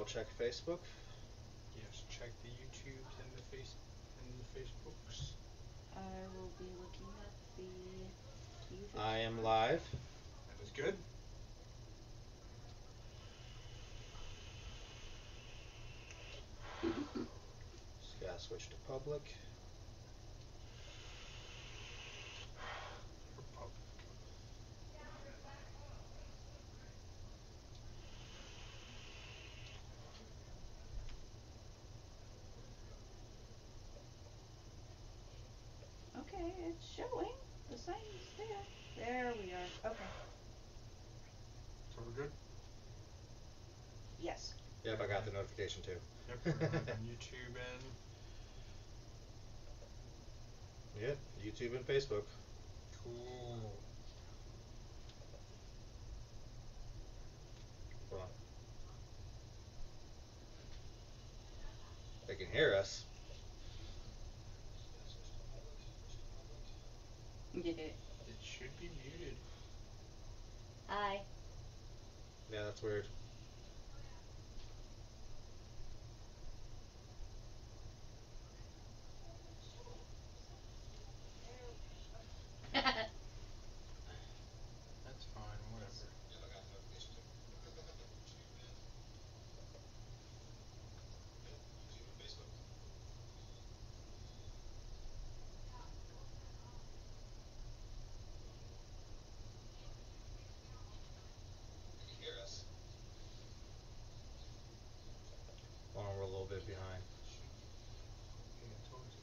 will check Facebook. Yes, check the YouTubes and the Facebooks. I will be looking at the YouTube. I am live. That is good. Just gotta switch to public. Okay, it's showing. The sign is there. There we are. Okay. So we're good? Yes. Yep, I got the notification too. Yep, we're on YouTube and... Yep, YouTube and Facebook. Cool. Hold on. They can hear us. It should be muted. Hi. Yeah, that's weird. That's fine, whatever. Hold on, we're a little bit behind. Yeah, totally.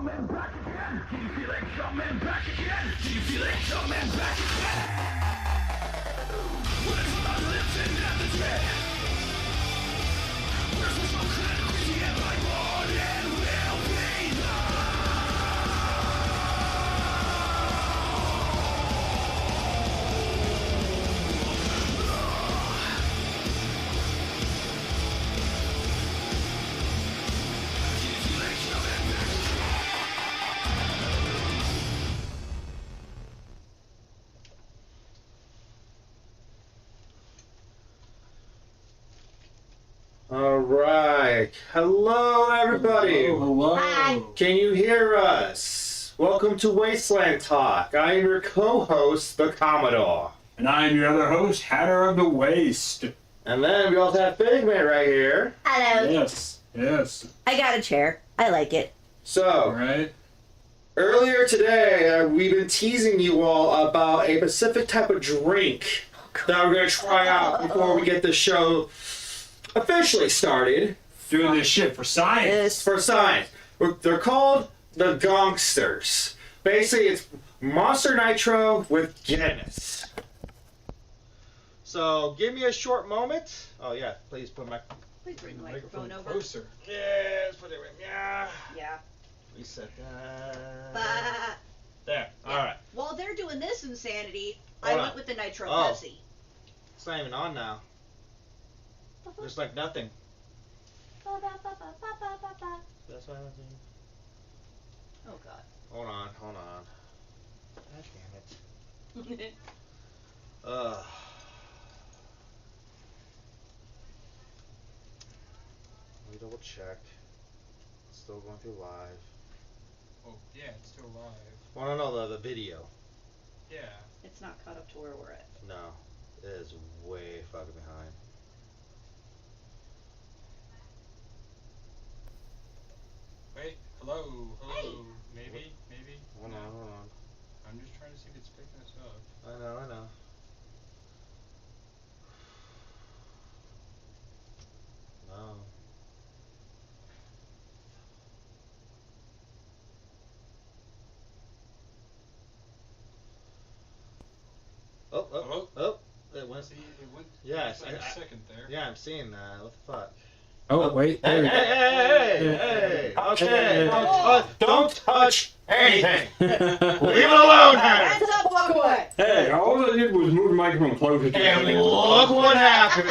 coming back again? Can you feel it coming back again? Can you feel it coming back again? When it's about lips and death is red. Where's the smoke and crazy and my blood and will be All right. Hello, everybody. Hello. Hi. Can you hear us? Welcome to Wasteland Talk. I am your co-host, the Commodore. And I'm your other host, Hatter of the Waste. And then we also have Figment right here. Hello. Yes. I got a chair. I like it. So, Alright. earlier today, we've been teasing you all about a specific type of drink that we're going to try out before we get the show officially started. Doing this shit for science. For science. They're called the Gongsters. Basically, it's Monster Nitro with Guinness. So, give me a short moment. Oh, yeah, please put my... Please bring the microphone over. Closer. Yes, put it right. Yeah. Yeah. Reset that. But There. All right. while they're doing this insanity, Hold I on. went with the Nitro Oh. Pepsi. It's not even on now. There's like nothing. Oh That's why I was in. God. Hold on. God damn it. Ugh. Let me double check. It's still going through live. Oh, yeah, it's still live. Well, no, the video. Yeah. It's not caught up to where we're at. No, it is way fucking behind. Wait, hello. Hey. Maybe. Hold No. on. I'm just trying to see if it's picking us up. I know. No. Oh, it went. See, it went Yes, for like a I- second there. Yeah, I'm seeing that. What the fuck? Oh, wait. Hey, There hey! Okay, Hey. don't touch anything. Leave we it alone, Harry. Hands up, walk away. Hey, all I did was move the microphone closer to And you. look what happened.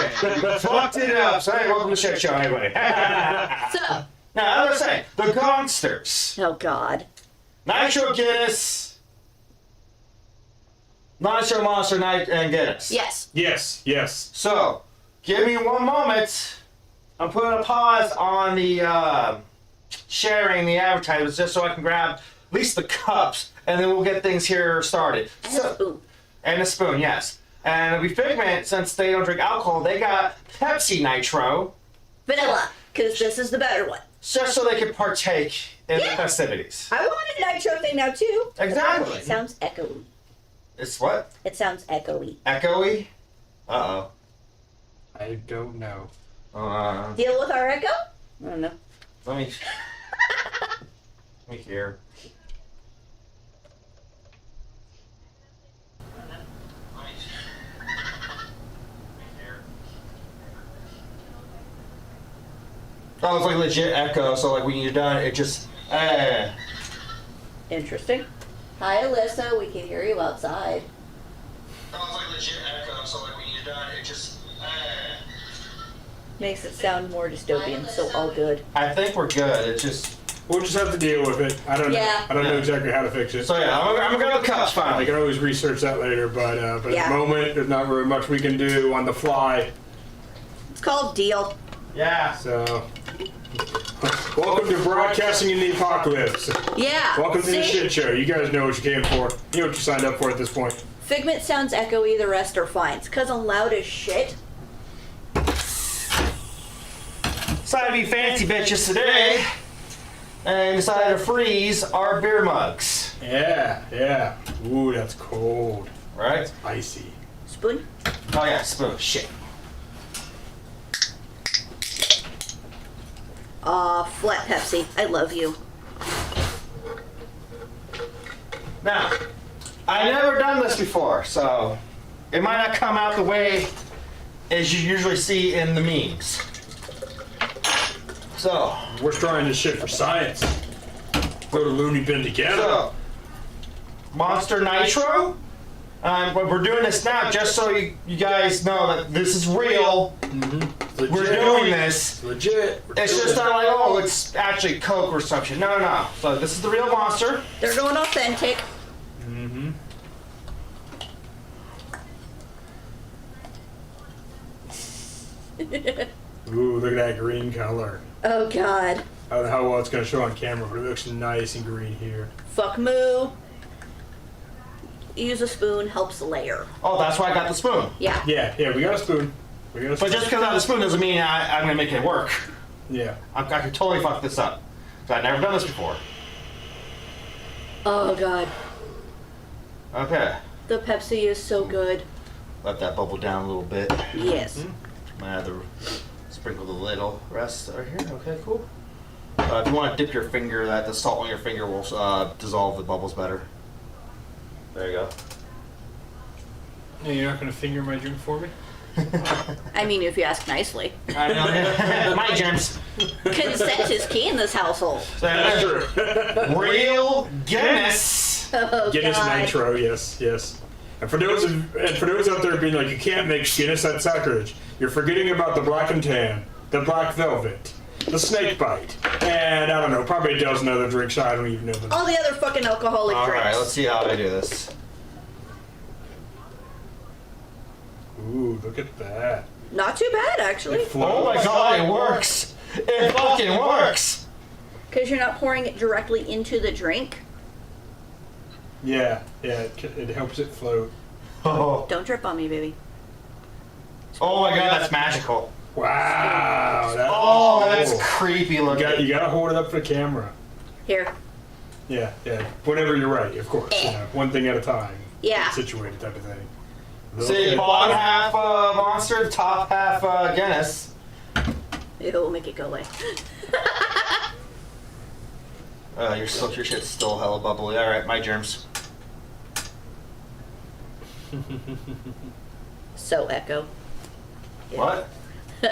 Fucked it up. So, hey, welcome to the shit show, everybody. So. Now, I was saying, the Gongsters. Oh God. Nitro Guinness. Nitro Monster Night and Guinness. Yes. Yes. So, give me one moment. I'm putting a pause on the sharing the advertisements just so I can grab at least the cups, and then we'll get things here started. And a spoon. And a spoon, yes. And we Figment, since they don't drink alcohol, they got Pepsi Nitro, Vanilla, because this is the better one. just so they can partake in the Yeah. festivities. I want a Nitro thing now too. Exactly. It sounds echoey. It's what? It sounds echoey. Echoey? Uh-oh. I don't know. Deal with our echo? I don't know. Let me hear. Oh, it's like legit echo, so like when you're done, it just, Interesting. Hi, Alyssa. We can hear you outside. Oh, it's like legit echo, so like when you're done, it just, Makes it sound more dystopian, so all good. I think we're good. It just, We'll just have to deal with it. I don't Yeah. know exactly how to fix it. so yeah, I'm gonna go cups I finally. can always research that later, but at Yeah. the moment, there's not very much we can do on the fly. It's called Deal. Yeah. So, welcome to Broadcasting in the Apocalypse. Yeah. Welcome to the See? shit show. You guys know what you came for. You know what you signed up for at this point. Figment sounds echoey, the rest are fine. It's because I'm loud as shit. Decided to be fancy bitches today, and decided to freeze our beer mugs. Yeah. Ooh, that's cold. Right? Icy. Spoon? Oh yeah, spoon. Shit. Aw, flat Pepsi. I love you. Now, I never done this before, so it might not come out the way as you usually see in the memes. So, We're trying this shit for science. Go to Looney Bin together. so Monster Nitro. But we're doing this now just so you guys know that this is real. Legit. We're doing this. Legit. It's just not like, oh, it's actually Coke or some shit. No, no, no. So this is the real monster. They're going authentic. Mm-hmm. Ooh, look at that green color. Oh God. I don't know how well it's going to show on camera, but it looks nice and green here. Fuck moo. Use a spoon, helps the layer. Oh, that's why I got the spoon. Yeah. Yeah, we got a spoon. We got a But spoon. just because I have a spoon doesn't mean I'm going to make it work. Yeah. I could totally fuck this up. 'Cause I've never done this before. Oh God. Okay. The Pepsi is so good. Let that bubble down a little bit. Yes. Might have to sprinkle the little rest right here. Okay, cool. If you want to dip your finger, the salt on your finger will dissolve the bubbles better. There you go. Hey, you're not going to finger my drink for me? I mean, if you ask nicely. I know. My germs. Consent is key in this household. That's true. Real Guinness. Oh Guinness God. Nitro, yes. And for those out there being like, you can't make Guinness, that's sacrilege. You're forgetting about the Black and Tan, the Black Velvet, the Snake Bite, and I don't know, probably a dozen other drinks. I don't even know them. All the other fucking alcoholic All drinks. right, let's see how I do this. Ooh, look at that. Not too bad, actually. It floats. Oh my God, it works! It fucking works! Because you're not pouring it directly into the drink. Yeah, it helps it float. Oh. Don't drip on me, baby. Oh my God, that's magical. Wow. Oh, that's creepy You looking. gotta hold it up for the camera. Here. Yeah. Whenever you're ready, of course. You know, one thing at a time. Yeah. Situated type of thing. See, bottom half Monster, top half Guinness. It'll make it go away. Your shit's still hella bubbly. All right, my germs. So echo. What?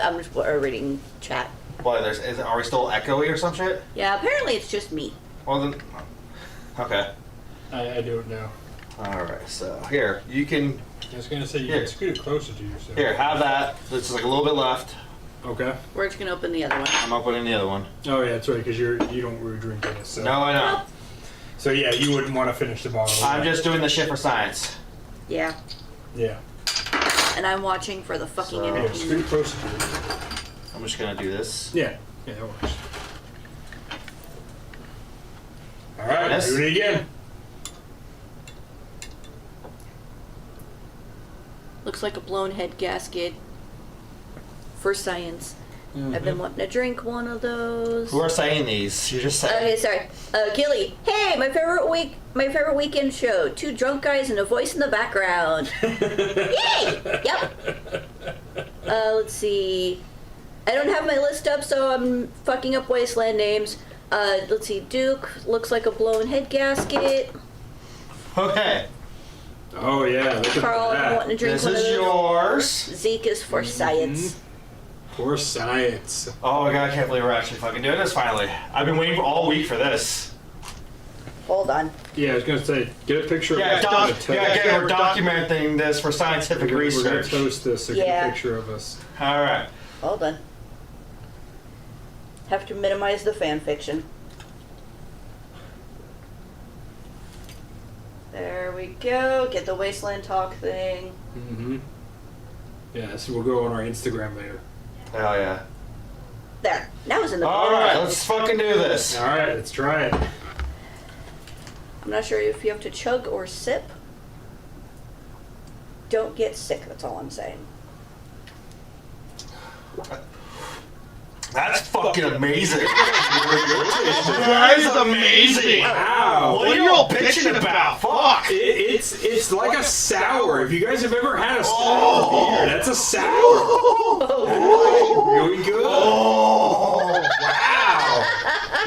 I'm just reading chat. Why? Are we still echoey or some shit? Yeah, apparently it's just me. Well then, okay. I don't know. All right, so here you can I was gonna say you Here. can scoot it closer to yourself. here have that. There's just like a little bit left. Okay. We're just gonna open the other one. I'm opening the other one. Oh yeah, that's right, because you don't really drink Guinness. So. No, I know. So yeah, you wouldn't want to finish the bottle. I'm just doing the shit for science. Yeah. Yeah. And I'm watching for the fucking So- Yeah, entertainment. scoot closer to you. I'm just gonna do this. Yeah, that works. All right, Yes. do it again. Looks like a blown head gasket. For science. I've been wanting to drink one of those. Who are saying these? You just said. Okay, sorry. Gilly. Hey, my favorite weekend show. Two drunk guys and a voice in the background. Yay! Yep. Let's see. I don't have my list up, so I'm fucking up Wasteland names. Let's see. Duke looks like a blown head gasket. Okay. Oh yeah, look at Carl, that. wanting to drink This one of is those. yours. Zeke is for science. For science. Oh my God, I can't believe we're actually fucking doing this finally. I've been waiting all week for this. Hold on. Yeah, I was gonna say, get a picture Yeah, of us. again, we're documenting this for scientific We're gonna research. post this, so Yeah. get a picture of us. All right. Hold on. Have to minimize the fan fiction. There we go. Get the Wasteland Talk thing. Mm-hmm. Yeah, so we'll go on our Instagram later. Hell yeah. There. Now it's in the All right, let's fucking do this. All right, let's try it. I'm not sure if you have to chug or sip. Don't get sick, that's all I'm saying. That's fucking amazing. That is amazing. Wow. What are you all bitching about? Fuck. It's like a sour. If you guys have ever had a sour beer, that's a sour. Really good. Oh. Wow.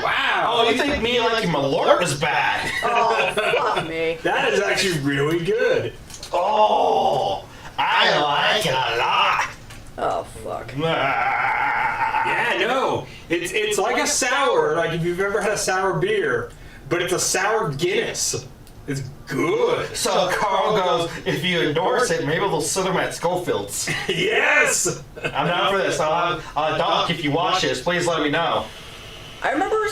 Wow. Oh, Oh, you think me liking Malort is bad? Oh, fuck me. That is actually really good. Oh, I like it a lot. Oh, fuck. Yeah, no. It's like a sour, like if you've ever had a sour beer, but it's a sour Guinness. It's good. So Carl goes, if you endorse it, maybe they'll send them at Schofield's. Yes! I'm down for this. I'll have Doc, if you watch this, please let me know. I remember,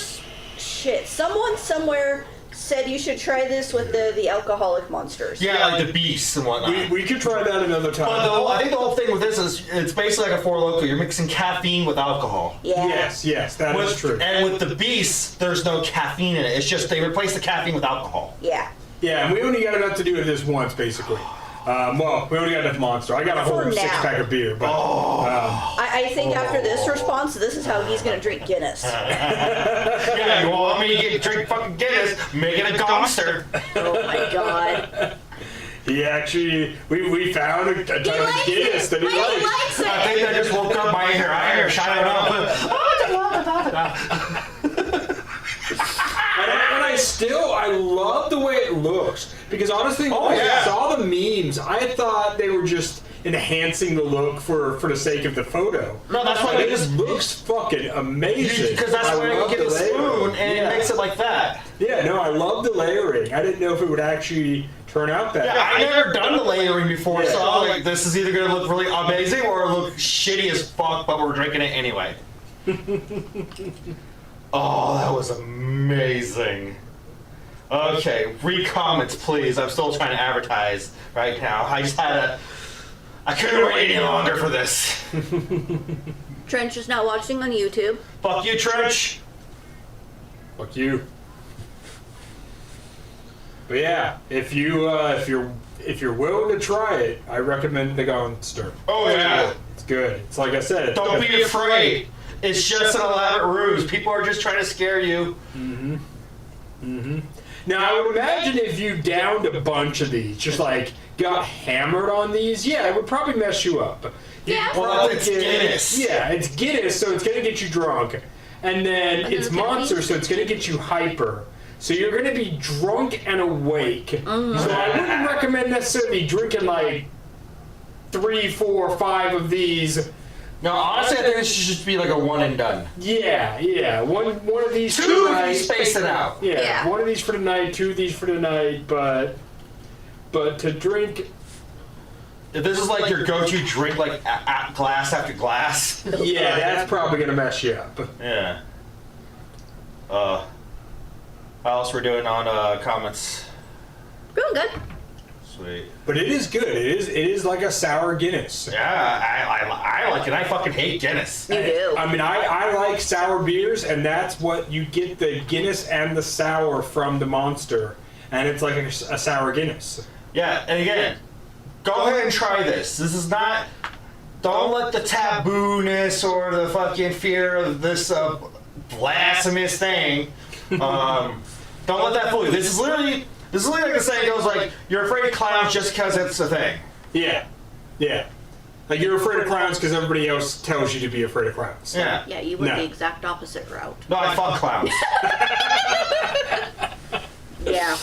someone somewhere said you should try this with the alcoholic monsters. Yeah, like the beasts and whatnot. We could try that another time. But I think the whole thing with this is it's basically like a Four Loko. You're mixing caffeine with alcohol. Yeah. Yes, that is true. And with the beasts, there's no caffeine in it. It's just they replace the caffeine with alcohol. Yeah. Yeah, and we only got enough to do it this once, basically. Well, we only got enough Monster. I got a whole For now. 6-pack of beer, but I think after this response, this is how he's going to drink Guinness. Yeah, you want me to drink fucking Guinness, make it a Gomster. Oh my god. he actually, we found a ton of Guinness that he likes. likes it. I think I just woke up my inner Irish. I don't know. I love the way it looks. Because honestly, when I yeah. saw the memes, I thought they were just enhancing the look for the sake of the photo. No, that's why But they it just looks fucking amazing. Because that's why you get the spoon and it makes it like that. Yeah, no, I love the layering. I didn't know if it would actually turn out that. Yeah, I've never done the layering before, Yeah. so I was like, this is either going to look really amazing or look shitty as fuck, but we're drinking it anyway. Oh, that was amazing. Okay, read comments, please. I'm still trying to advertise right now. I couldn't wait any longer for this. Trench is not watching on YouTube. Fuck you, Trench. Fuck you. But yeah, if you're willing to try it, I recommend the Gonster. Oh, yeah. It's good. It's like I said. Don't be afraid. It's just an elaborate ruse. People are just trying to scare you. Now, I would imagine if you downed a bunch of these, just like got hammered on these, yeah, it would probably mess you up. Yeah. Well, it's Guinness. Yeah, it's Guinness, so it's going to get you drunk. And then And it's then the Monster, caffeine? so it's going to get you hyper. So you're going to be drunk and awake. Mm-hmm. So I wouldn't recommend necessarily drinking like 3, 4, 5 of these. No, honestly, I think this should just be like a one and done. Yeah. One of these for Two, tonight. you space it out. Yeah, one of these for tonight, 2 of these for tonight, but to drink. If this is like your go-to drink, like glass after glass. Yeah, that's probably gonna mess you up. Yeah. How else we're doing on comments? Doing good. Sweet. But it is good. It is like a sour Guinness. Yeah, I like it. I fucking hate Guinness. You do. I mean, I like sour beers, and that's what you get, the Guinness and the sour from the Monster, and it's like a sour Guinness. Yeah, and again, go ahead and try this. This is not. Don't let the taboo-ness or the fucking fear of this blasphemous thing. Don't let that fool you. This is literally like the saying goes, like, you're afraid of clowns just because it's a thing. Yeah. Like you're afraid of clowns because everybody else tells you to be afraid of clowns. Yeah. Yeah, you went No. the exact opposite route. No, I fuck clowns. Yeah.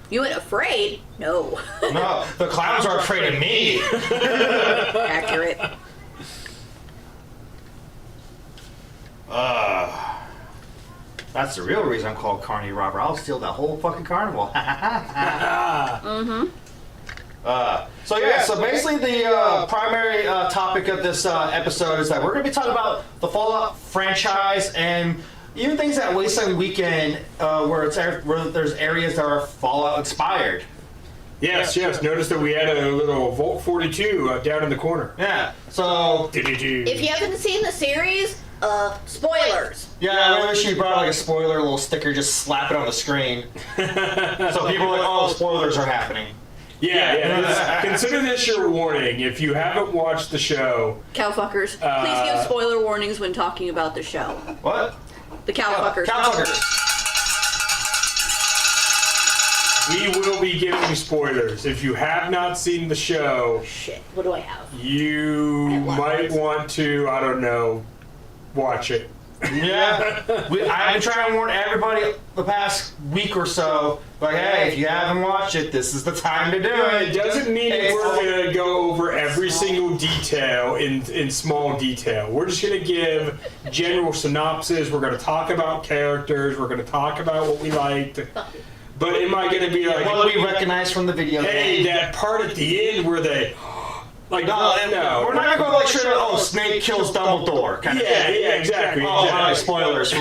You went afraid? No. No, the clowns are afraid of me. Accurate. That's the real reason I'm called Carney Robber. I'll steal that whole fucking carnival. So basically the primary topic of this episode is that we're going to be talking about the Fallout franchise and even things at Wasteland Weekend where there's areas that are Fallout inspired. Yes. Notice that we had a little Volt 42 down in the corner. Yeah. So If you haven't seen the series, spoilers. yeah, I wish you brought like a spoiler, little sticker, just slap it on the screen, so people are like, oh, spoilers are happening. Yeah. Consider this your warning. If you haven't watched the show, Cowfuckers. Please give spoiler warnings when talking about the show. What? The cowfuckers. Cowfuckers. we will be giving spoilers. If you have not seen the show, Shit. What do I have? you I love might it. want to, I don't know, watch it. Yeah, I've been trying to warn everybody the past week or so. Like, hey, if you haven't watched it, this is the time to do It it. doesn't mean we're going to go over every single detail in small detail. We're just going to give general synopsis. We're going to talk about characters. We're going to talk about what we liked. But am I going to be like, What we recognize from the video hey, game. that part at the end where they... Like, No, we're not gonna go like straight. Oh, Snape kills Dumbledore. Kind of Yeah, thing. yeah, exactly. Oh, exactly. spoilers.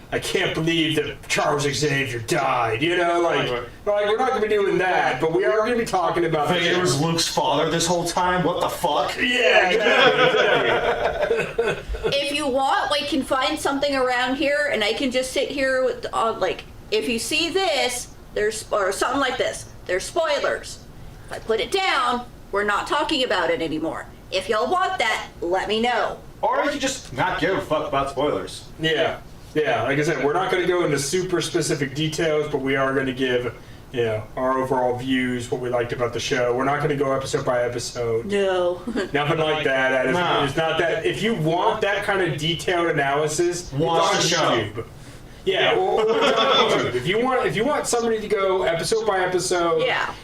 I can't believe that Charles Xavier died. You know, like we're not going to be doing that, but we are going to be talking about. It was Luke's father this whole time. What the fuck? Yeah, exactly. If you want, we can find something around here, and I can just sit here with, like, if you see this, there's, or something like this, there's spoilers. If I put it down, we're not talking about it anymore. If y'all want that, let me know. Or you could just not give a fuck about spoilers. Yeah. Like I said, we're not going to go into super specific details, but we are going to give, our overall views, what we liked about the show. We're not going to go episode by episode. No. Nothing like that. It's not that. If you want that kind of detailed analysis, Watch it's the on show. YouTube. Yeah, or it's on YouTube. If you want somebody to go episode by episode,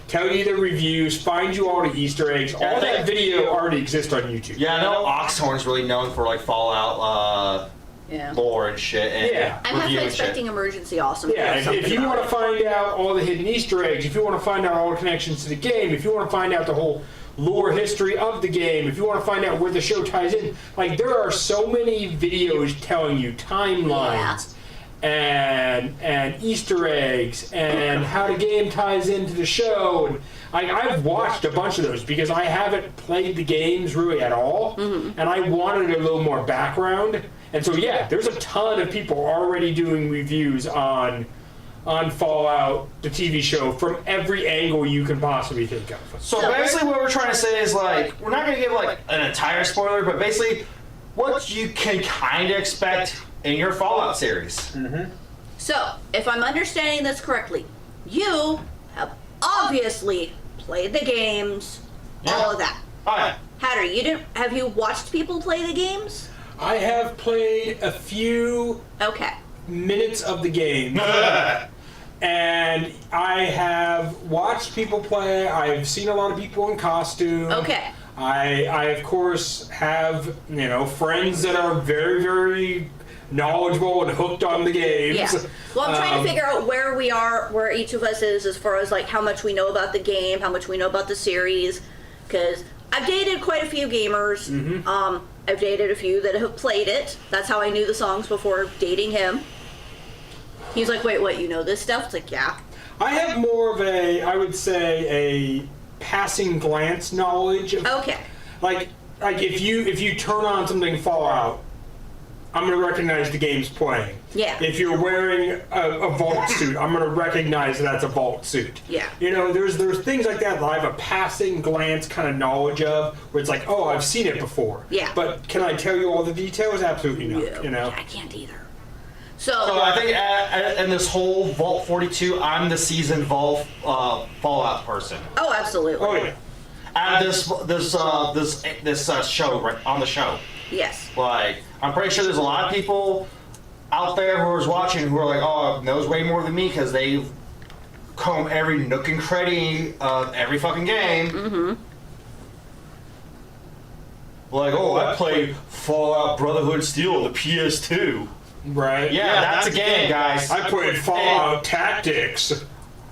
tell you the reviews, find you all the Easter eggs, all that video already exists on YouTube. Yeah, I know Oxhorn's really known for like Fallout lore and shit. And I'm review halfway and expecting shit. Emergency Awesome. Yeah, if you want to find out all the hidden Easter eggs, if you want to find out all the connections to the game, if you want to find out the whole lore history of the game, if you want to find out where the show ties in, like there are so many videos telling you timelines and Easter eggs and how the game ties into the show. And I've watched a bunch of those because I haven't played the games really at all, and I wanted a little more background. And so there's a ton of people already doing reviews on Fallout, the TV show, from every angle you can possibly think of. So basically what we're trying to say is like, we're not going to give like an entire spoiler, but basically what you can kind of expect in your Fallout series. Mm-hmm. So, if I'm understanding this correctly, you have obviously played the games, all of that. Oh, yeah. Hatter, have you watched people play the games? I have played a few minutes of the game. And I have watched people play. I've seen a lot of people in costume. Okay. I of course have, friends that are very, very knowledgeable and hooked on the games. Yeah. Well, I'm trying to figure out where we are, where each of us is as far as like how much we know about the game, how much we know about the series, because I've dated quite a few gamers. Mm-hmm. I've dated a few that have played it. That's how I knew the songs before dating him. He's like, wait, what, you know this stuff? It's like, yeah. I have more of I would say, a passing glance knowledge of, like if you turn on something Fallout, I'm going to recognize the game's playing. Yeah. If you're wearing a vault suit, I'm going to recognize that's a vault suit. Yeah. There's things like that I have a passing glance kind of knowledge of, where it's like, oh, I've seen it before. Yeah. But can I tell you all the details? Absolutely not. I can't either. So I think in this whole Vault 42, I'm the seasoned Fallout person. Oh, absolutely. Oh yeah. And this show right on the show. Yes. Like, I'm pretty sure there's a lot of people out there who are watching who are like, oh, knows way more than me because they've combed every nook and cranny of every fucking game. Mm-hmm. Like, oh, I played Fallout Brotherhood of Steel on the PS2. Right. Yeah, that's a game, guys. I played Fallout Tactics.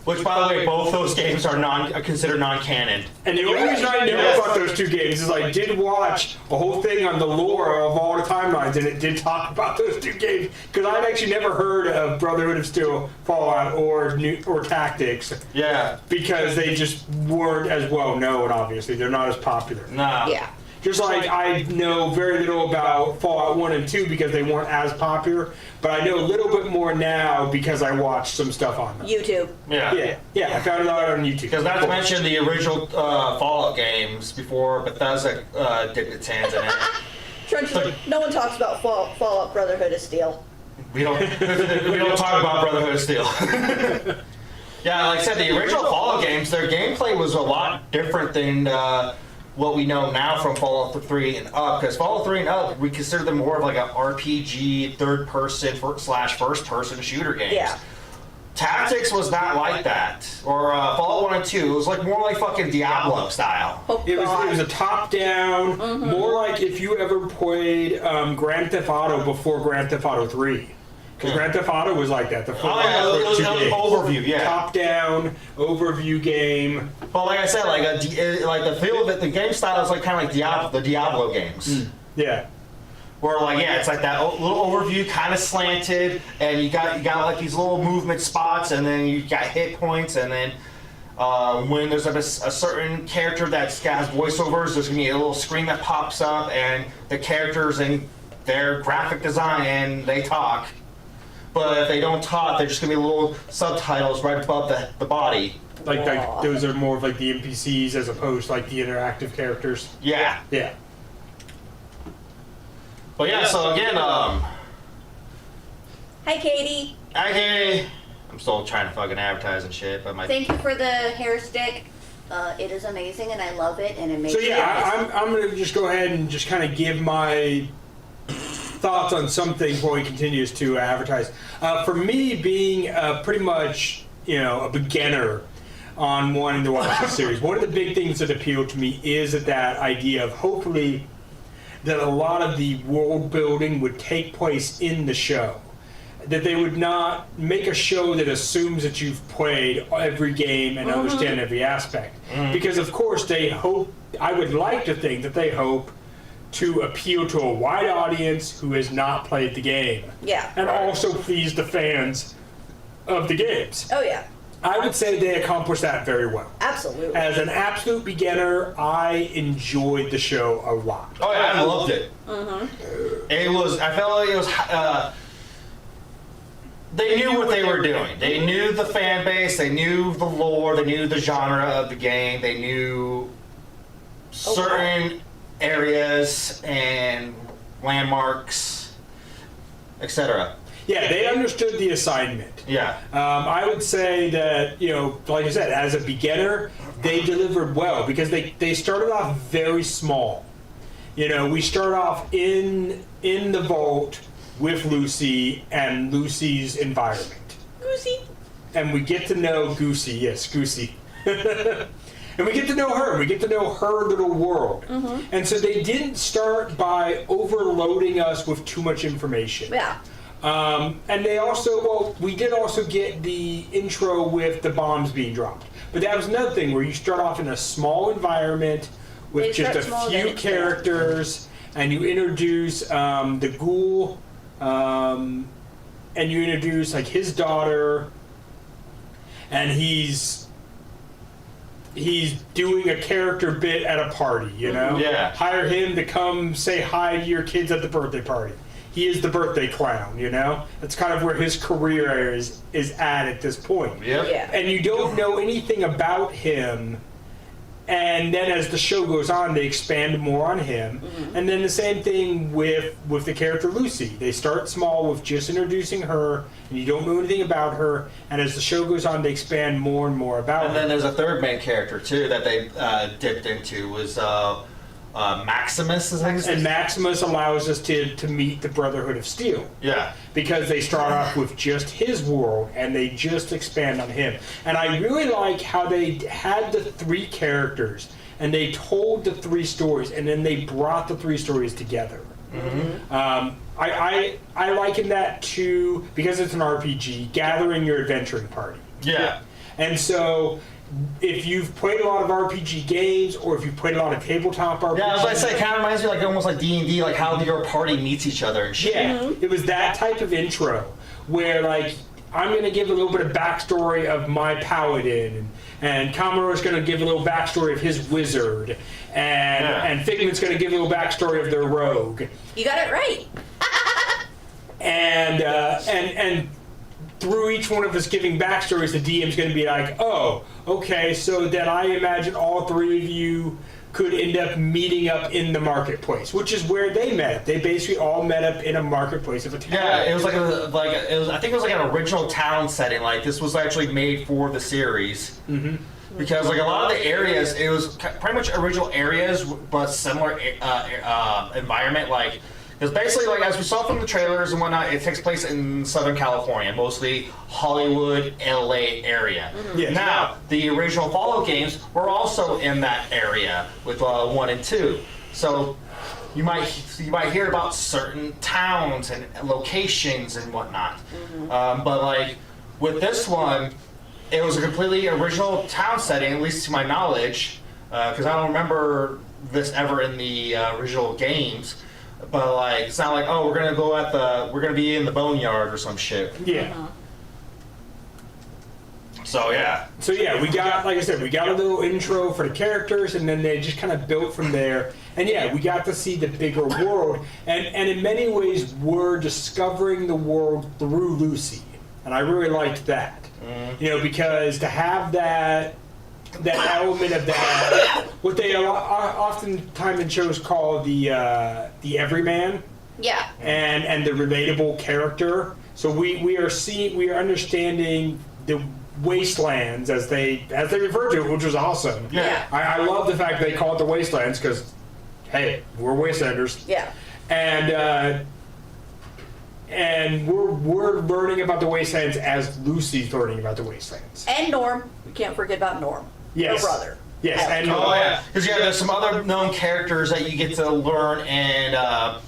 Which, by the way, both those games are considered non-canon. And the only reason I know about those two games is I did watch a whole thing on the lore of all the timelines, and it did talk about those two games. Because I'd actually never heard of Brotherhood of Steel, Fallout, or Tactics. Yeah. Because they just weren't as well known, obviously. They're not as popular. Nah. Yeah. Just like I know very little about Fallout 1 and 2 because they weren't as popular, but I know a little bit more now because I watched some stuff on them. YouTube. Yeah. Yeah, I found it out on YouTube. Because not to mention the original Fallout games before Bethesda dipped its hands in it. Trench, no one talks about Fallout Brotherhood of Steel. We don't talk about Brotherhood of Steel. Yeah, like I said, the original Fallout games, their gameplay was a lot different than what we know now from Fallout 3 and up, because Fallout 3 and up, we consider them more of like an RPG, third-person slash first-person shooter games. Yeah. Tactics was not like that. Or Fallout 1 and 2, it was like more like fucking Diablo style. Oh, It God. was a top-down, more like if you ever played Grand Theft Auto before Grand Theft Auto 3. Because Grand Theft Auto was like that. The first it was an overview, yeah. Top-down, overview game. But like I said, like the feel of it, the game style is like kind of like the Diablo games. Yeah. Where like it's like that little overview, kind of slanted, and you got like these little movement spots, and then you got hit points, and then when there's like a certain character that has voiceovers, there's gonna be a little screen that pops up, and the characters and their graphic design, and they talk. But if they don't talk, they're just gonna be little subtitles right above the body. Like those are more of like the NPCs as opposed to like the interactive characters. Yeah. Yeah. But yeah, so again, Hi, Katie. I'm still trying to fucking advertise and shit, but my Thank you for the hair stick. It is amazing, and I love it, and it makes So yeah, I'm going to just go ahead and just kind of give my thoughts on some things while he continues to advertise. For me, being pretty much, a beginner on wanting to watch this series, one of the big things that appealed to me is that idea of hopefully that a lot of the world building would take place in the show. That they would not make a show that assumes that you've played every game and understand every aspect. Because of course they hope, I would like to think that they hope to appeal to a wide audience who has not played the game. Yeah. And also please the fans of the games. Oh, yeah. I would say they accomplished that very well. Absolutely. As an absolute beginner, I enjoyed the show a lot. Oh yeah, I loved it. I felt like it was. They knew what they were doing. They knew the fan base. They knew the lore. They knew the genre of the game. They knew certain areas and landmarks, etc. Yeah, they understood the assignment. Yeah. I would say that, like I said, as a beginner, they delivered well because they started off very small. We start off in the vault with Lucy and Lucy's environment. Goosey. And we get to know Goosey. Yes, Goosey. And we get to know her. We get to know her little world. And so they didn't start by overloading us with too much information. Yeah. And they also, we did also get the intro with the bombs being dropped. But that was another thing where you start off in a small environment with just a few characters, and you introduce the ghoul, and you introduce like his daughter, and he's doing a character bit at a party, Yeah. Hire him to come say hi to your kids at the birthday party. He is the birthday clown, That's kind of where his career is at this point. Yep. Yeah. And you don't know anything about him. And then as the show goes on, they expand more on him. And then the same thing with the character Lucy. They start small with just introducing her, and you don't know anything about her. And as the show goes on, they expand more and more about And her. then there's a third main character too that they dipped into was Maximus. I think his And name. Maximus allows us to meet the Brotherhood of Steel. Yeah. Because they start off with just his world and they just expand on him. And I really like how they had the three characters and they told the three stories and then they brought the three stories together. I liken that to, because it's an RPG, gathering your adventuring party. Yeah. And so if you've played a lot of RPG games or if you've played a lot of tabletop RPGs. Yeah, I was going to say, it kind of reminds me like almost like D&D, like how your party meets each other and shit. Yeah, it was that type of intro where like I'm going to give a little bit of backstory of my paladin, and Commodore's going to give a little backstory of his wizard, and Figment's going to give a little backstory of their rogue. You got it right. And through each one of us giving backstories, the DM's going to be like, oh, okay, so then I imagine all three of you could end up meeting up in the marketplace, which is where they met. They basically all met up in a marketplace of a town. Yeah, it was I think it was like an original town setting. Like this was actually made for the series. because like a lot of the areas, it was pretty much original areas, but similar environment. Like, because basically, like as we saw from the trailers and whatnot, it takes place in Southern California, mostly Hollywood, LA area. Yes. Now, the original Fallout games were also in that area with 1 and 2. So you might hear about certain towns and locations and whatnot. But like with this one, it was a completely original town setting, at least to my knowledge, because I don't remember this ever in the original games. But like, it's not like, oh, we're gonna be in the boneyard or some shit. Yeah. So yeah. So yeah, we got, like I said, we got a little intro for the characters, and then they just kind of built from there. And yeah, we got to see the bigger world, and in many ways, we're discovering the world through Lucy, and I really liked that. You know, because to have that element of that, what they oftentimes in shows call the everyman, Yeah. and the relatable character. So we are understanding the wastelands as they refer to it, which was awesome. Yeah. I love the fact they call it the wastelands because, hey, we're wastelanders. Yeah. And we're learning about the wastelands as Lucy's learning about the wastelands. And Norm. We can't forget about Norm. Yes. Her brother. Yes, and Oh yeah, because yeah, there's some other known characters that you get to learn and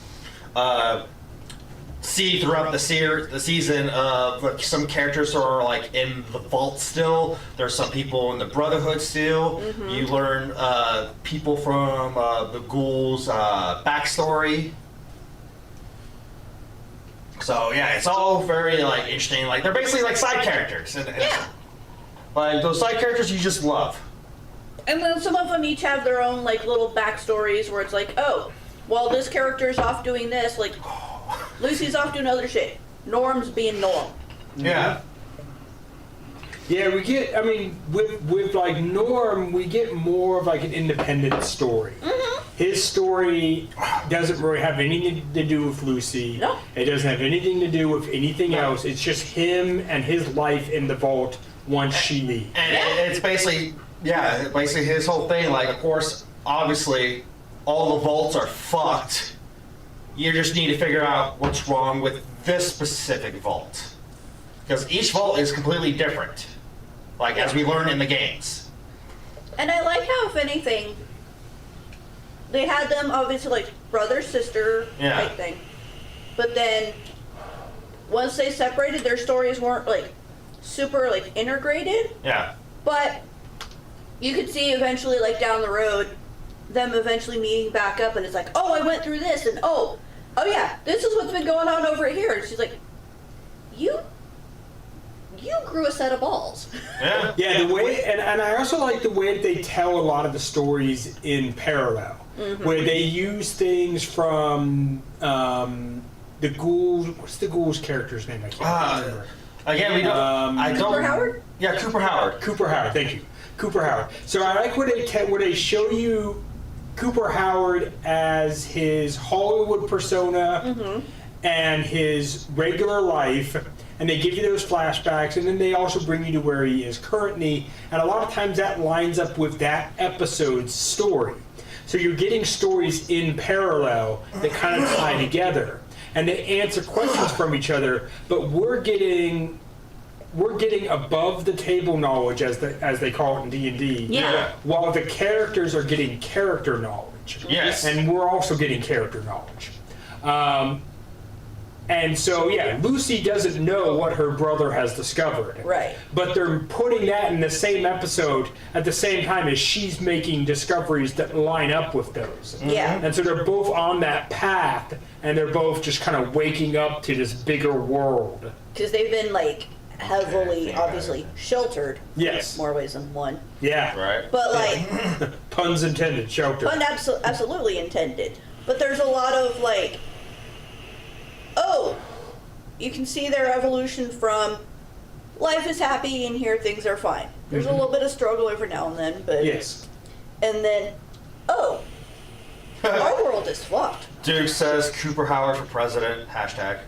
see throughout the season. Like some characters are like in the vault still. There's some people in the Brotherhood still. You learn people from the ghouls' backstory. So yeah, it's all very like interesting. Like they're basically like side characters, and like those side characters you just love. And then some of them each have their own like little backstories where it's like, oh, well, this character's off doing this, like Lucy's off doing other shit. Norm's being Norm. Yeah. yeah, we get. I mean, with like Norm, we get more of like an independent story. His story doesn't really have anything to do with Lucy. No. It doesn't have anything to do with anything else. It's just him and his life in the vault once she leaves. And it's basically, yeah, basically his whole thing. Like, of course, obviously, all the vaults are fucked. You just need to figure out what's wrong with this specific vault. Because each vault is completely different. Like, as we learn in the games. And I like how, if anything, they had them obviously like brother sister type thing, but then once they separated, their stories weren't like super like integrated. Yeah. But you could see eventually, like down the road, them eventually meeting back up, and it's like, oh, I went through this, and oh yeah, this is what's been going on over here. And she's like, you grew a set of balls. Yeah. Yeah, the way, and I also like the way that they tell a lot of the stories in parallel, where they use things from the ghouls. What's the ghouls' character's name? I can't remember. Again, we don't. I don't. Cooper Howard? Yeah, Cooper Howard. Cooper Howard, thank you. Cooper Howard. So I like where they show you Cooper Howard as his Hollywood persona and his regular life, and they give you those flashbacks, and then they also bring you to where he is currently, and a lot of times that lines up with that episode's story. So you're getting stories in parallel that kind of tie together, and they answer questions from each other, but we're getting above the table knowledge, as they call it in D&D. Yeah. While the characters are getting character knowledge. Yes. And we're also getting character knowledge. And so, yeah, Lucy doesn't know what her brother has discovered. Right. But they're putting that in the same episode at the same time as she's making discoveries that line up with those. Yeah. And so they're both on that path, and they're both just kind of waking up to this bigger world. Because they've been like heavily, obviously, sheltered. Yes. More ways than one. Yeah. Right. But like, Puns intended, shelter. absolutely intended. But there's a lot of like, oh, you can see their evolution from life is happy and here things are fine. There's a little bit of struggle every now and then, but Yes. and then, oh, our world is fucked. Duke says Cooper Howard for president. Hashtag.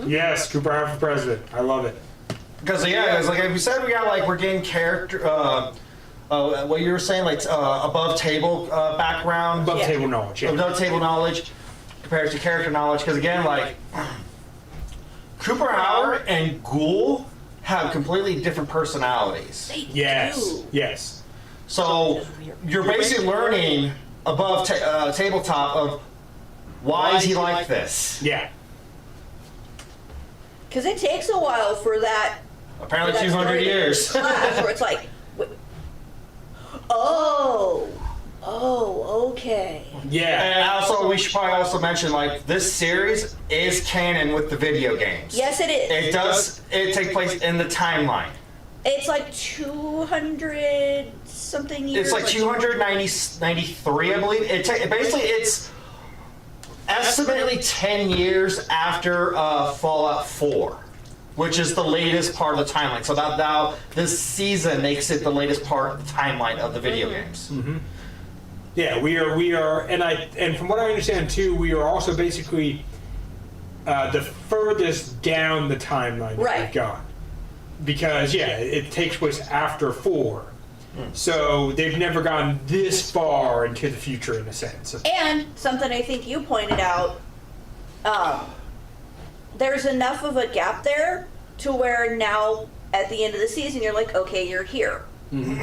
Yes, Cooper Howard for president. I love it. Because yeah, it's like we said, we're getting character, what you were saying, like above table background, Above table knowledge. Yeah. above table knowledge compared to character knowledge. Because again, like Cooper Howard and Ghoul have completely different personalities. They Yes. do. Yes. So you're basically learning above tabletop of why is he like this. Yeah. Because it takes a while for that. Apparently, for that 200 story to years. clash, where it's like, okay. Yeah. And also, we should probably also mention, like, this series is canon with the video games. Yes, it is. It does. It take place in the timeline. It's like 200 something years. It's like 293, I believe. Basically, it's estimately 10 years after Fallout 4, which is the latest part of the timeline. So that now this season makes it the latest part of the timeline of the video games. Mm-hmm. Yeah, we are, and from what I understand too, we are also basically the furthest down the timeline that Right. we've got. Because it takes place after 4, so they've never gone this far into the future in a sense. And something I think you pointed out, there's enough of a gap there to where now at the end of the season you're like, okay, you're here. Mm-hmm.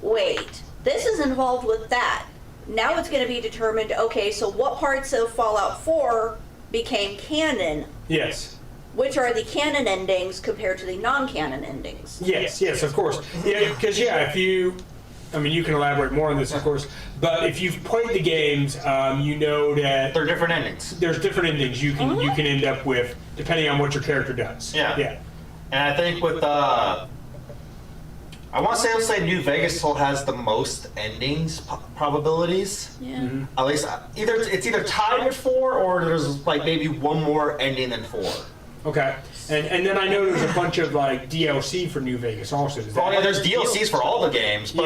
Wait, this is involved with that. Now it's going to be determined, okay, so what parts of Fallout 4 became canon? Yes. Which are the canon endings compared to the non-canon endings? Yes, of course. Yeah, because if you, you can elaborate more on this, of course. But if you've played the games, you know that They're different endings. there's different endings you can end up with depending on what your character does. Yeah. And I think with I want to say New Vegas still has the most endings probabilities. Yeah. Mm-hmm. At least it's either tied with 4 or there's like maybe one more ending than 4. Okay. And then I know there's a bunch of like DLC for New Vegas also. Is that Oh yeah, there's DLCs for all the games, but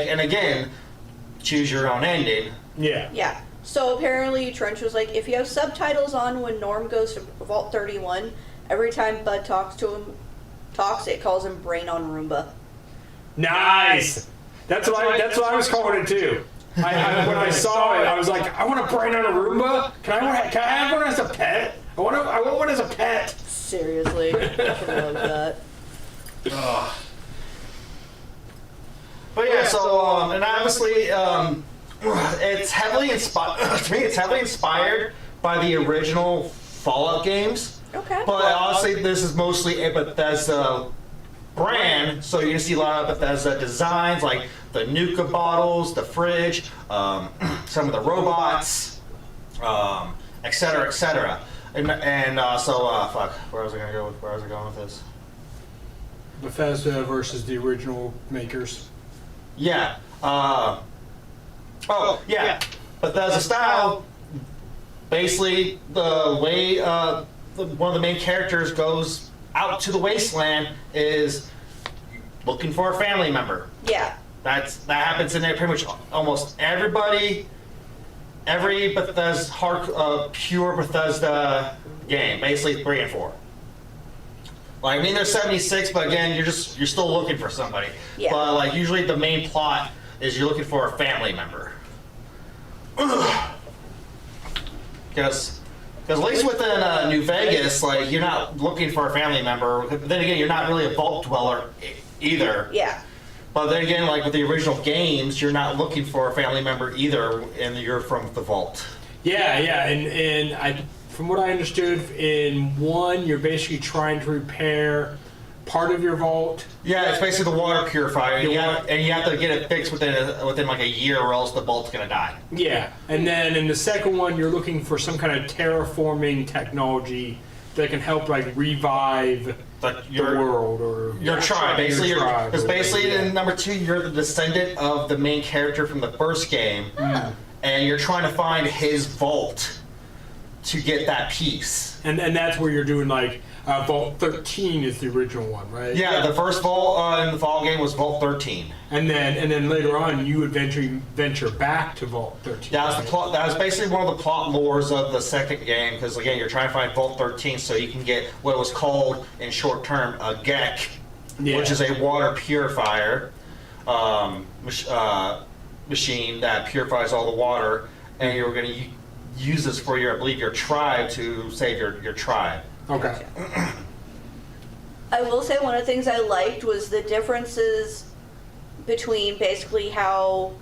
and again, choose your own ending. Yeah. Yeah. So apparently Trench was like, if you have subtitles on when Norm goes to Vault 31, every time Bud talks, it calls him Brain on Roomba. Nice. That's what I was calling it too. When I saw it, I was like, I want a brain on a Roomba. Can I have one as a pet? I want one as a pet. Seriously. I love that. But yeah, so and obviously it's heavily inspired. To me, it's heavily inspired by the original Fallout games. Okay. But honestly, this is mostly a Bethesda brand, so you can see a lot of Bethesda designs, like the Nuka bottles, the fridge, some of the robots, etc., etc. And fuck, where was I going with this? Bethesda versus the original makers. Yeah. Bethesda style. Basically, the way one of the main characters goes out to the wasteland is looking for a family member. Yeah. That happens in there pretty much almost every Bethesda pure Bethesda game, basically 3 and 4. Like, there's 76, but again, you're still looking for somebody. Yeah. But like usually the main plot is you're looking for a family member. Because at least within New Vegas, like, you're not looking for a family member. Then again, you're not really a vault dweller either. Yeah. But then again, like with the original games, you're not looking for a family member either, and you're from the vault. Yeah, and from what I understood, in 1, you're basically trying to repair part of your vault. Yeah, it's basically the water purifier, and you have to get it fixed within like a year, or else the vault's gonna die. Yeah, and then in the second one, you're looking for some kind of terraforming technology that can help like revive the world or your tribe. Basically, because basically in number 2, you're the descendant of the main character from the first game, and you're trying to find his vault to get that piece. And that's where you're doing like Vault 13 is the original one, right? Yeah, the first vault in the Fall game was Vault 13. And then later on, you would venture back to Vault 13. That was the plot. That was basically one of the plot lores of the second game, because again, you're trying to find Vault 13 so you can get what was called in short term a GEC, which is a water purifier. machine that purifies all the water, and you were going to use this for your, I believe, your tribe to save your tribe. Okay. I will say one of the things I liked was the differences between basically how,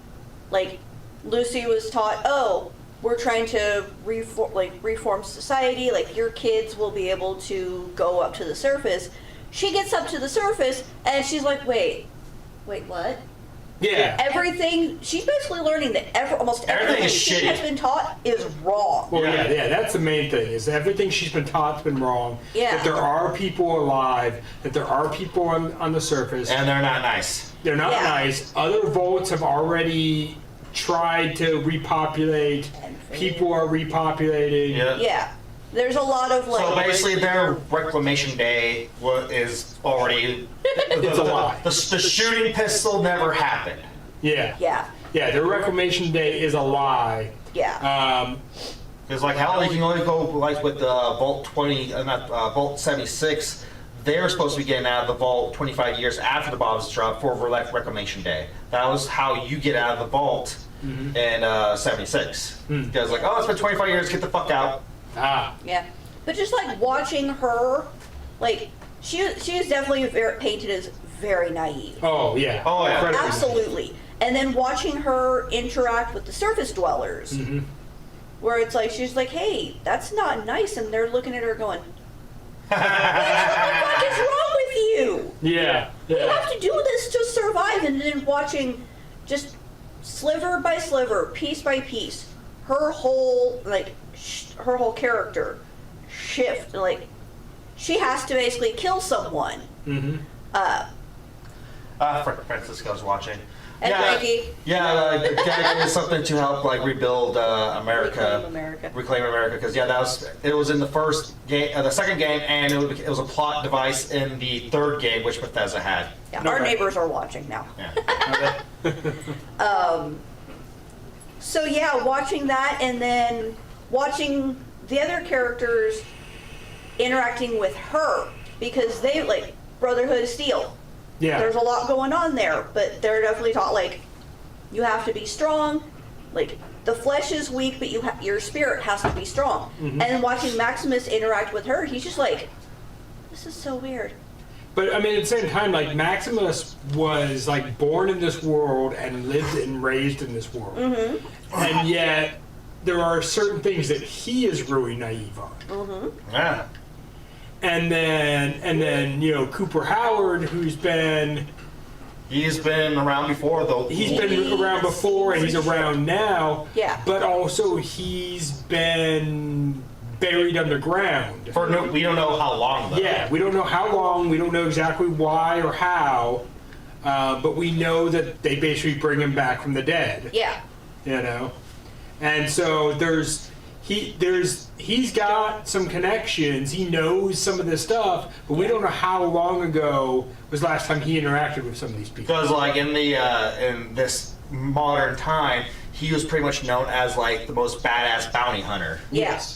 like, Lucy was taught, oh, we're trying to reform society, like, your kids will be able to go up to the surface. She gets up to the surface, and she's like, wait, what? Yeah. Everything, she's basically learning that almost everything she shitty. has been taught is wrong. Well, yeah, that's the main thing, is everything she's been taught's been wrong. Yeah. That there are people alive, that there are people on the surface. And they're not nice. They're not Yeah. nice. Other votes have already tried to repopulate. People are repopulating. Yeah. There's a lot of, like... So basically, their reclamation day is already... It's a lie. The shooting pistol never happened. Yeah. Yeah. Yeah, their reclamation day is a lie. Yeah. It's like, hell, you can only go, like, with Vault 20, Vault 76. They were supposed to be getting out of the vault 25 years after the bombs dropped for reclamation day. That was how you get out of the vault in 76. Because, like, oh, it's been 25 years, get the fuck out. Ah. Yeah. But just, like, watching her, like, she is definitely painted as very naive. Oh, yeah. Oh, yeah. Incredibly Absolutely. And then watching her interact with the surface dwellers, where it's like, she's like, hey, that's not nice. And they're looking at her going, what the fuck is wrong with you? Yeah. You Yeah. have to do this to survive. And then watching just sliver by sliver, piece by piece, her whole, like, her whole character shift. Like, she has to basically kill someone. Francisco's watching. And Frankie. Yeah, like, the guy did something to help, like, rebuild America. Reclaim America. Because, it was in the first game, the second game, and it was a plot device in the third game, which Bethesda had. Yeah, our neighbors are watching now. Yeah. So yeah, watching that and then watching the other characters interacting with her, because they, like, Brotherhood of Steel. Yeah. There's a lot going on there, but they're definitely taught, like, you have to be strong. Like, the flesh is weak, but your spirit has to be strong. And then watching Maximus interact with her, he's just like, this is so weird. But, I mean, at the same time, like, Maximus was, like, born in this world and lived and raised in this world. And yet, there are certain things that he is really naive on. Yeah. And then, you know, Cooper Howard, who's been... He's been around before, though. He's been around before, and he's around now. Yeah. But also, he's been buried underground. We don't know how long, though. Yeah, we don't know how long, we don't know exactly why or how, but we know that they basically bring him back from the dead. Yeah. You know? And so he's got some connections, he knows some of this stuff, but we don't know how long ago was the last time he interacted with some of these people. Because, like, in this modern time, he was pretty much known as, like, the most badass bounty hunter. Yes.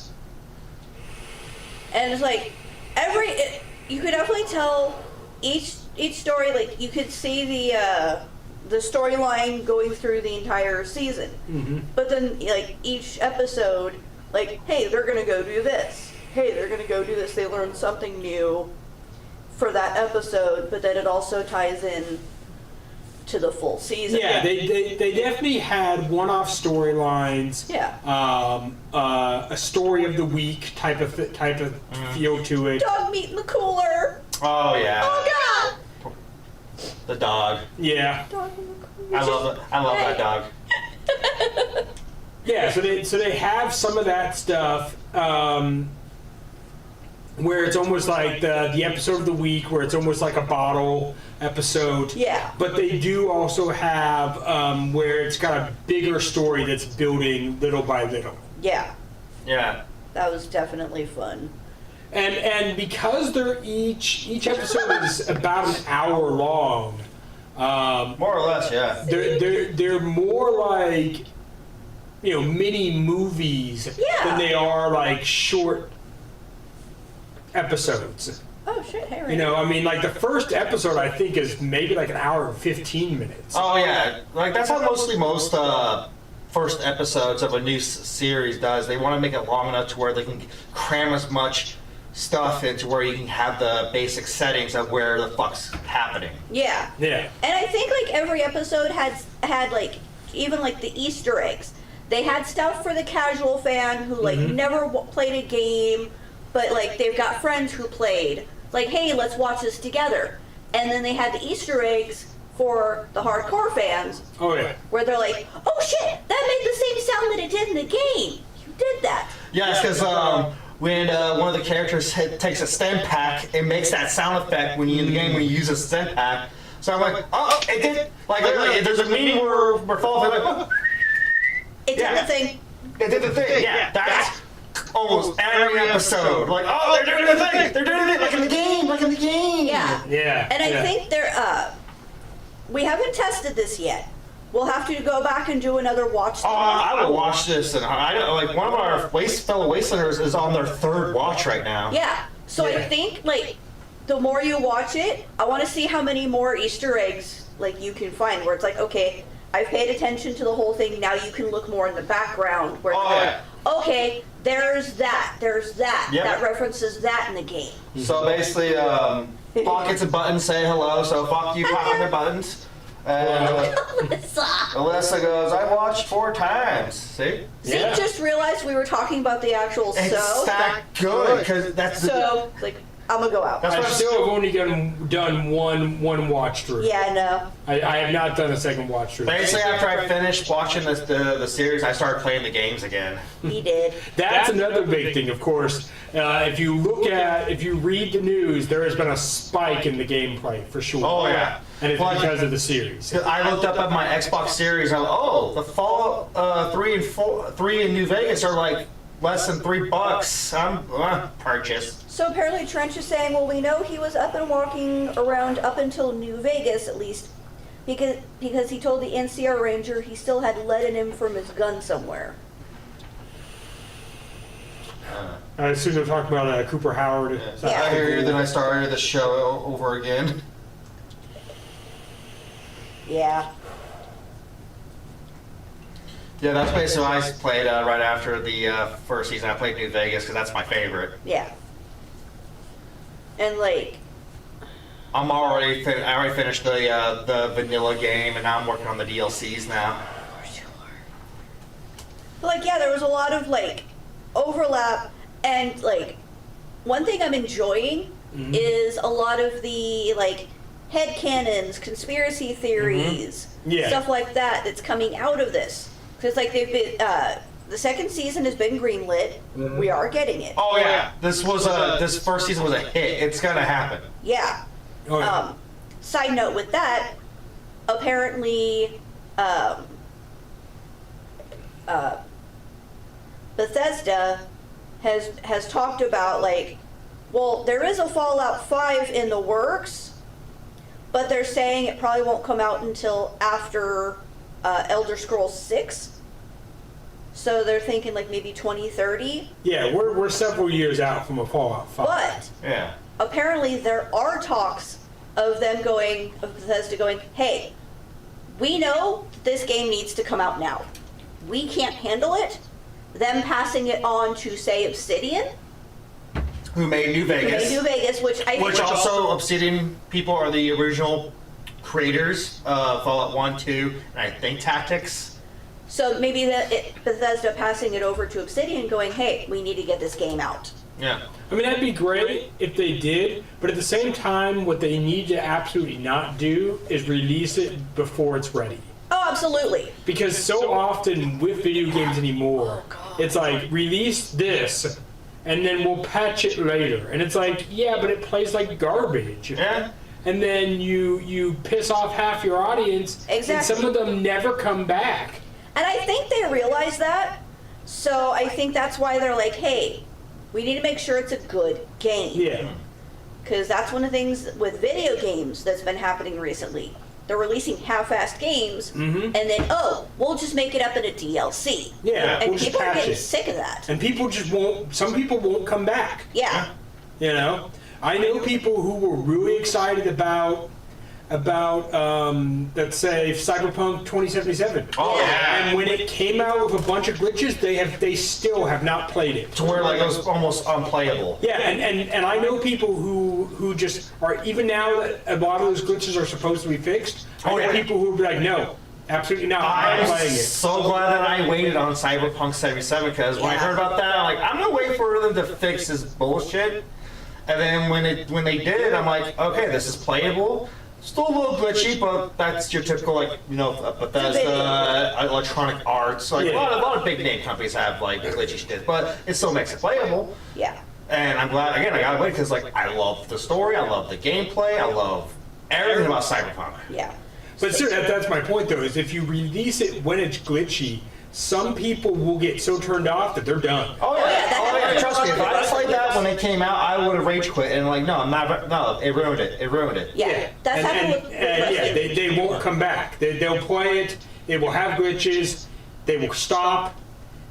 And it's like, you could definitely tell each story, like, you could see the storyline going through the entire season. But then, like, each episode, like, hey, they're gonna go do this. Hey, they're gonna go do this. They learn something new for that episode, but then it also ties in to the full season. Yeah, they definitely had one-off storylines. Yeah. A story of the week type of feel to it. Dog meat in the cooler. Oh, yeah. Oh God. The dog. Yeah. Dog in the cooler. I love that dog. Yeah, so they have some of that stuff where it's almost like the episode of the week, where it's almost like a bottle episode. Yeah. But they do also have where it's got a bigger story that's building little by little. Yeah. Yeah. That was definitely fun. And because they're each episode is about an hour long. More or less, yeah. They're more like, you know, mini movies Yeah. than they are like short episodes. Oh shit! Hey, You know, I mean, like the first episode, I think is maybe like an hour and 15 minutes. Oh yeah, like that's how most first episodes of a new series does. They want to make it long enough to where they can cram as much stuff into where you can have the basic settings of where the fuck's happening. Yeah. Yeah. And I think like every episode had like even like the Easter eggs. They had stuff for the casual fan who like never played a game, but like they've got friends who played. Like, hey, let's watch this together. And then they had the Easter eggs for the hardcore fans. Oh yeah. Where they're like, oh shit, that made the same sound that it did in the game. You did that. Yes, because when one of the characters takes a stem pack, it makes that sound effect when you in the game when you use a stem pack. So I'm like, oh, it did. Like there's a meeting where we're falling like, oh. It did the thing. It did the thing. Yeah, that's almost every episode. Like, oh, they're doing the thing. They're doing it like in the game. Like in the game. Yeah. Yeah. And I think we haven't tested this yet. We'll have to go back and do another watch. Oh, I will watch this, and I like one of our fellow Wastelanders is on their third watch right now. Yeah. So I think like the more you watch it, I want to see how many more Easter eggs like you can find. Where it's like, okay, I've paid attention to the whole thing. Now you can look more in the background. Where it's like, okay, there's that. Yep. That references that in the game. So basically, pockets and buttons say hello. So fuck you, pocket buttons. Alyssa goes, I watched 4 times. See? See, just realized we were talking about the actual It's that good because that's so like I'm gonna go out. That's I what still have only done one watch through. Yeah, no. I have not done a second watch through. basically after I finished watching the series, I started playing the games again. He did. That's another big thing, of course. If you read the news, there has been a spike in the gameplay for sure. Oh yeah. And it's because of the series. I looked up at my Xbox Series. I'm like, oh, the Fallout 3 in New Vegas are like less than $3. I'm purchase. So apparently Trench is saying, well, we know he was up and walking around up until New Vegas, at least, because he told the NCR Ranger he still had lead in him from his gun somewhere. I assume they're talking about Cooper Howard. Yeah. Then I started the show over again. Yeah. Yeah, that's basically what I played right after the first season. I played New Vegas because that's my favorite. Yeah. And like, I already finished the vanilla game, and now I'm working on the DLCs now. but like, yeah, there was a lot of like overlap, and like, one thing I'm enjoying is a lot of the like headcanons, conspiracy theories, stuff like that that's coming out of this. Because like they've been, the second season has been greenlit. We are getting it. Oh yeah, this first season was a hit. It's gonna happen. Yeah. Oh, yeah. Side note with that, apparently, Bethesda has talked about like, well, there is a Fallout 5 in the works, but they're saying it probably won't come out until after Elder Scrolls 6. So they're thinking like maybe 2030. Yeah, we're several years out from a Fallout 5. But Yeah. apparently there are talks of Bethesda going, hey, we know this game needs to come out now. We can't handle it. Them passing it on to, say, Obsidian. Who made New Vegas? Which also Obsidian people are the original creators of Fallout 1, 2, and I think Tactics. So maybe Bethesda passing it over to Obsidian going, hey, we need to get this game out. Yeah. I mean, that'd be great if they did, but at the same time, what they need to absolutely not do is release it before it's ready. Oh, absolutely. Because so often with video games anymore, it's like, release this, and then we'll patch it later. And it's like, yeah, but it plays like garbage. Yeah. And then you piss off half your audience, Exactly. and some of them never come back. And I think they realize that. So I think that's why they're like, hey, we need to make sure it's a good game. Yeah. Because that's one of the things with video games that's been happening recently. They're releasing half-assed games, and then, we'll just make it up in a DLC. Yeah, And we'll just people are patch getting it. sick of that. And people just won't, some people won't come back. Yeah. You know? I know people who were really excited about let's say Cyberpunk 2077. Oh yeah. And when it came out with a bunch of glitches, they still have not played it. To where like it was almost unplayable. Yeah, and I know people who just are, even now that a lot of those glitches are supposed to be fixed. Oh, I know yeah. people who will be like, no, absolutely not. I'm not playing I'm it. so glad that I waited on Cyberpunk 77 because when I heard about that, I'm like, I'm gonna wait for them to fix this bullshit. And then when they did it, I'm like, okay, this is playable. Still a little glitchy, but that's your typical, like, you know, Bethesda, Electronic Arts. Like Yeah. a lot of big name companies have like glitchy shit, but it still makes it playable. Yeah. And I'm glad, again, I gotta wait because like I love the story, I love the gameplay, I love everything about Cyberpunk. Yeah. But sir, that's my point though, is if you release it when it's glitchy, some people will get so turned off that they're done. Oh yeah, yeah, that- trust me. If I played that when it came out, I would have rage quit and like, no, I'm not. No, it ruined it. It ruined it. Yeah. That's happened with yeah, they won't come back. They'll play it. It will have glitches. They will stop,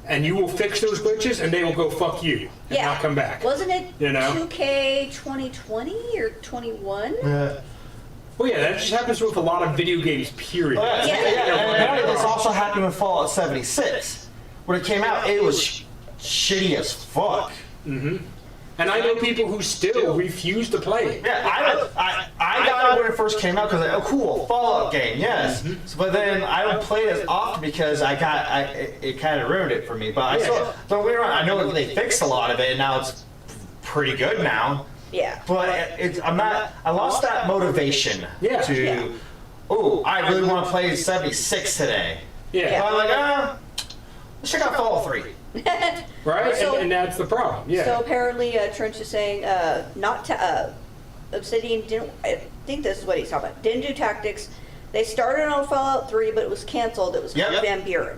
and you will fix those glitches, and they will go fuck you and not come back. Wasn't it You know? 2K 2020 or 21? Well, yeah, that just happens with a lot of video games. Period. Oh, yeah. Yeah. And apparently this also happened with Fallout 76. When it came out, it was shitty as fuck. And I know people who still refuse to play it. Yeah, I got it when it first came out because, oh, cool, Fallout game, yes. So, but then I don't play it as often because it kind of ruined it for me. But I still, don't get me wrong, I know they fixed a lot of it and now it's pretty good now. Yeah. But I lost that motivation Yeah. to, oh, I really want to play 76 today. Yeah. So I'm like, let's check out Fallout 3. Right? So- and that's the problem. Yeah. So apparently, Trench is saying, Obsidian didn't. I think this is what he's talking about. Didn't do tactics. They started on Fallout 3, but it was canceled. It was called Yep. Van Buren.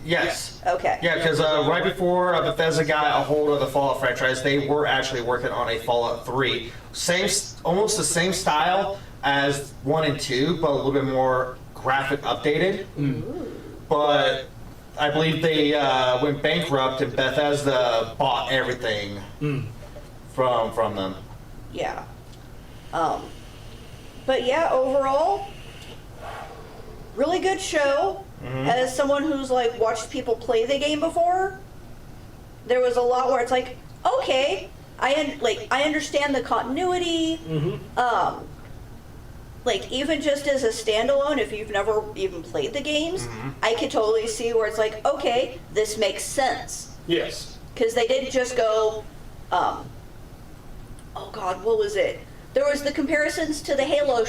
Yes. Okay. Yeah, because right before Bethesda got a hold of the Fallout franchise, they were actually working on a Fallout 3. Almost the same style as 1 and 2, but a little bit more graphic updated. But I believe they went bankrupt and Bethesda bought everything from them. Yeah. But yeah, overall, really good show. As someone who's like watched people play the game before, there was a lot where it's like, okay, I understand the continuity. Like even just as a standalone, if you've never even played the games, I could totally see where it's like, okay, this makes sense. Yes. Because they didn't just go, oh God, what was it? There was the comparisons to the Halo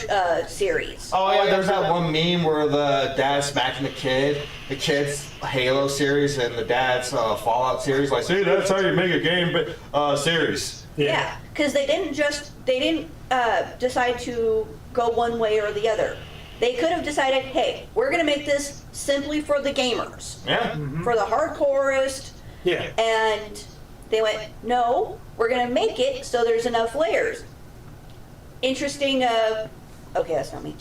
series. Oh yeah, there's that one meme where the dad's smacking the kid's Halo series and the dad's Fallout series. Like, see, that's how you make a game series. Yeah, because they didn't decide to go one way or the other. They could have decided, hey, we're going to make this simply for the gamers, Yeah. for the hardcorest, Yeah. and they went, no, we're going to make it so there's enough layers. Interesting, okay, that's not me.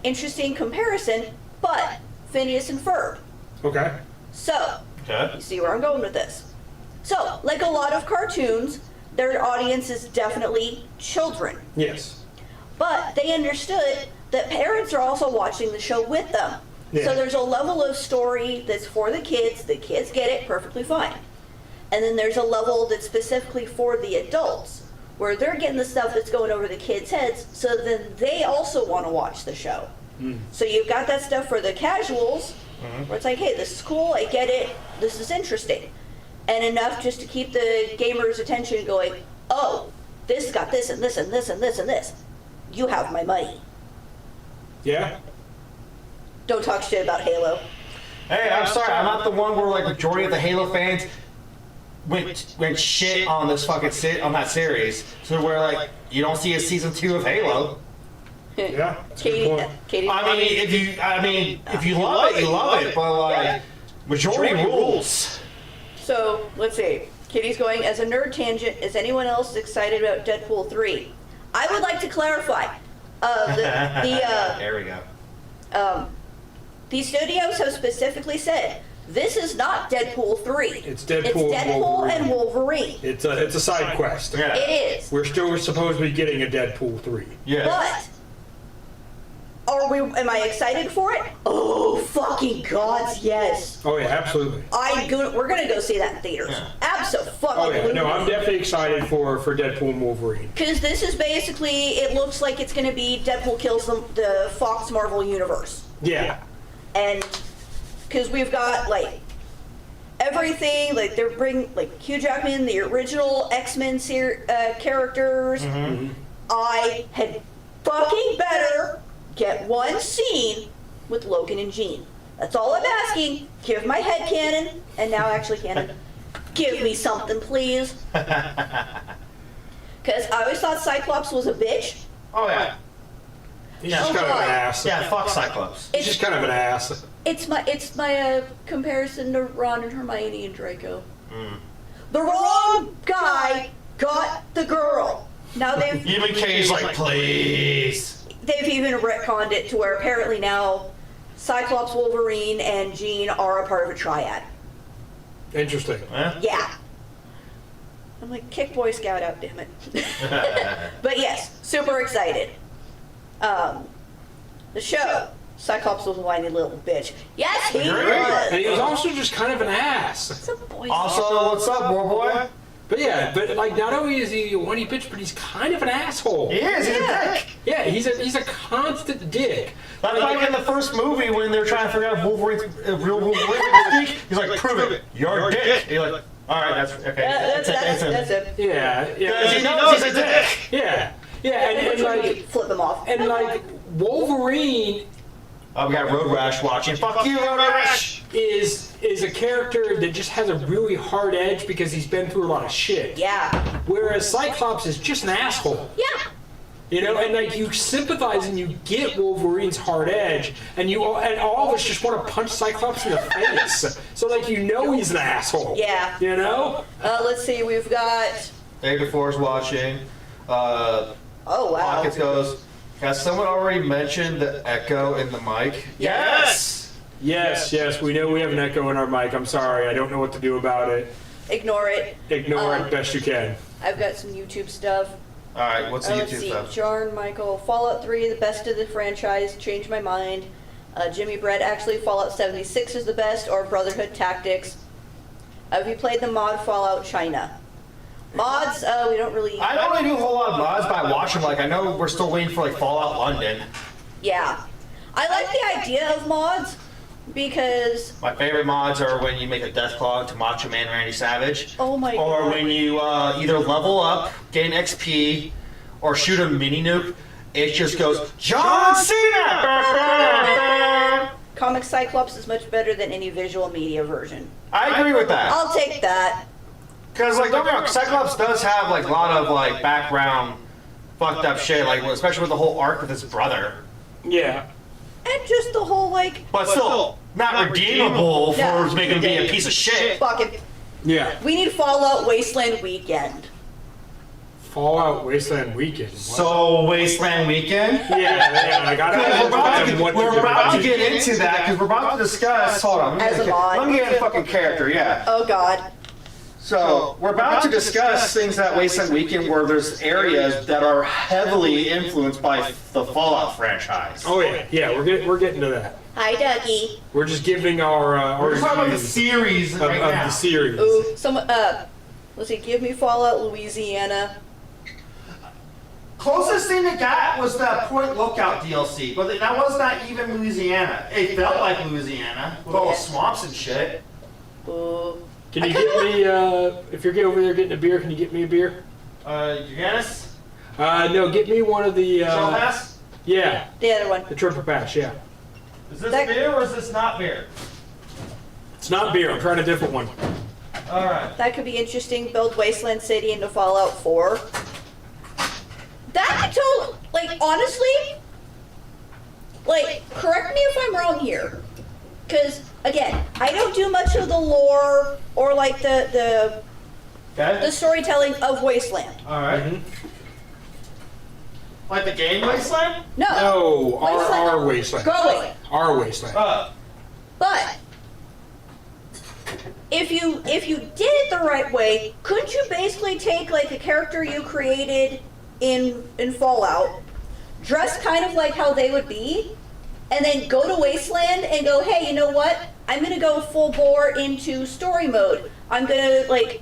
Interesting comparison, but Phineas and Ferb. Okay. So, Okay. you see where I'm going with this. So, like a lot of cartoons, their audience is definitely children. Yes. But they understood that parents are also watching the show with them. Yeah. So there's a level of story that's for the kids get it perfectly fine. And then there's a level that's specifically for the adults, where they're getting the stuff that's going over the kids' heads, so then they also want to watch the show. So you've got that stuff for the casuals, where it's like, hey, this is cool, I get it, this is interesting. And enough just to keep the gamer's attention going, oh, this got this and this and this and this and this. You have my money. Yeah. Don't talk shit about Halo. Hey, I'm sorry, I'm not the one where like majority of the Halo fans went shit on this fucking on that series. So where like you don't see a season 2 of Halo. Yeah. That's a good point. Katie. I mean, if you love it, you love it. But like, majority rules. So let's see. Katie's going, as a nerd tangent, is anyone else excited about Deadpool 3? I would like to clarify. There we go. These studios have specifically said This is not Deadpool 3. It's Deadpool and Deadpool Wolverine. and Wolverine. It's a side quest. Yeah. It is. We're still supposed to be getting a Deadpool 3. Yeah. But am I excited for it? Oh, fucking gods, yes. Oh yeah, absolutely. We're gonna go see that in theaters. Yeah. Absolutely. Oh yeah, no, I'm definitely excited for Deadpool and Wolverine. Because this is basically, it looks like it's gonna be Deadpool kills the Fox Marvel universe. Yeah. And because we've got like everything, like they're bringing like Hugh Jackman, the original X-Men characters. Mm-hmm. I had fucking better get one scene with Logan and Jean. That's all I'm asking. Give my head canon, and now actually canon. Give me something, please. Because I always thought Cyclops was a bitch. Oh yeah. He's just kind of an ass. Yeah, fuck Cyclops. He's just kind of an ass. It's my comparison to Ron and Hermione and Draco. Mm. The wrong guy got the girl. Now Even Kay's like, please. they've even retconned it to where apparently now Cyclops, Wolverine, and Jean are a part of a triad. Interesting. Huh? Yeah. I'm like, kick Boy Scout out, damn it. But yes, super excited. The show, Cyclops was a whiny little bitch. Yes, he Great. was. And he was also just kind of an ass. It's a boy Also, what's up, war boy? But yeah, but like not only is he a whiny bitch, but he's kind of an asshole. He is. He's a dick. Yeah, he's a constant dick. That's like in the first movie when they're trying to figure out if Wolverine's real Wolverine speak. He's like, prove it. You're a dick. You're like, all right, that's okay. That's it. Yeah, Because yeah. he knows he's a dick. Yeah, yeah, and like Flip him off. and like Wolverine Oh, we got Road Rash watching. Fuck you, Road Rash. is a character that just has a really hard edge because he's been through a lot of shit. Yeah. Whereas Cyclops is just an asshole. Yeah. You know, and like you sympathize and you get Wolverine's hard edge, and all of us just want to punch Cyclops in the face. So like you know he's an asshole. Yeah. You know? Let's see, we've got. David Four's watching. Oh, wow. Pockets goes. Has someone already mentioned the echo in the mic? Yes. Yes, we know we have an echo in our mic. I'm sorry, I don't know what to do about it. Ignore it. Ignore it best you can. I've got some YouTube stuff. All right, what's the Let's YouTube see. stuff? Jarn Michael, Fallout 3, the best of the franchise, changed my mind. Jimmy Brett, actually Fallout 76 is the best, or Brotherhood Tactics. Have you played the mod Fallout China? Mods, we don't really... I don't really do a whole lot of mods, but I watch them. Like, I know we're still waiting for like Fallout London. Yeah. I like the idea of mods, because... My favorite mods are when you make a Deathclaw to Macho Man Randy Savage. Oh my Or god. when you either level up, gain XP, or shoot a mini nuke. It just goes, John Cena! Comic Cyclops is much better than any visual media version. I agree with that. I'll take that. Because, like, don't get me wrong, Cyclops does have, like, a lot of, like, background fucked up shit, like, especially with the whole arc with his brother. Yeah. And just the whole, like... But still, not redeemable No. for making him be a piece of shit. Fucking... Yeah. We need Fallout Wasteland Weekend. Fallout Wasteland Weekend. What? So, Wasteland Weekend? Yeah, I got We're about to get into that, because we're about to discuss... Hold on, As a mod. let me get a fucking character, yeah. Oh god. So, we're about to discuss things that Wasteland Weekend where there's areas that are heavily influenced by the Fallout franchise. Oh yeah, we're getting to that. Hi, Dougie. We're just giving our We're just talking about the reviews series of right now. the series. Ooh, someone, let's see, give me Fallout Louisiana. Closest thing they got was the Point Lookout DLC, but that was not even Louisiana. It felt like Louisiana, with all the swamps and shit. Ooh. Can you get me, if you're over there getting a beer, can you get me a beer? Giannis? No, get me one of the, Shell Pass? yeah, The other one. the triple pass, yeah. Is this That- beer or is this not beer? It's not beer, I'm trying a different one. Alright. That could be interesting. Build Wasteland City into Fallout 4. That could totally, like, honestly, like, correct me if I'm wrong here. Because, again, I don't do much of the lore or, like, the Okay. storytelling of Wasteland. Alright. Mm-hmm. Like the game Wasteland? No. No, Wasteland. our Wasteland. Going. Our Wasteland. But if you did it the right way, couldn't you basically take like a character you created in Fallout, dress kind of like how they would be, and then go to Wasteland and go, hey, you know what? I'm gonna go full bore into story mode. I'm gonna like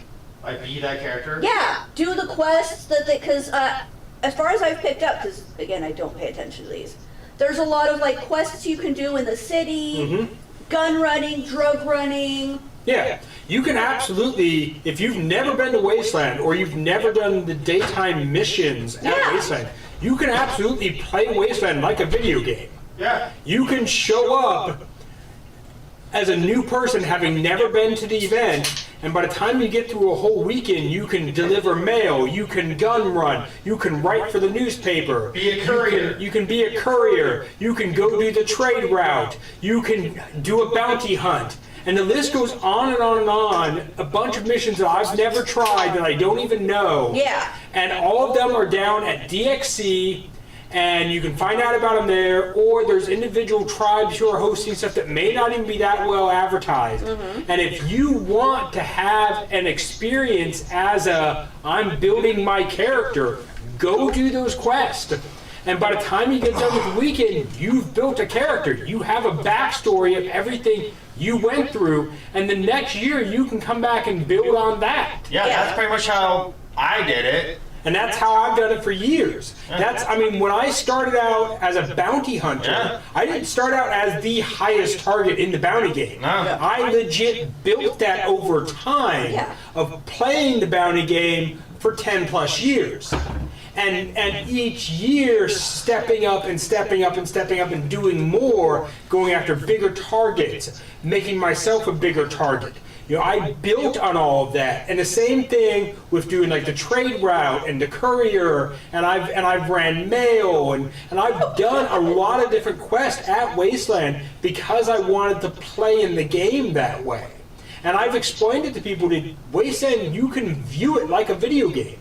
be that character? Yeah, do the quests because as far as I've picked up, because again I don't pay attention to these, there's a lot of like quests you can do in the city, gun running, drug running. Yeah, you can absolutely, if you've never been to Wasteland or you've never done the daytime missions at Wasteland, you can absolutely play Wasteland like a video game. Yeah. You can show up as a new person having never been to the event, and by the time you get through a whole weekend, you can deliver mail, you can gun run, you can write for the newspaper. Be a courier. You can be a courier. You can go do the trade route. You can do a bounty hunt. And the list goes on and on and on. A bunch of missions that I've never tried that I don't even know. Yeah. And all of them are down at DXC, and you can find out about them there, or there's individual tribes who are hosting stuff that may not even be that well advertised. And if you want to have an experience as I'm building my character, go do those quests. And by the time you get done with the weekend, you've built a character. You have a backstory of everything you went through, and the next year you can come back and build on that. Yeah, that's pretty much how I did it. And that's how I've done it for years. I mean, when I started out as a bounty hunter, I didn't start out as the highest target in the bounty game. No. I legit built that over time of playing the bounty game for 10 plus years. And each year stepping up and stepping up and stepping up and doing more, going after bigger targets, making myself a bigger target. You know, I built on all of that, and the same thing with doing like the trade route and the courier, and I've ran mail, and I've done a lot of different quests at Wasteland because I wanted to play in the game that way. And I've explained it to people that Wasteland, you can view it like a video game.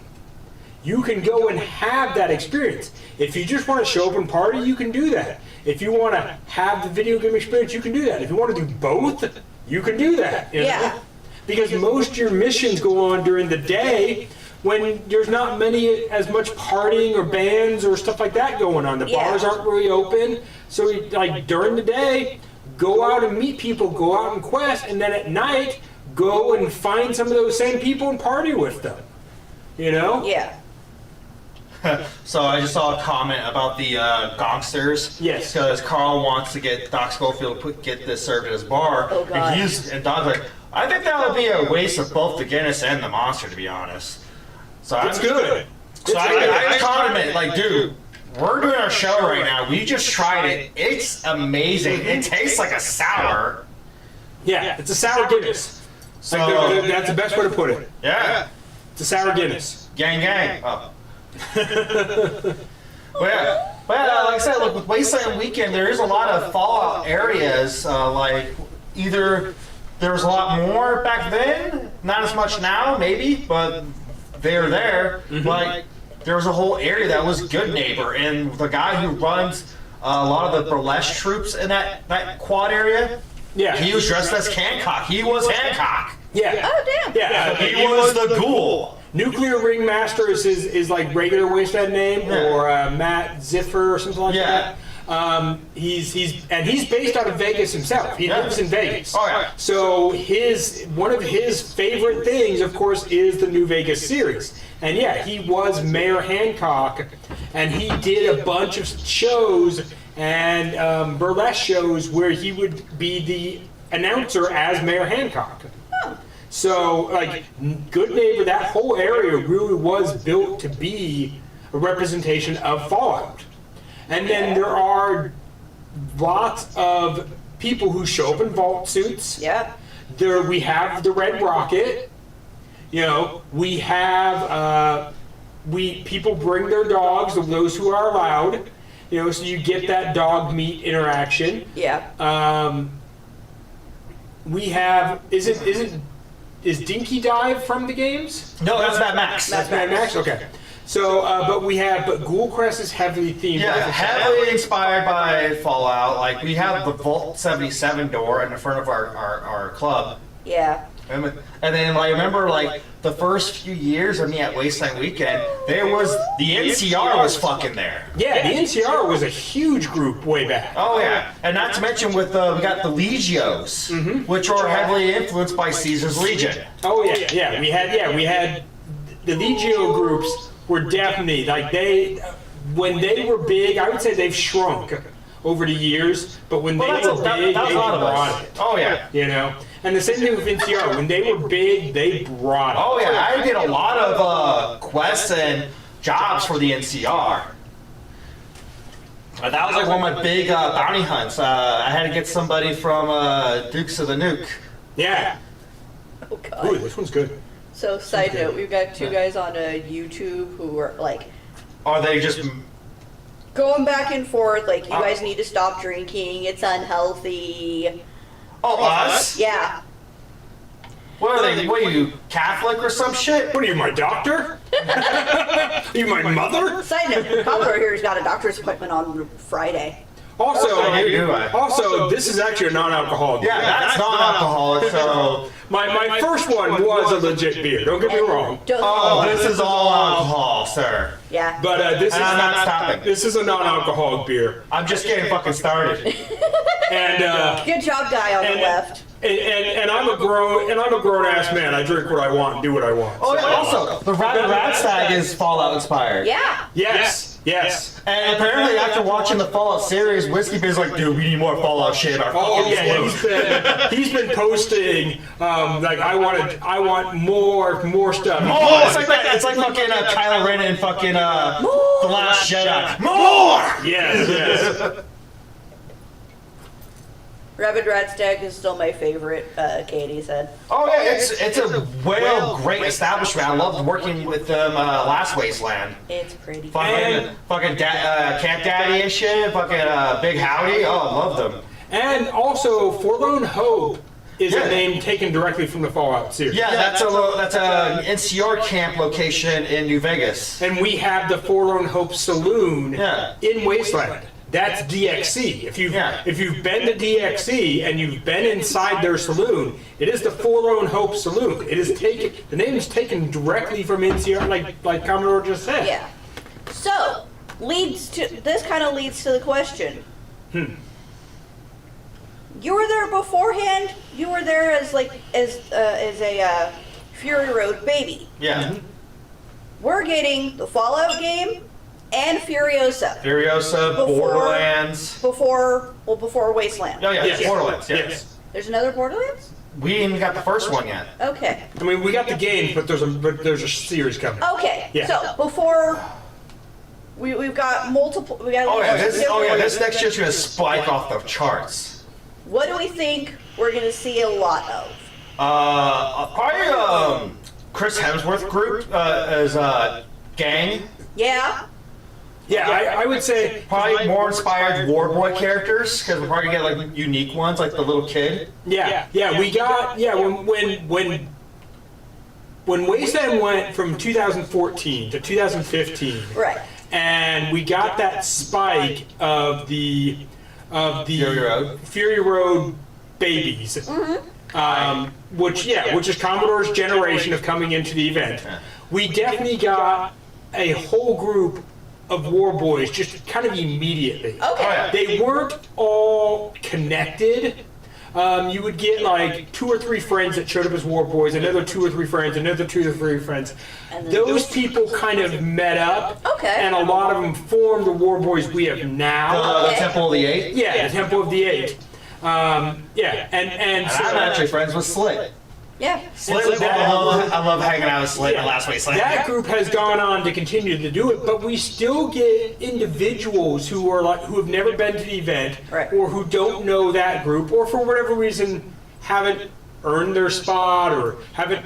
You can go and have that experience. If you just want to show up and party, you can do that. If you want to have the video game experience, you can do that. If you want to do both, you can do that. You know? Because most of your missions go on during the day when there's not as much partying or bands or stuff like that going on. The bars aren't really open. So like during the day, go out and meet people, go out and quest, and then at night, go and find some of those same people and party with them. You know? Yeah. So I just saw a comment about the gongsters. Yes. Because Carl wants to get Doc Schofield to get this served at his bar. Oh, God. And Doc's like, I think that would be a waste of both the Guinness and the Monster, to be honest. So It's good. So I commented, like, dude, we're doing our show right now. We just tried it. It's amazing. It tastes like a sour. Yeah, it's a sour Guinness. So That's the best way to put it. yeah, It's a sour Guinness. gang, gang. Oh. Well, like I said, look, with Wasteland Weekend, there is a lot of Fallout areas. Like either there was a lot more back then, not as much now, maybe, but they're there. Like there was a whole area that was Good Neighbor, and the guy who runs a lot of the burlesque troops in that quad area. Yeah. He was dressed as Hancock. He was Hancock. Yeah. Oh, damn. Yeah. He was the ghoul. Nuclear Ringmaster is like regular Wasteland name, or Matt Ziffer or something like that. He's based out of Vegas himself. He lives in Vegas. Oh yeah. So one of his favorite things, of course, is the New Vegas series. And yeah, he was Mayor Hancock, and he did a bunch of shows and burlesque shows where he would be the announcer as Mayor Hancock. So, like, Good Neighbor, that whole area really was built to be a representation of Fallout. And then there are lots of people who show up in vault suits. Yeah. We have the Red Rocket. You know, we have people bring their dogs, those who are allowed. You know, so you get that dog meat interaction. Yeah. We have is Dinky Dive from the games? No, that's Mad Max. That's Mad Max. Okay. So, but Ghoulcrest is heavily themed. Yeah, heavily inspired by Fallout. Like we have the Vault 77 door in the front of our club Yeah. And then I remember like the first few years of me at Wasteland Weekend, the NCR was fucking there. Yeah, the NCR was a huge group way back. Oh yeah, and not to mention with we got the Legios, which are heavily influenced by Caesar's Legion. Oh yeah. We had the Legio groups were definitely like when they were big. I would say they've shrunk over the years, but when they were big, they brought it. Oh yeah. You know. And the same thing with NCR. When they were big, they brought it. Oh yeah, I did a lot of quests and jobs for the NCR. That was like one of my big bounty hunts. I had to get somebody from Dukes of the Nuke. Yeah. Oh god. Ooh, this one's good. So, side note, we've got two guys on YouTube who are like Are they just... going back and forth, like, you guys need to stop drinking, it's unhealthy. Oh, us? Yeah. What are they? What are you, Catholic or some shit? What are you, my doctor? Are you my mother? Side note, Commodore here's got a doctor's appointment on Friday. Also, do I? also, this is actually a non-alcoholic. Yeah, that's non-alcoholic, so... My first one was a legit beer. Don't get me wrong. Oh, this is all alcohol, sir. Yeah. But this is And I'm not stopping. This is a non-alcoholic beer. I'm just getting fucking started. And Good job, guy on the left. and I'm a grown ass man. I drink what I want and do what I want. Oh, yeah, also, the Rabbit Ratstag is Fallout inspired. Yeah. Yes. And apparently, after watching the Fallout series, Whiskey Biz's like, dude, we need more Fallout shit in our Oh fucking yeah, slope. he's been posting like I want more stuff. Oh, it's like fucking Kylo Ren and fucking The Last Jedi. More! Yes. Rabbit Ratstag is still my favorite, Katie said. Oh yeah, it's a great establishment. I loved working with them last Wasteland. It's pretty. Fucking Camp Daddy and shit. Fucking Big Howdy. Oh, I love them. And also, Forlorn Hope is a name taken directly from the Fallout series. Yeah, that's a NCR camp location in New Vegas. And we have the Forlorn Hope Saloon in Wasteland. That's DXC. If you've been to DXC and you've been inside their saloon, it is the Forlorn Hope Saloon. It is taken. The name is taken directly from NCR, like Commodore just said. Yeah. So this kind of leads to the question. You were there beforehand. You were there as a Fury Road baby. Yeah. We're getting the Fallout game and Furiosa. Borderlands. Before Wasteland. Oh yeah, Yes. Borderlands. Yeah. Yes. There's another Borderlands? We ain't even got the first one yet. Okay. I mean, we got the games, but there's a series coming. Okay. Yeah. So before we've got multiple. We got. This next year's gonna spike off the charts. What do we think we're gonna see a lot of? Probably Chris Hemsworth group as gang. Yeah. Yeah, I would say Probably more inspired War Boy characters because we're probably gonna get like unique ones, like the little kid. Yeah, we got when Wasteland went from 2014 to 2015, Right. and we got that spike of the Fury Road babies, which is Commodore's generation of coming into the event. We definitely got a whole group of War Boys just kind of immediately. Okay. They weren't all connected. You would get like 2 or 3 friends that showed up as War Boys, another 2 or 3 friends, another 2 or 3 friends. Those people kind of met up, and a lot of them formed the War Boys we have now. The Temple of the Eight. Yeah, the Temple of the Eight. And so I'm actually friends with Slit. Yeah. I love hanging out with Slit in Last Wasteland. That group has gone on to continue to do it, but we still get individuals who have never been to the event, Right. or who don't know that group, or for whatever reason haven't earned their spot, or haven't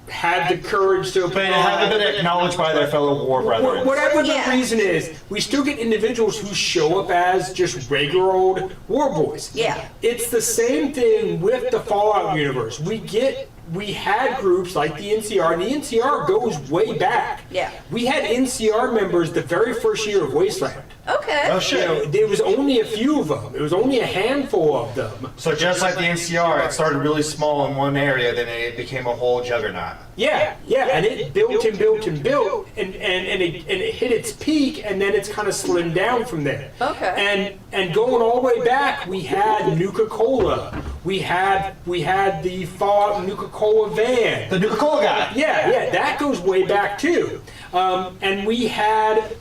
had the courage to But haven't been acknowledged by their fellow war brethren. Whatever the Yeah. reason is, we still get individuals who show up as just regular old War Boys. Yeah. It's the same thing with the Fallout universe. We had groups like the NCR, and the NCR goes way back. Yeah. We had NCR members the very first year of Wasteland. Okay. Oh You shit. know, there was only a few of them. It was only a handful of them. So just like the NCR, it started really small in one area, then it became a whole juggernaut. Yeah, and it built and built and built, and it hit its peak, and then it's kind of slimmed down from there. Okay. And going all the way back, we had Nuka-Cola. We had the Fallout Nuka-Cola van. The Nuka-Cola guy. Yeah, that goes way back too. And we had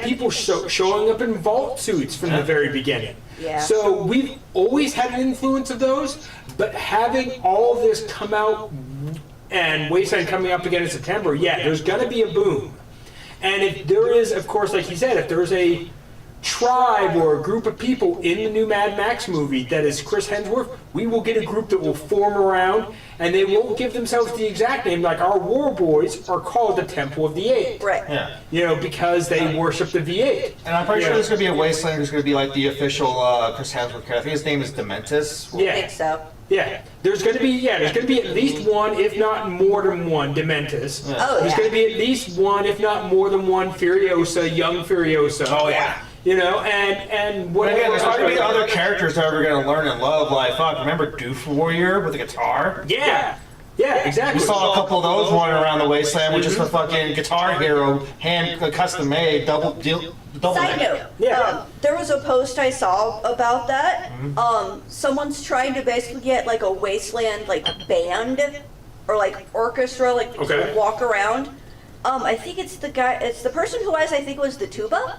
people showing up in vault suits from the very beginning. Yeah. So we've always had an influence of those, but having all this come out and Wasteland coming up again in September, there's going to be a boom. And if there is, of course, like he said, if there's a tribe or a group of people in the new Mad Max movie that is Chris Hemsworth, we will get a group that will form around, and they won't give themselves the exact name. Like our war boys are called the Temple of the Eight. Right. Yeah. You know, because they worship the V8. And I'm pretty Yeah. sure there's going to be a Wasteland who's going to be like the official Uh, Chris Hemsworth character. I think his name is Dementis. I Yeah. think so. Yeah, there's going to be at least one, if not more than one, Dementis. Oh, There's yeah. going to be at least one, if not more than one, Furiosa, young Furiosa. Oh, yeah. You know, and But whatever. again, there's not going to be other characters that we're going to learn and love. Like, fuck, remember Doof Warrior with the guitar? Yeah, exactly. We saw a couple of those running around the Wasteland with just a fucking Guitar Hero, custom made, double Side neck. note, Yeah. there was a post I saw about that. Someone's trying to basically get like a Wasteland like band or like orchestra like Okay. to walk around. I think it's the person who I think was the tuba,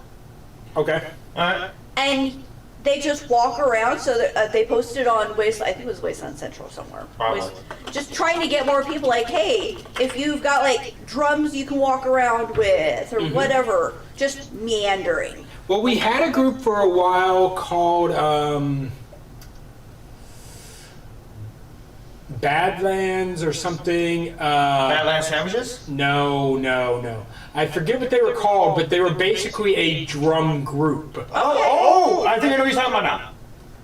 Okay. Alright. and they just walk around. So that, they posted on Wasteland. I think it was Wasteland Central somewhere. Probably. Just trying to get more people like, hey, if you've got like drums you can walk around with or whatever, just meandering. Well, we had a group for a while called Badlands or something. Badlands Sandwiches? No. I forget what they were called, but they were basically a drum group. Oh, I think I know what you're talking about now.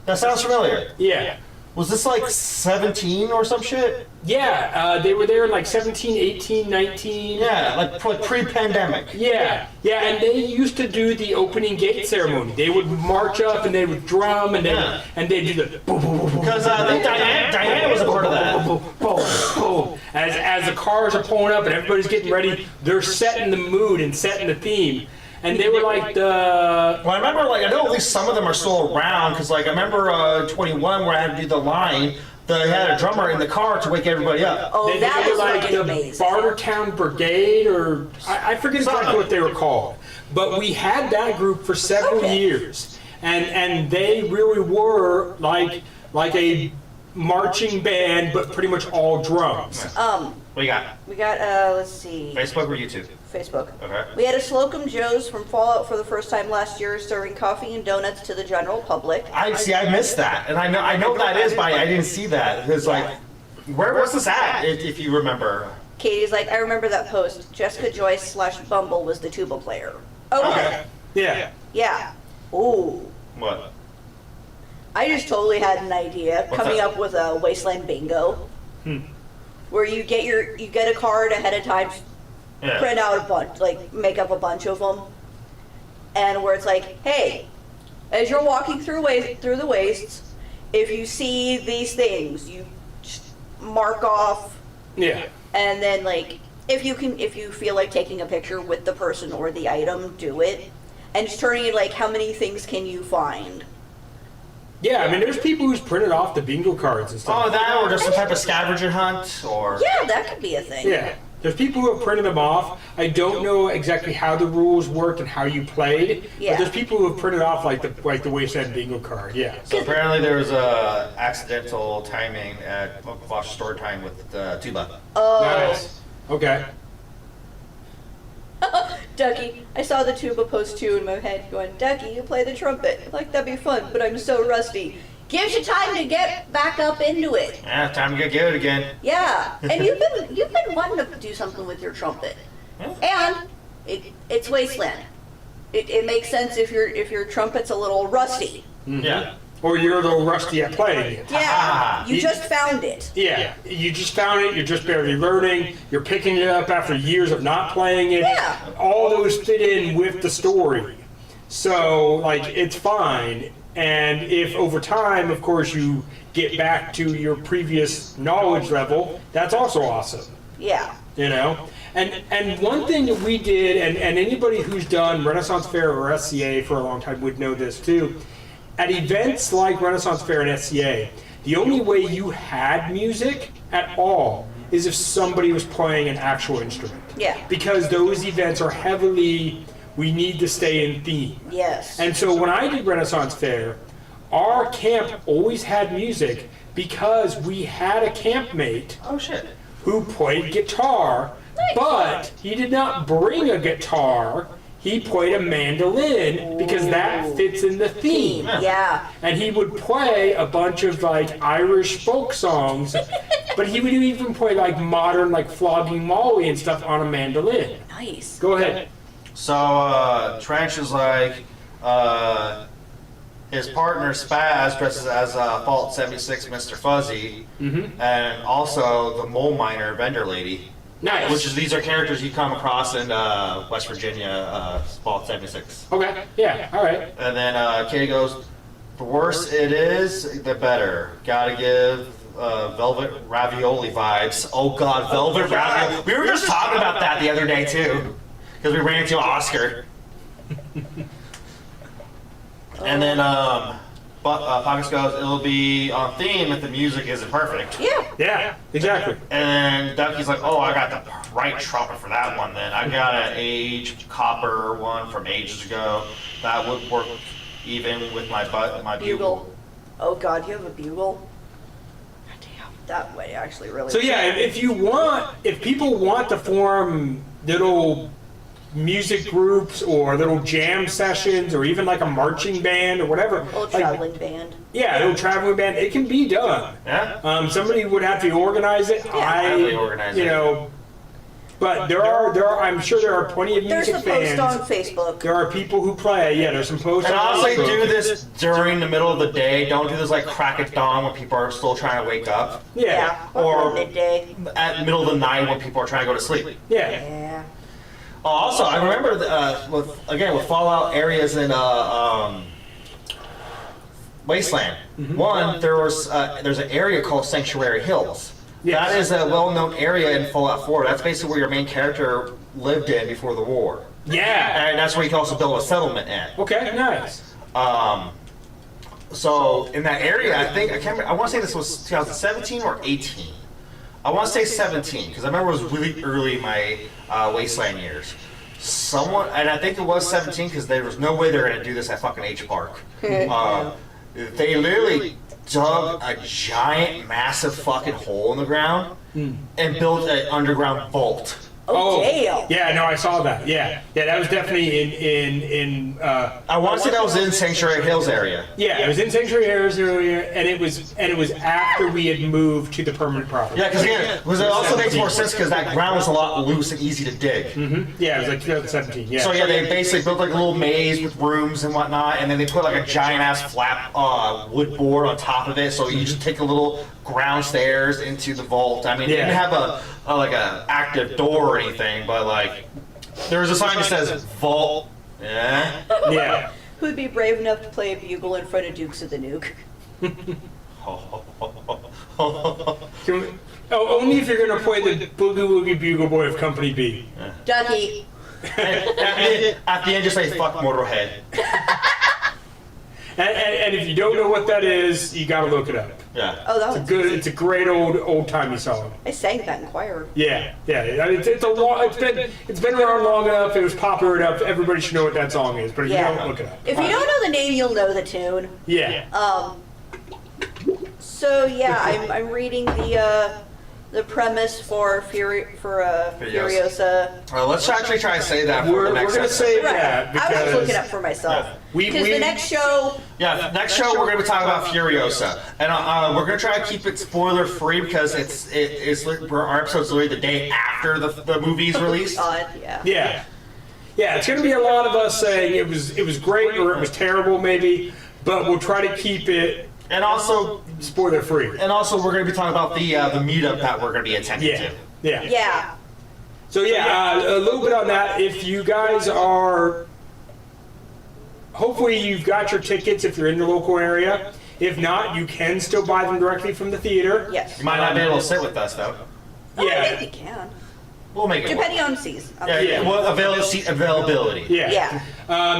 That sounds familiar. Yeah. Was this like 17 or some shit? Yeah, they were there in like 17, 18, 19. Yeah, like pre-pandemic. Yeah, and they used to do the opening gate ceremony. They would march up and they would drum and they'd do the boom, boom, boom, boom. Because I think Diana was a part of that. Boom, boom, boom. As the cars are pulling up and everybody's getting ready, they're setting the mood and setting the theme. And they were like the... Well, I remember, like, I know at least some of them are still around, because, like, I remember 21 where I had to do the line, they had a drummer in the car to wake everybody up. Oh, They that were was like fucking the amazing. Bartertown Brigade, or I forget exactly what they were called. But we had that group for several years, and they really were like a marching band, but pretty much all drums. What do you got? We got let's see. Facebook or YouTube? Facebook. Okay. We had a Slocum Joe's from Fallout for the first time last year, serving coffee and donuts to the general public. I missed that, and I know that is, but I didn't see that. It's like, where was this at? If you remember. Katie's like, I remember that post. Jessica Joyce / Bumble was the tuba player. Okay. Yeah. Yeah. Ooh. What? I just totally had an idea What's coming that? up with a Wasteland bingo. Where you get a card ahead of time, Yeah. print out a bunch, like make up a bunch of them, and where it's like, hey, as you're walking through the wastes, if you see these things, you just mark off, Yeah. and then like if you feel like taking a picture with the person or the item, do it, and just turning it like, how many things can you find? Yeah, I mean, there's people who's printed off the bingo cards and stuff. Oh, that, or just some type of scavenger hunt, or... Yeah, that could be a thing. Yeah. There's people who have printed them off. I don't know exactly how the rules worked and how you played, Yeah. but there's people who have printed off like the Wasteland bingo card. Yeah. So apparently there was a accidental timing at Watch Story Time with the tuba. Oh, Nice. Okay. Ducky, I saw the tuba post too in my head going, Ducky, you play the trumpet. Like, that'd be fun, but I'm so rusty. Gives you time to get back up into it. Yeah, time to get good again. Yeah, and you've been wanting to do something with your trumpet. And it's Wasteland. It makes sense if your trumpet's a little rusty. Yeah. Or you're a little rusty at playing it. Yeah, you You- just found it. Yeah. You just found it. You're just barely learning. You're picking it up after years of not playing it. Yeah. All those fit in with the story. So, like, it's fine. And if over time, of course, you get back to your previous knowledge level, that's also awesome. Yeah. You know? And one thing that we did, and anybody who's done Renaissance Fair or SCA for a long time would know this too, at events like Renaissance Fair and SCA, the only way you had music at all is if somebody was playing an actual instrument. Yeah. Because those events are heavily, we need to stay in theme. Yes. And so when I did Renaissance Fair, our camp always had music because we had a campmate Oh shit. who played guitar, but he did not bring a guitar. He played a mandolin because that fits in the theme. Yeah. And he would play a bunch of like Irish folk songs, but he would even play like modern like Flogging Molly and stuff on a mandolin. Nice. Go ahead. So Trench is like, his partner Spaz dresses as Fault 76 Mr. Fuzzy, and also the mole miner vendor lady. Nice. Which is, these are characters you come across in West Virginia, Fault 76. Okay. Yeah. All right. And then Katie goes, the worse it is, the better. Gotta give Velvet Ravioli vibes. Oh god, Velvet Ravioli. We were just talking about that the other day too. Because we ran into Oscar. And then Fox goes, it'll be on theme if the music isn't perfect. Yeah. Yeah. Exactly. And Ducky's like, oh, I got the right trumpet for that one then. I got an aged copper one from ages ago. That would work even with my bugle. Oh god, you have a bugle? Damn, that way actually really. So yeah, if people want to form little music groups or little jam sessions or even like a marching band or whatever. Little traveling band. Yeah, a little traveling band. It can be done. Yeah. Somebody would have to organize it. Definitely organize it. But there are. I'm sure there are plenty of There's music a post fans. on Facebook. There are people who play. Yeah, there's some posts. And on honestly, Facebook. do this during the middle of the day. Don't do this like crack at dawn when people are still trying to wake up. Yeah. Or midday. at the middle of the night when people are trying to go to sleep. Yeah. Yeah. Also, I remember with Fallout areas in Wasteland. One, there's an area called Sanctuary Hills. Yes. That is a well-known area in Fallout 4. That's basically where your main character lived in before the war, Yeah. and that's where you can also build a settlement in. Okay. Nice. So in that area, I can't remember, I want to say this was 2017 or 18. I want to say 17 because I remember it was really early in my Wasteland years. And I think it was 17 because there was no way they were going to do this at fucking H Park. They literally dug a giant, massive fucking hole in the ground and built an underground vault. Oh, damn. Yeah, no, I saw that. Yeah, that was definitely in. I want to say that was in Sanctuary Hills area. Yeah, it was in Sanctuary Hills earlier, and it was after we had moved to the permanent property. Yeah, because it also makes more sense because that ground was a lot loose and easy to dig. Yeah, it was like 2017. Yeah. So yeah, they basically built like a little maze with rooms and whatnot, and then they put like a giant ass flat wood board on top of it. So you just take a little ground stairs into the vault. I mean, it didn't have a active door or anything, but like there was a sign that says vault. Yeah. Yeah. Who'd be brave enough to play a bugle in front of Dukes of the Nuke? Only if you're gonna play the Boogie Woogie Bugle Boy of Company B. Ducky. At the end, just say fuck Motorhead. And if you don't know what that is, you gotta look it up. Yeah. Oh, that was Good. It's a great old timey song. I sang that in choir. Yeah. It's been around long enough. It was popular enough. Everybody should know what that song is. But if you don't, look it up. If you don't know the name, you'll know the tune. Yeah. So yeah, I'm reading the premise for Furiosa. Let's actually try to say that for We're the next gonna episode. save Right. that I was because looking up for myself. Because the next show. Yeah, next show we're going to be talking about Furiosa, and we're going to try to keep it spoiler free because our episode's literally the day after the movie's released. God, yeah. Yeah. It's gonna be a lot of us saying it was great or it was terrible maybe, but we'll try to keep it And also, spoiler free. we're going to be talking about the meetup that we're going to be attending to. Yeah. Yeah. So a little bit on that. If you guys are hopefully you've got your tickets if you're in the local area. If not, you can still buy them directly from the theater. Yes. You might not be able to sit with us though. Oh, I Yeah. think we can. We'll make it work. Depending on season. Yeah. Well, seat availability. Yeah.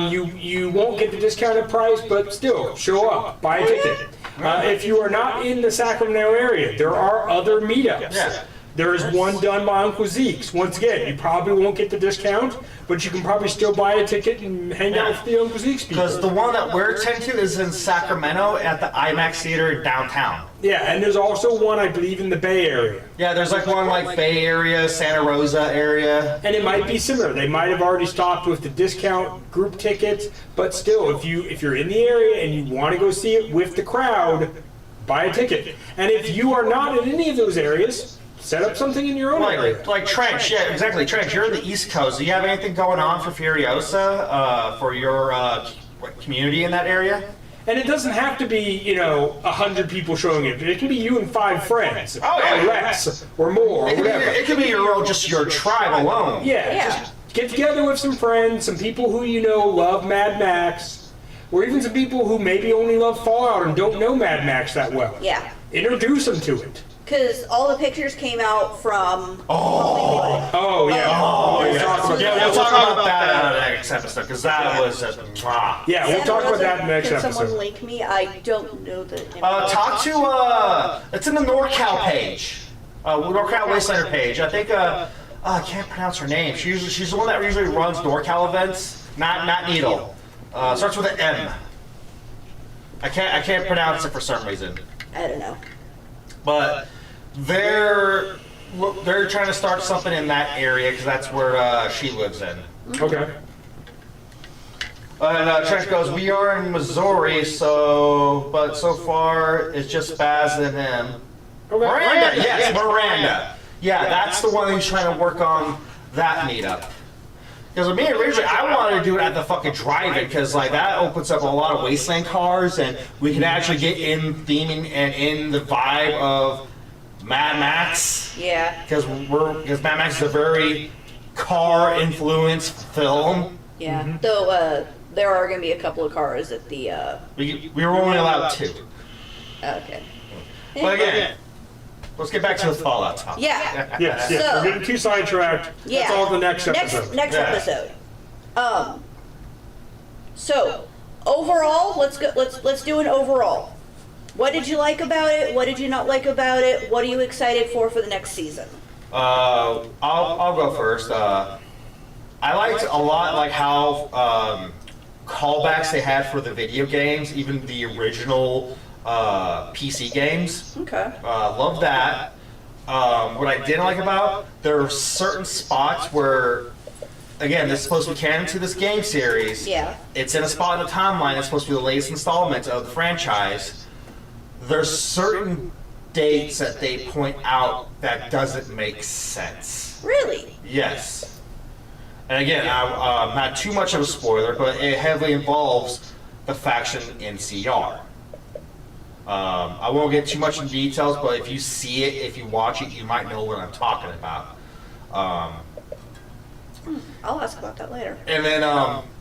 You won't get the discounted price, but still, show up, buy a ticket. If you are not in the Sacramento area, there are other meetups. Yeah. There is one done by Uncle Zeke's. Once again, you probably won't get the discount, but you can probably still buy a ticket and hang out with the Uncle Zeke's people. Because the one that we're attending to is in Sacramento at the IMAX Theater downtown. Yeah, and there's also one, I believe, in the Bay Area. Yeah, there's like one like Bay Area, Santa Rosa area. And it might be similar. They might have already stocked with the discount group tickets, but still, if you're in the area and you want to go see it with the crowd, buy a ticket. And if you are not in any of those areas, set up something in your own area. Like Trench, yeah, exactly. Trench, you're in the East Coast. Do you have anything going on for Furiosa, for your community in that area? And it doesn't have to be, 100 people showing it. It can be you and 5 friends, Oh, yeah. or less, or more, or whatever. It could be just your tribe alone. Yeah, just get together with some friends, some people who love Mad Max, or even some people who maybe only love Fallout and don't know Mad Max that well. Yeah. Introduce them to it. Because all the pictures came out from. Oh, yeah. We'll talk about that in the next episode, because that was just... Yeah, we'll talk about that next Can someone episode. link me? I don't know the. Talk to, it's in the NorCal page. NorCal Wasteland page. I think, I can't pronounce her name. She's the one that usually runs NorCal events. Not Needle. Starts with an M. I can't pronounce it for some reason. I don't know. But they're trying to start something in that area because that's where she lives in. Okay. And Trench goes, we are in Missouri, but so far it's just Baz and him. Miranda, yes, Miranda. Yeah, that's the one who's trying to work on that meetup. Because me originally, I wanted to do it at the fucking drive-in, because like that opens up a lot of Wasteland cars, and we can actually get in theming and in the vibe of Mad Max. Yeah. Because Mad Max is a very car-influenced film. Yeah. Though there are going to be a couple of cars at the. We were only allowed 2. Okay. But again, let's get back to the Fallout talk. Yeah. Yes. So- We're getting too sidetracked. Yeah. That's all the next episode. Next Yeah. episode. So overall, let's do an overall. What did you like about it? What did you not like about it? What are you excited for the next season? I'll go first. I liked a lot like how callbacks they had for the video games, even the original PC games. Okay. Love that. What I didn't like about, there are certain spots where, again, this is supposed to be canon to this game series. Yeah. It's in a spot in the timeline. It's supposed to be the latest installment of the franchise. There's certain dates that they point out that doesn't make sense. Really? Yes. And again, not too much of a spoiler, but it heavily involves the faction NCR. I won't get too much into details, but if you see it, if you watch it, you might know what I'm talking about. I'll ask about that later. And then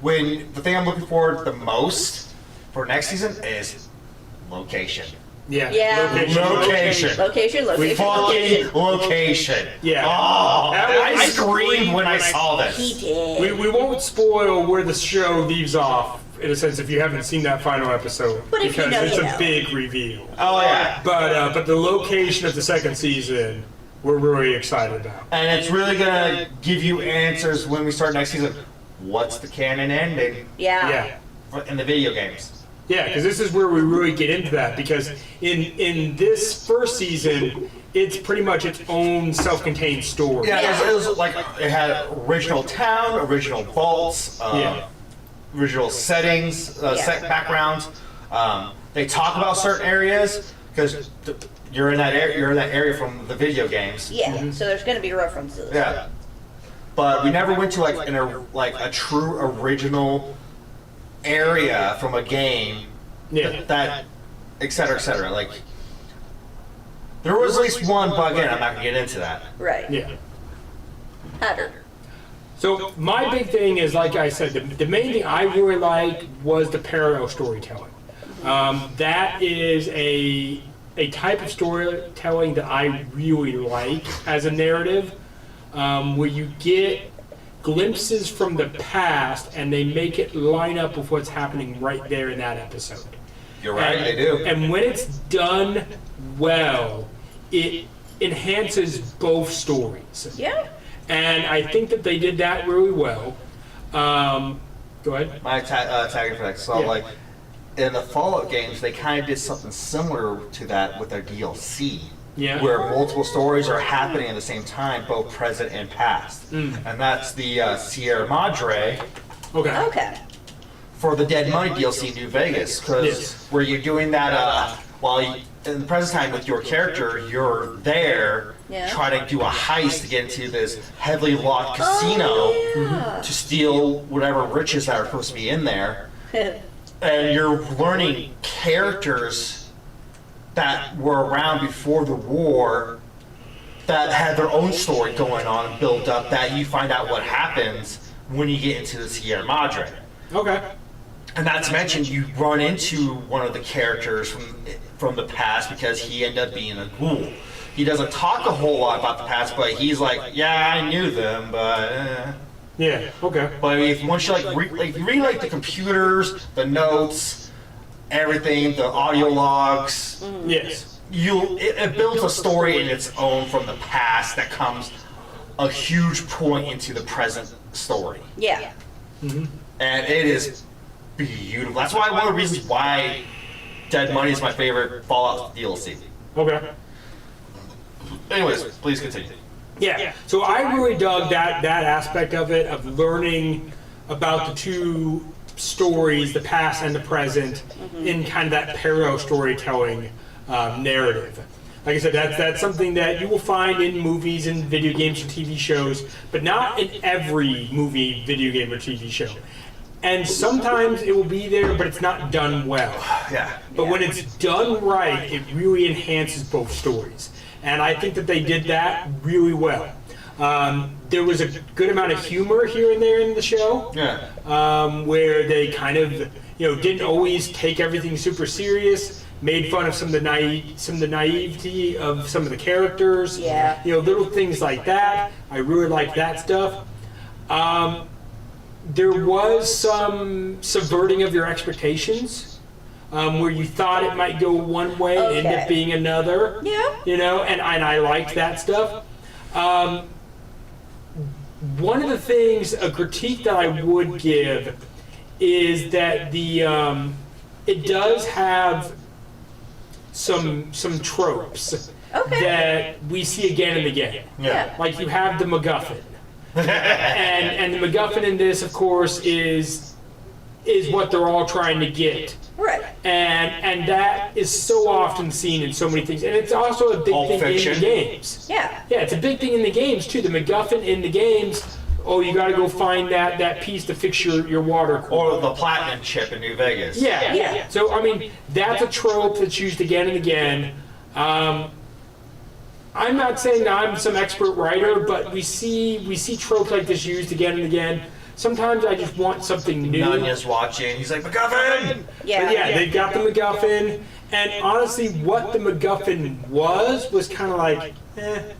when the thing I'm looking forward the most for next season is location. Yeah. Yeah. Location. Location. Fucking location. Yeah. Oh, That I was screamed when I saw this. He did. We won't spoil where the show leaves off, in a sense, if you haven't seen that final episode. But if you because know, it's you a know. big reveal. Oh yeah. But the location of the second season, we're really excited about. And it's really gonna give you answers when we start next season. What's the canon ending Yeah. in the video games? Yeah, because this is where we really get into that. Because in this first season, it's pretty much its own self-contained story. Yeah, it was like it had original town, original vaults, original settings, set backgrounds. They talk about certain areas because you're in that area from the video games. Yeah. So there's going to be references. Yeah, but we never went to a true original area from a game. Yeah. That, et cetera, et cetera. Like there was at least one, but again, I'm not gonna get into that. Right. Yeah. Hatter. So my big thing is, like I said, the main thing I really liked was the parallel storytelling. That is a type of storytelling that I really like as a narrative, where you get glimpses from the past and they make it line up with what's happening right there in that episode. You're right, they do. And when it's done well, it enhances both stories. Yeah. And I think that they did that really well. Go ahead. My tagging for that. So Yeah. like in the Fallout games, they kind of did something similar to that with their DLC. Yeah. Where multiple stories are happening at the same time, both present and past. And that's the Sierra Madre Okay. Okay. for the Dead Money DLC New Vegas. Because Yes. where you're doing that, while you, in the present time with your character, you're there Yeah. trying to do a heist to get into this heavily locked casino Oh, to steal whatever riches that are supposed to be in there. yeah. And you're learning characters that were around before the war that had their own story going on and built up, that you find out what happens when you get into the Sierra Madre. Okay. And not to mention, you run into one of the characters from the past because he ended up being a ghoul. He doesn't talk a whole lot about the past, but he's like, yeah, I knew them, but... Yeah. Okay. But if once you you read like the computers, the notes, everything, the audio logs, Yes. it builds a story in its own from the past that comes a huge point into the present story, Yeah. and it is beautiful. That's why one of the reasons why Dead Money is my favorite Fallout DLC. Okay. Anyways, please continue. Yeah. So I really dug that aspect of it, of learning about the two stories, the past and the present, in kind of that parallel storytelling narrative. Like I said, that's something that you will find in movies and video games and TV shows, but not in every movie, video game, or TV show. And sometimes it will be there, but it's not done well. Yeah. But when it's done right, it really enhances both stories. And I think that they did that really well. There was a good amount of humor here and there in the show, where they kind of, didn't always take everything super serious, made fun of some of the naivety of some of the characters. Yeah. Little things like that. I really liked that stuff. There was some subverting of your expectations, where you thought it might go one way and end up being another. Yeah. And I liked that stuff. One of the things, a critique that I would give, is that it does have some tropes that we see again and again. Yeah. Like you have the MacGuffin. and the MacGuffin in this, of course, is what they're all trying to get. Right. And that is so often seen in so many things. And it's also a big thing in the games. Yeah. Yeah, it's a big thing in the games, too. The MacGuffin in the games, you got to go find that piece to fix your water cooler. Or the platinum chip in New Vegas. Yeah. Yeah. So, I mean, that's a trope that's used again and again. I'm not saying that I'm some expert writer, but we see tropes like this used again and again. Sometimes I just want something new. Nanya's watching. He's like, MacGuffin! Yeah. But yeah, they've got the MacGuffin, and honestly, what the MacGuffin was kind of like, eh.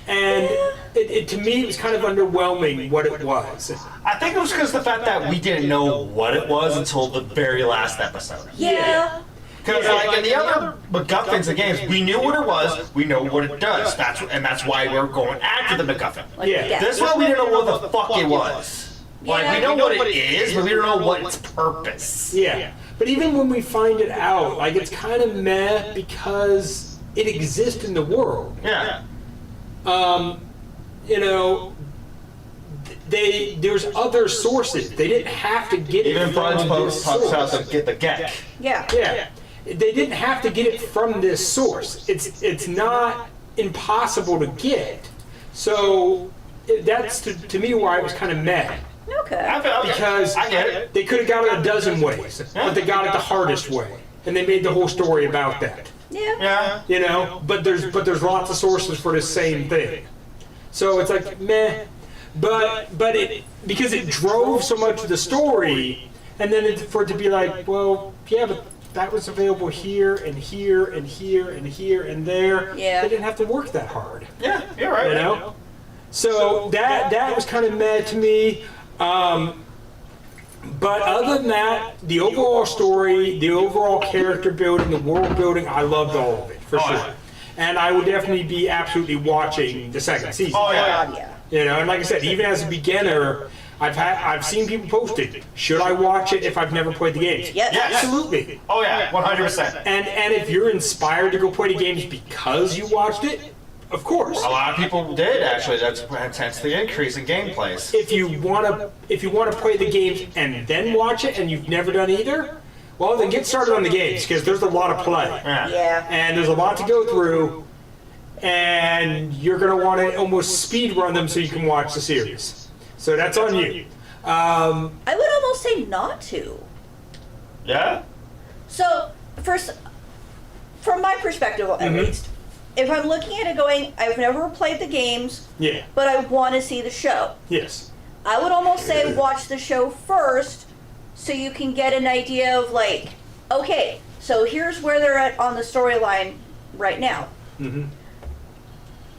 And it to me, it was kind of underwhelming what it was. I think it was because of the fact that we didn't know what it was until the very last episode. Yeah. Because like in the other MacGuffins and games, we knew what it was, we know what it does. That's why we're going after the MacGuffin. Yeah. This one we didn't know what the fuck it was. Like we know what it is, but we don't know what its purpose. Yeah. But even when we find it out, like it's kind of meh because it exists in the world. Yeah. There's other sources. They didn't have to get it Even from Budge this pops out source. to get the Gek. Yeah. Yeah. They didn't have to get it from this source. It's not impossible to get. So that's to me why it was kind of meh. Okay. Because I get it. they could have got it a dozen ways, but they got it the hardest way, and they made the whole story about that. Yeah. Yeah. But there's lots of sources for the same thing, so it's like meh. but it because it drove so much of the story, and then for it to be like, well, yeah, but that was available here and here and here and here and there. Yeah. They didn't have to work that hard. Yeah, you're right. You know? So that was kind of mad to me. But other than that, the overall story, the overall character building, the world building, I loved all of it, for sure. Yeah. And I would definitely be absolutely watching the second season. Oh, yeah. God, yeah. You know, and like I said, even as a beginner, I've seen people post it. Should I watch it if I've never played the games? Yes. Absolutely. Oh, yeah, 100%. And if you're inspired to go play the games because you watched it, of course. A lot of people did, actually. That's hence the increase in gameplays. If you wanna play the games and then watch it, and you've never done either, well, then get started on the games because there's a lot of play, Yeah. and there's a lot to go through, and you're gonna want to almost speed run them so you can watch the series. So that's on you. I would almost say not to. Yeah? So, first, from my perspective at least, if I'm looking at it going, I've never played the games, Yeah. but I want to see the show, Yes. I would almost say watch the show first so you can get an idea of, like, okay, so here's where they're at on the storyline right now. Mm-hmm.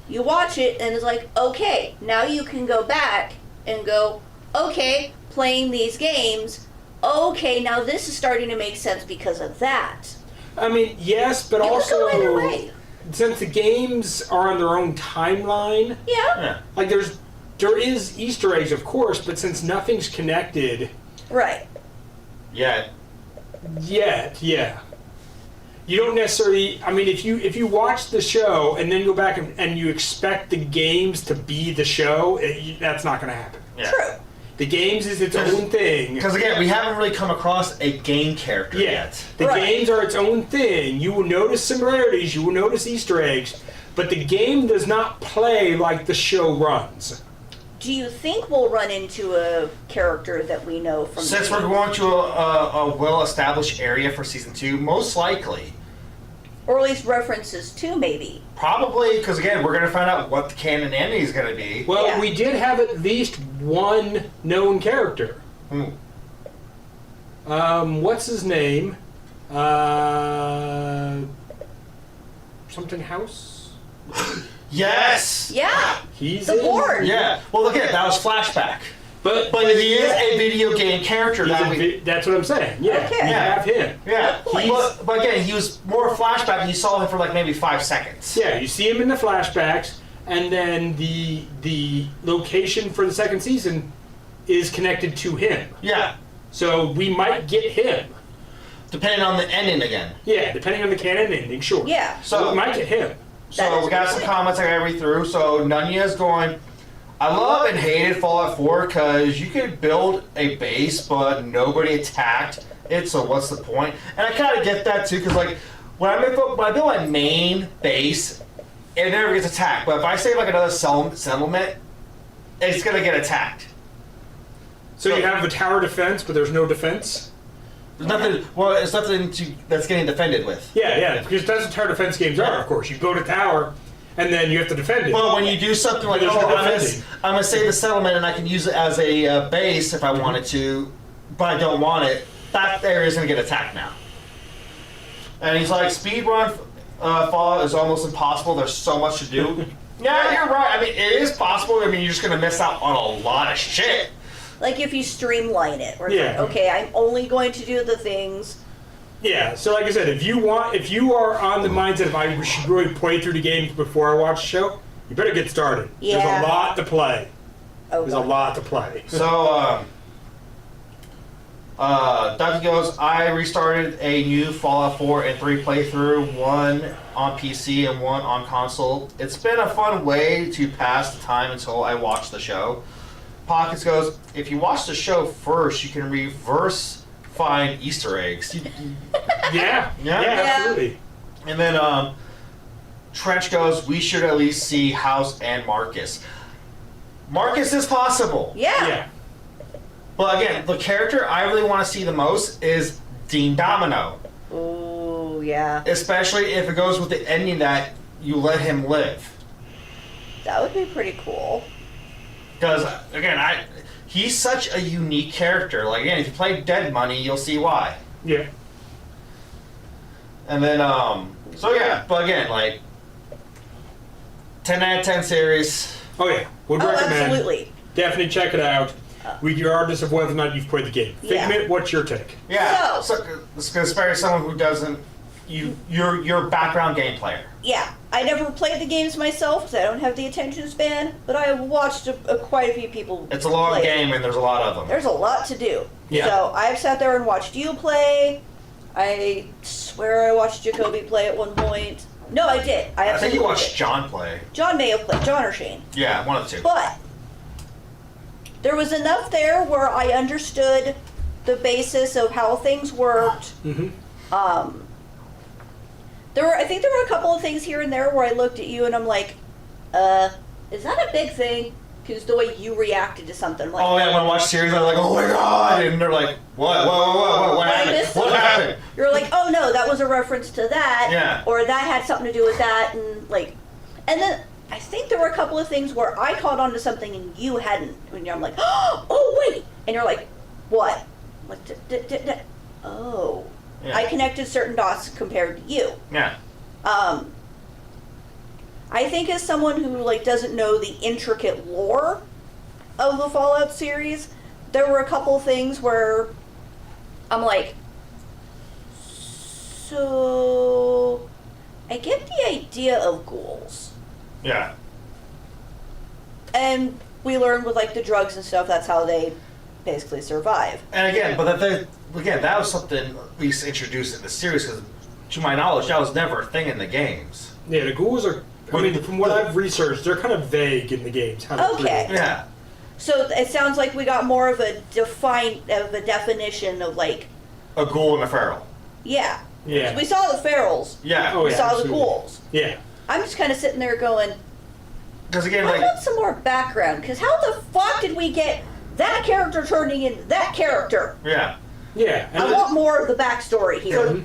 You watch it and it's like, okay, now you can go back and go, okay, playing these games, okay, now this is starting to make sense because of that. I mean, yes, but You can also go either way. since the games are on their own timeline, Yeah. like there is Easter eggs, of course, but since nothing's connected Right. Yeah. yet, yeah. You don't necessarily. I mean, if you watch the show and then go back and you expect the games to be the show, that's not going to happen. Yeah. True. The games is its own thing. Because, again, we haven't really come across a game character yet. The Right. games are its own thing. You will notice similarities. You will notice Easter eggs, but the game does not play like the show runs. Do you think we'll run into a character that we know from Since the we're games? going to a well-established area for season 2, most likely. Or at least references to, maybe. Probably, because, again, we're going to find out what the canon ending is going to be. Well, Yeah. we did have at least one known character. What's his name? Something House? Yes! Yeah. He's The in. board. Yeah. Well, look at that was flashback. But But he is a video game character. he's That a we, that's what I'm saying. Yeah, Okay. we Yeah. have him. yeah. point. But again, he was more flashback, and you saw him for like maybe 5 seconds. Yeah, you see him in the flashbacks, and then the location for the second season is connected to him. Yeah. So we might get him. Depending on the ending again. Yeah, depending on the canon ending, sure. Yeah. So we might get him. That So is we got a some good comments I gotta read through. So Nunya's going, I love and hated Fallout 4 because you could build a base, but nobody attacked it. So what's the point? And I kind of get that too, because like when I build my main base, it never gets attacked. But if I save like another settlement, it's gonna get attacked. So you have a tower defense, but there's no defense? There's nothing. Well, it's nothing that's getting defended with. Yeah, because that's what tower defense games are, of course. You build a tower, and then you have to defend it. Well, when you do something like, There's oh, no I'm defending. gonna save the settlement and I can use it as a base if I wanted to, but I don't want it, that area is gonna get attacked now. And he's like, speedrun Fallout is almost impossible. There's so much to do. Yeah, you're right. I mean, it is possible. I mean, you're just gonna miss out on a lot of shit. Like if you streamline it, where it's Yeah. like, okay, I'm only going to do the things. Yeah, so like I said, if you are on the mindset of I should really play through the games before I watch the show, you better get started. Yeah. There's a lot to play. Oh, There's a lot to play. So, Dusty goes, I restarted a new Fallout 4 and 3 playthrough, one on PC and one on console. It's been a fun way to pass the time until I watch the show. Pockets goes, if you watch the show first, you can reverse find Easter eggs. Yeah, Yeah. absolutely. And then Trench goes, we should at least see House and Marcus. Marcus is possible. Yeah. Yeah. But again, the character I really want to see the most is Dean Domino. Ooh, yeah. Especially if it goes with the ending that you let him live. That would be pretty cool. Because again, he's such a unique character. Like again, if you play Dead Money, you'll see why. Yeah. And then so yeah, but again, like 10 out of 10 series. Oh yeah, would recommend. Absolutely. Definitely check it out. Regardless of whether or not you've played the game. Yeah. Figment, what's your take? Yeah, so it's gonna spare someone who doesn't. You're a background game player. Yeah, I never played the games myself because I don't have the attention span, but I watched quite a few people. It's a long play. game, and there's a lot of them. There's a lot to do. Yeah. So I've sat there and watched you play. I swear I watched Jacoby play at one point. No, I did. I think you watched did. John play. John may have played. John or Shane. Yeah, one of the two. But there was enough there where I understood the basis of how things worked. Mm-hmm. I think there were a couple of things here and there where I looked at you and I'm like, is that a big thing? Because the way you reacted to something like Oh yeah, when I watch series, I'm like, oh my god, and they're like, what I happened? missed What something. happened? You're like, oh no, that was a reference to that. Yeah. Or that had something to do with that, and like, and then I think there were a couple of things where I caught on to something and you hadn't. And I'm like, oh wait, and you're like, what? Like, oh. Yeah. I connected certain dots compared to you. Yeah. I think as someone who like doesn't know the intricate lore of the Fallout series, there were a couple things where I'm like, so I get the idea of ghouls. Yeah. And we learned with like the drugs and stuff, that's how they basically survive. And again, but that was something we introduced in the series because, to my knowledge, that was never a thing in the games. Yeah, the ghouls are. I mean, from what I've researched, they're kind of vague in the games. How to Okay. treat. Yeah. So it sounds like we got more of a definition of like, A ghoul and a feral. yeah. Yeah. We saw the ferals. Yeah. Oh, We yeah, saw absolutely. the ghouls. Yeah. I'm just kind of sitting there going, Because again, I like, want some more background. Because how the fuck did we get that character turning into that character? yeah. Yeah. And I want more of the backstory here.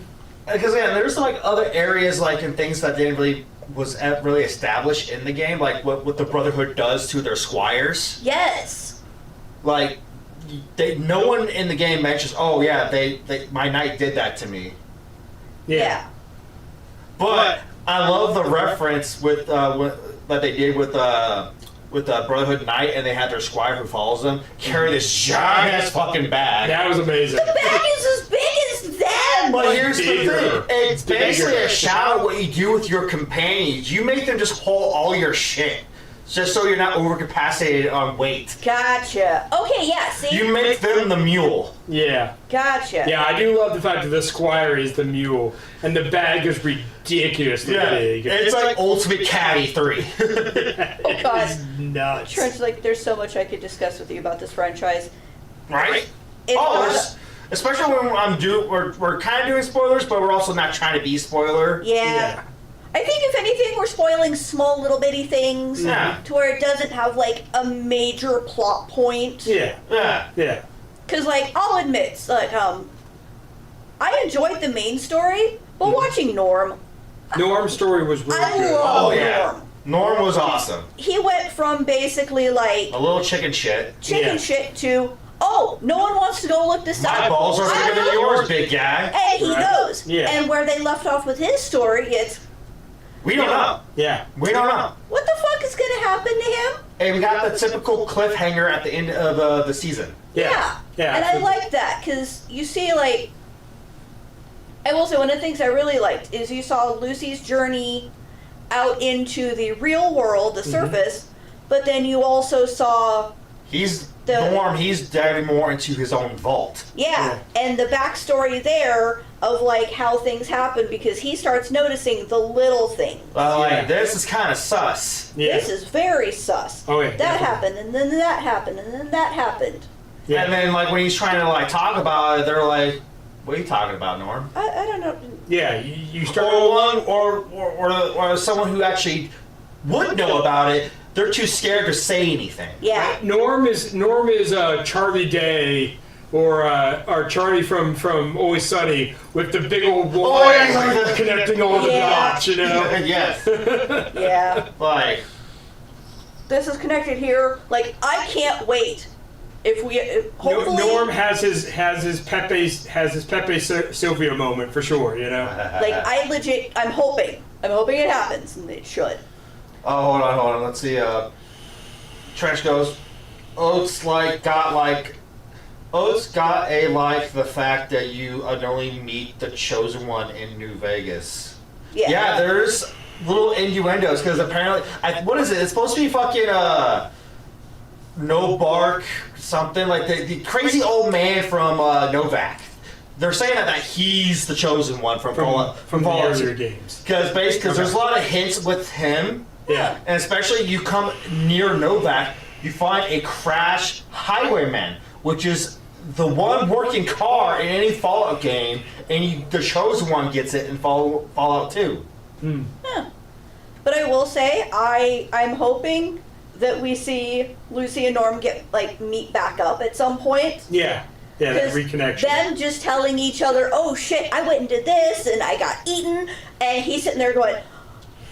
Because again, there's like other areas like and things that didn't really really established in the game, like what the Brotherhood does to their squires. Yes. Like, no one in the game mentions, oh yeah, my knight did that to me. Yeah. But I love the reference with that they did with Brotherhood Knight, and they had their squire who follows them carry this giant ass fucking bag. That was amazing. The bag is as big as them. But here's the Bigger. thing: it's basically Bigger. a shout out what you do with your companions. You make them just haul all your shit, just so you're not overcapacitated on weight. Gotcha. Okay, yeah, see? You make them the mule. Yeah. Gotcha. Yeah, I do love the fact that the squire is the mule, and the bag is ridiculously big. It's like Ultimate Caddy 3. Oh, God. Nuts. Trent's like, there's so much I could discuss with you about this franchise. Right? It's There's, especially when we're kind of doing spoilers, but we're also not trying to be spoiler. Yeah. I think if anything, we're spoiling small little bitty things Yeah. to where it doesn't have like a major plot point. Yeah. Yeah. Yeah. Cause like I'll admit, like I enjoyed the main story, but watching Norm, Norm's story was really I good. love Oh yeah. Norm. Norm was awesome. He went from basically like A little chicken shit. chicken Yeah. shit to no one wants to go look this up. My balls are I bigger than know. yours, big guy. And he Right. knows. Yeah. And where they left off with his story, it's We don't know. Yeah. We don't know. what the fuck is gonna happen to him? And we got the typical cliffhanger at the end of the season. Yeah. Yeah. And I absolutely. like that because you see, like, I will say one of the things I really liked is you saw Lucy's journey out into the real world, the surface, but then you also saw, He's The- Norm. He's diving more into his own vault. and the backstory there of like how things happen because he starts noticing the little things. Like this is kind of sus. Yeah. This is very sus. Oh, yeah, That definitely. happened, and then that happened, and then that happened. Yeah. And then like when he's trying to like talk about it, they're like, "What are you talking about, Norm?" I don't know. Yeah. You start. Or someone who actually would know about it. They're too scared to say anything. Yeah. Norm is Charlie Day or Charlie from Always Sunny with the big old wall yeah. connecting all the Yeah. dots, you know. Yes. Yeah. Like, this is connected here. Like, I can't wait. If we hopefully Norm has his Pepe Silvio moment for sure, you know. like I'm hoping it happens, and it should. Oh, hold on. Let's see. Trench goes. Oats got the fact that you only meet the chosen one in New Vegas. Yeah. Yeah, there's little innuendos because apparently, what is it? It's supposed to be fucking no bark something like the crazy old man from Novak. They're saying that he's the chosen one from the Fallout earlier games. because there's a lot of hints with him. Yeah. And especially you come near Novak, you find a crashed highwayman, which is the one working car in any Fallout game, and the chosen one gets it in Fallout 2. Hmm. Yeah. But I will say, I'm hoping that we see Lucy and Norm meet back up at some point. Yeah. Yeah, that reconnection. Them just telling each other, oh shit, I went and did this, and I got eaten, and he's sitting there going,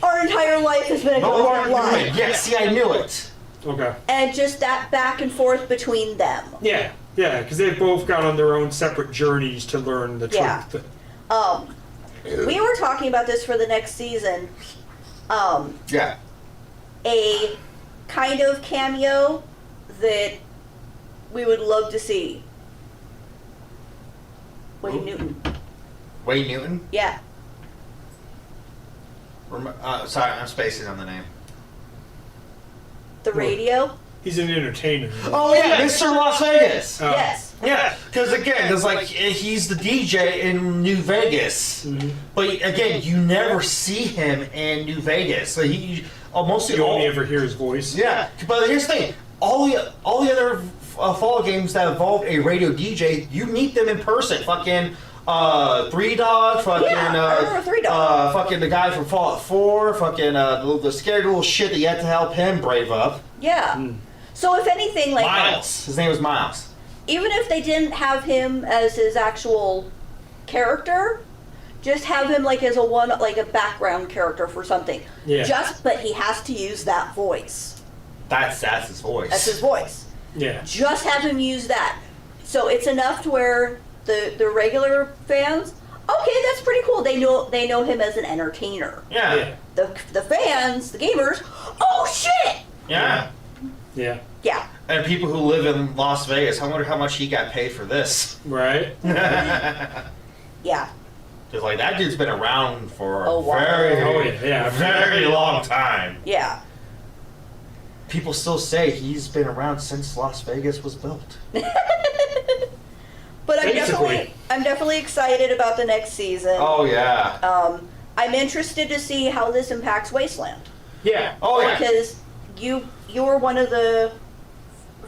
our entire life has been a golden lie. Yeah, see, I knew it. Okay. And just that back and forth between them. Yeah, because they've both gone on their own separate journeys to learn the Yeah. truth. We were talking about this for the next season. Yeah. A kind of cameo that we would love to see. Wayne Newton. Wayne Newton? Yeah. Sorry, I'm spacing on the name. The radio? He's an entertainer. Oh yeah, Mr. Las Vegas. Yes. Yeah, because again, he's the DJ in New Vegas, but again, you never see him in New Vegas. So you only ever hear his voice. Yeah, but here's the thing: all the other Fallout games that involve a radio DJ, you meet them in person. Fucking Three Dog, fucking I remember Three Dog. fucking the guy from Fallout 4, fucking the scary little shit that you had to help him brave up. Yeah. So if anything, Miles. His name was Miles. Even if they didn't have him as his actual character, just have him as a background character for something. Yeah. But he has to use that voice. That's his voice. That's his voice. Yeah. Just have him use that. So it's enough to where the regular fans, okay, that's pretty cool. They know him as an entertainer. Yeah. The fans, the gamers, oh shit. Yeah. Yeah. Yeah. And people who live in Las Vegas, I wonder how much he got paid for this. Right. Yeah. Because that dude's been around for A a while. very long time. Yeah. People still say he's been around since Las Vegas was built. But Basically. I'm definitely excited about the next season. Oh yeah. I'm interested to see how this impacts Wasteland. Yeah. Oh yeah. Because you were one of the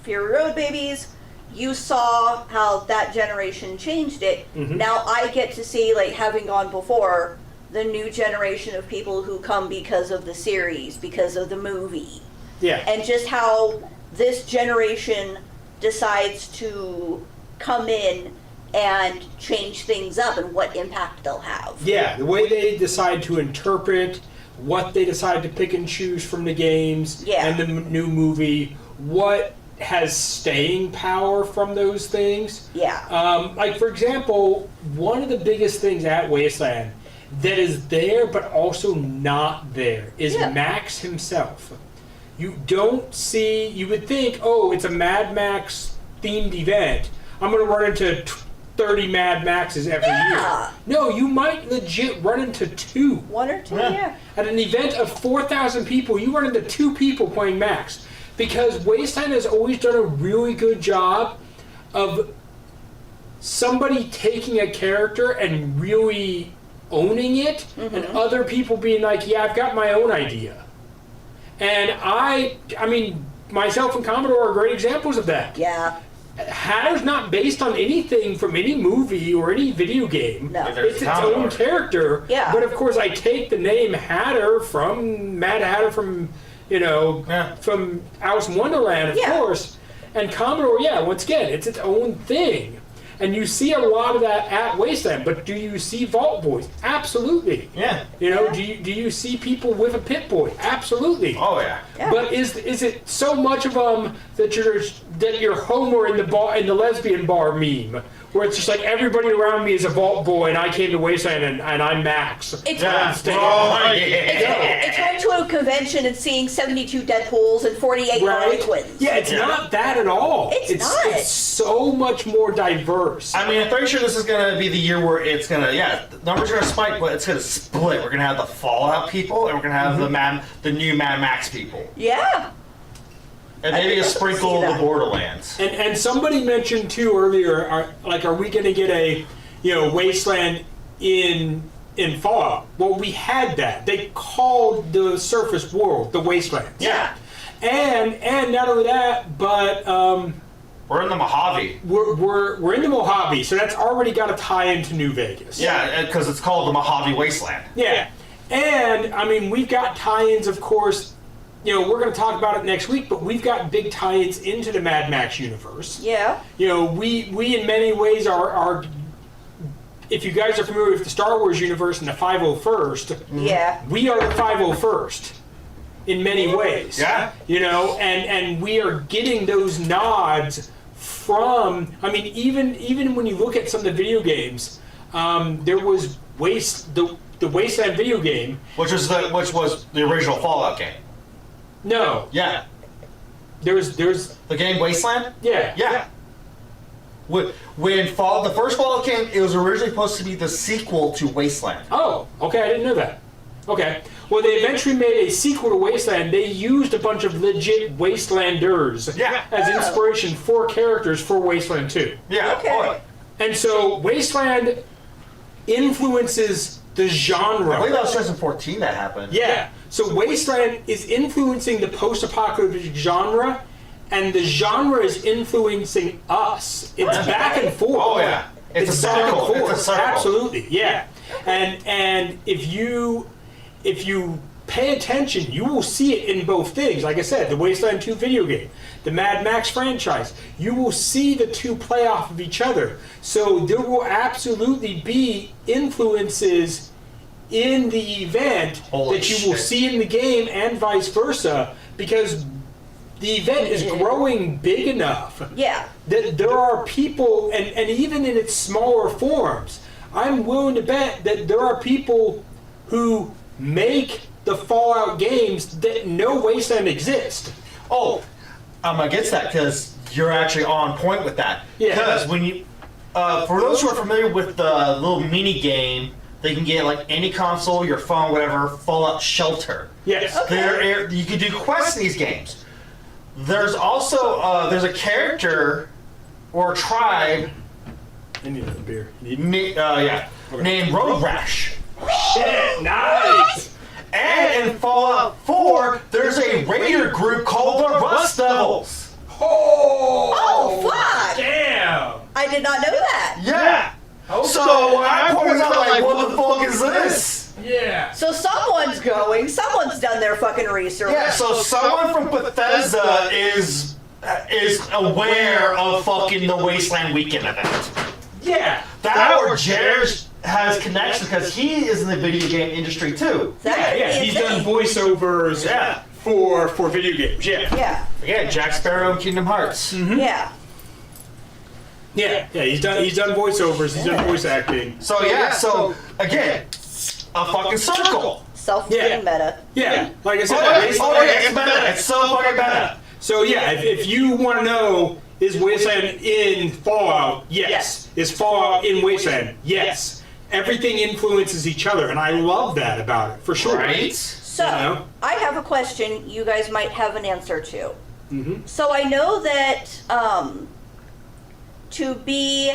Fury Road babies. You saw how that generation changed it. Mm-hmm. Now I get to see, having gone before, the new generation of people who come because of the series, because of the movie. Yeah. And just how this generation decides to come in and change things up and what impact they'll have. Yeah, the way they decide to interpret, what they decide to pick and choose from the games and the new movie, what has staying power from those things. Yeah. For example, one of the biggest things at Wasteland that is there but also not there is Max himself. You don't see, you would think, oh, it's a Mad Max themed event. I'm going to run into 30 Mad Maxes every year. No, you might legit run into 2. 1 or 2, yeah. At an event of 4,000 people, you run into 2 people playing Max. Because Wasteland has always done a really good job of somebody taking a character and really owning it, and other people being like, yeah, I've got my own idea. And I mean, myself and Commodore are great examples of that. Yeah. Hatter's not based on anything from any movie or any video game. No. It's its own character. Yeah. But of course, I take the name Hatter from Mad Hatter from, from Alice in Wonderland, of course. And Commodore, once again, it's its own thing. And you see a lot of that at Wasteland, but do you see Vault Boys? Absolutely. Yeah. You know, do you see people with a Pit Boy? Absolutely. Oh yeah. Yeah. But is it so much of them that you're Homer in the lesbian bar meme, where it's just like everybody around me is a Vault Boy and I came to Wasteland and I'm Max. It's Yeah. staying. Oh, yeah. It's going to a convention and seeing 72 Deadpools and 48 Harley Twins. Yeah, it's not that at all. It's not. It's so much more diverse. I mean, I'm pretty sure this is gonna be the year where it's gonna, the numbers are gonna spike, but it's gonna split. We're gonna have the Fallout people, and we're gonna have the new Mad Max people, Yeah. and maybe a sprinkle of the Borderlands. And somebody mentioned too earlier, are we going to get a Wasteland in Fallout? Well, we had that. They called the surface world the Wastelands. Yeah. And not only that, but We're in the Mojave. we're in the Mojave, so that's already got a tie into New Vegas. Yeah, because it's called the Mojave Wasteland. Yeah. And I mean, we've got tie-ins, of course. We're going to talk about it next week, but we've got big tie-ins into the Mad Max universe. Yeah. We in many ways are if you guys are familiar with the Star Wars universe and the 501st, Yeah. we are the 501st in many ways. Yeah. And we are getting those nods from, I mean, even when you look at some of the video games, there was the Wasteland video game. Which was the original Fallout game. No. Yeah. There's The game Wasteland? yeah. Yeah. When the first Fallout came, it was originally supposed to be the sequel to Wasteland. Oh, okay, I didn't know that. Okay. Well, they eventually made a sequel to Wasteland. They used a bunch of legit Wastelanders as inspiration for characters for Wasteland 2. Yeah. Okay. Oh, And so Wasteland influences the genre. I believe that was 2014 that happened. Yeah. So Wasteland is influencing the post-apocalyptic genre, and the genre is influencing us. It's back and forth. Oh yeah. It's a back and circle. forth. It's a circle. Absolutely, yeah. And if you pay attention, you will see it in both things. Like I said, the Wasteland 2 video game, the Mad Max franchise, you will see the two play off of each other. So there will absolutely be influences in the event Holy that you will shit. see in the game and vice versa, because the event is growing big enough Yeah. that there are people, and even in its smaller forms, I'm willing to bet that there are people who make the Fallout games that know Wasteland exists. Oh, I'm against that because you're actually on point with that. Yeah. Because when you, for those who are familiar with the little mini game, they can get like any console, your phone, whatever. Fallout Shelter. Yes. There, you can do quests in these games. There's also there's a character or tribe I need another beer. named Road Rash. Shit, nice. And in Fallout 4, there's a raider group called the Rust Devils. Oh, fuck! Damn. I did not know that. Yeah. So when I pointed out, like, what the fuck is this? Yeah. So someone's going, someone's done their fucking research. Yeah. So someone from Bethesda is aware of fucking the Wasteland Weekend event. Yeah. That or Jared has connections because he is in the video game industry too. That Yeah. could be He's a done thing. voiceovers. Yeah. For video games. Yeah. Yeah. Again, Jack Sparrow and Kingdom Hearts. Yeah. Yeah. He's done voiceovers. He's done voice acting. So yeah. So again, a fucking circle. Self-fulfilling meta. Yeah. Like I said, Oh yeah, Wasteland- it's meta. It's so fucking meta. So yeah, if you want to know, is Wasteland in Fallout? Yes. Is Fallout in Wasteland? Yes. Everything influences each other, and I love that about it, for sure. Right? So, You know? I have a question you guys might have an answer to. Mm-hmm. So I know that to be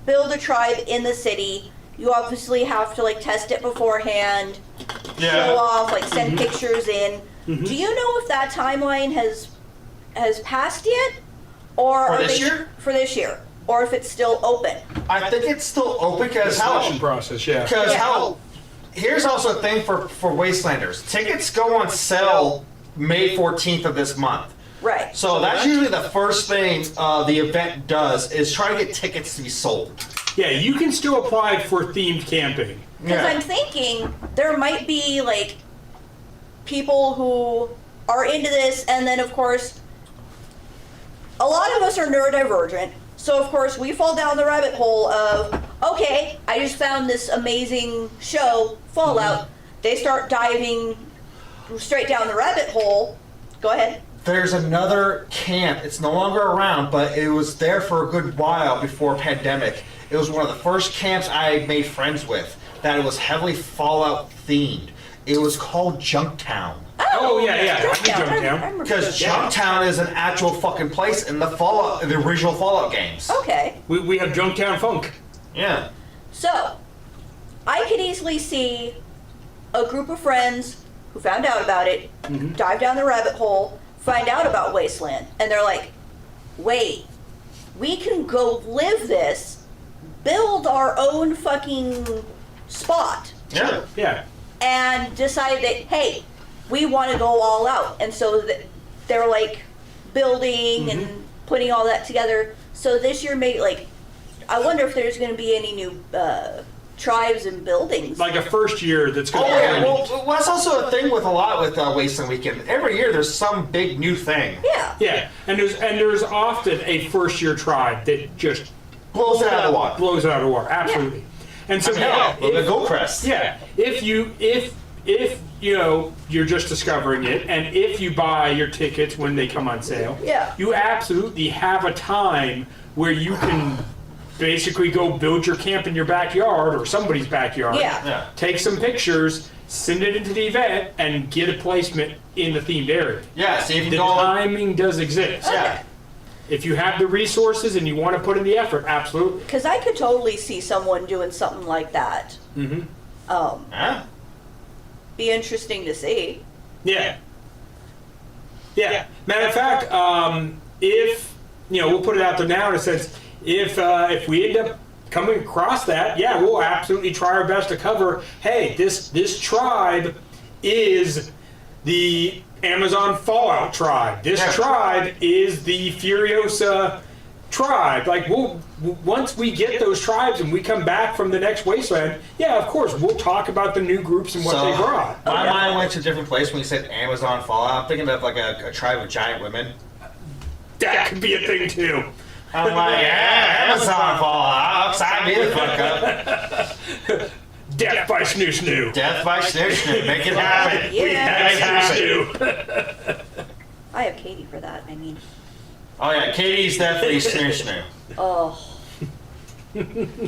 build a tribe in the city, you obviously have to test it beforehand, show off, send pictures in. Mm-hmm. Do you know if that timeline has passed yet, or For are this they year? for this year, or if it's still open? I think it's still open because Selection process, yeah. Here's also a thing for Wastelanders. Tickets go on sale May 14th of this month. Right. So that's usually the first thing the event does is try to get tickets to be sold. Yeah, you can still apply for themed camping. Because I'm thinking there might be like people who are into this, and then of course a lot of us are neurodivergent, so of course we fall down the rabbit hole of, okay, I just found this amazing show, Fallout. They start diving straight down the rabbit hole. Go ahead. There's another camp. It's no longer around, but it was there for a good while before pandemic. It was one of the first camps I made friends with that it was heavily Fallout themed. It was called Junktown. Oh, yeah. I know Junktown. remember Because Junktown. Junktown is an actual fucking place in the original Fallout games. Okay. We have Junktown Funk. Yeah. So, I could easily see a group of friends who found out about it, dive down the rabbit hole, find out about Wasteland, and they're like, wait, we can go live this, build our own fucking spot, Yeah. Yeah. and decide that, hey, we want to go all out. And so they're like building and putting all that together. So this year, I wonder if there's going to be any new tribes and buildings. Like a first year that's going Oh, to yeah. Well, that's also a thing with a lot with Wasteland Weekend. Every year there's some big new thing. Yeah. Yeah, and there's often a first year tribe that just Blows it out of the water. blows it out of the water. Absolutely. And so Hell, yeah, the Goldcrest. yeah, if you know you're just discovering it, and if you buy your tickets when they come on sale, Yeah. you absolutely have a time where you can basically go build your camp in your backyard or somebody's backyard. Yeah. Yeah. Take some pictures, send it into the event, and get a placement in the themed area. Yeah, so you can The go. timing does exist. Yeah. If you have the resources and you want to put in the effort, absolutely. Because I could totally see someone doing something like that. Mm-hmm. Huh? Be interesting to see. Yeah. Yeah. Matter of fact, if we'll put it out there now in a sense, if we end up coming across that, yeah, we'll absolutely try our best to cover. Hey, this tribe is the Amazon Fallout tribe. This tribe is the Furiosa tribe. Like, once we get those tribes and we come back from the next Wasteland, yeah, of course, we'll talk about the new groups and what they brought. My mind went to a different place when you said Amazon Fallout. I'm thinking of like a tribe of giant women. That could be a thing too. I'm like, yeah, Amazon Fallout. Sign me the fuck up. Death by Snoo Snoo. Death by Snoo Snoo. Make it happen. Yeah. Make it happen. Snoo. I have Katie for that. I mean, Oh yeah, Katie's definitely Snoo Snoo. oh.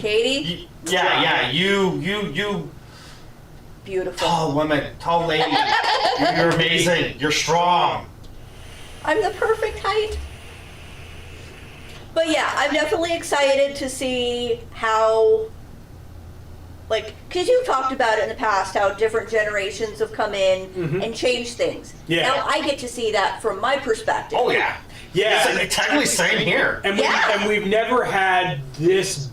Katie? Yeah, you Beautiful. tall woman, tall lady. You're amazing. You're strong. I'm the perfect height. But yeah, I'm definitely excited to see how, because you've talked about it in the past, how different generations have come in and changed things. Yeah. Now I get to see that from my perspective. Oh yeah. Yeah. It's technically same here. And, Yeah. we've never had this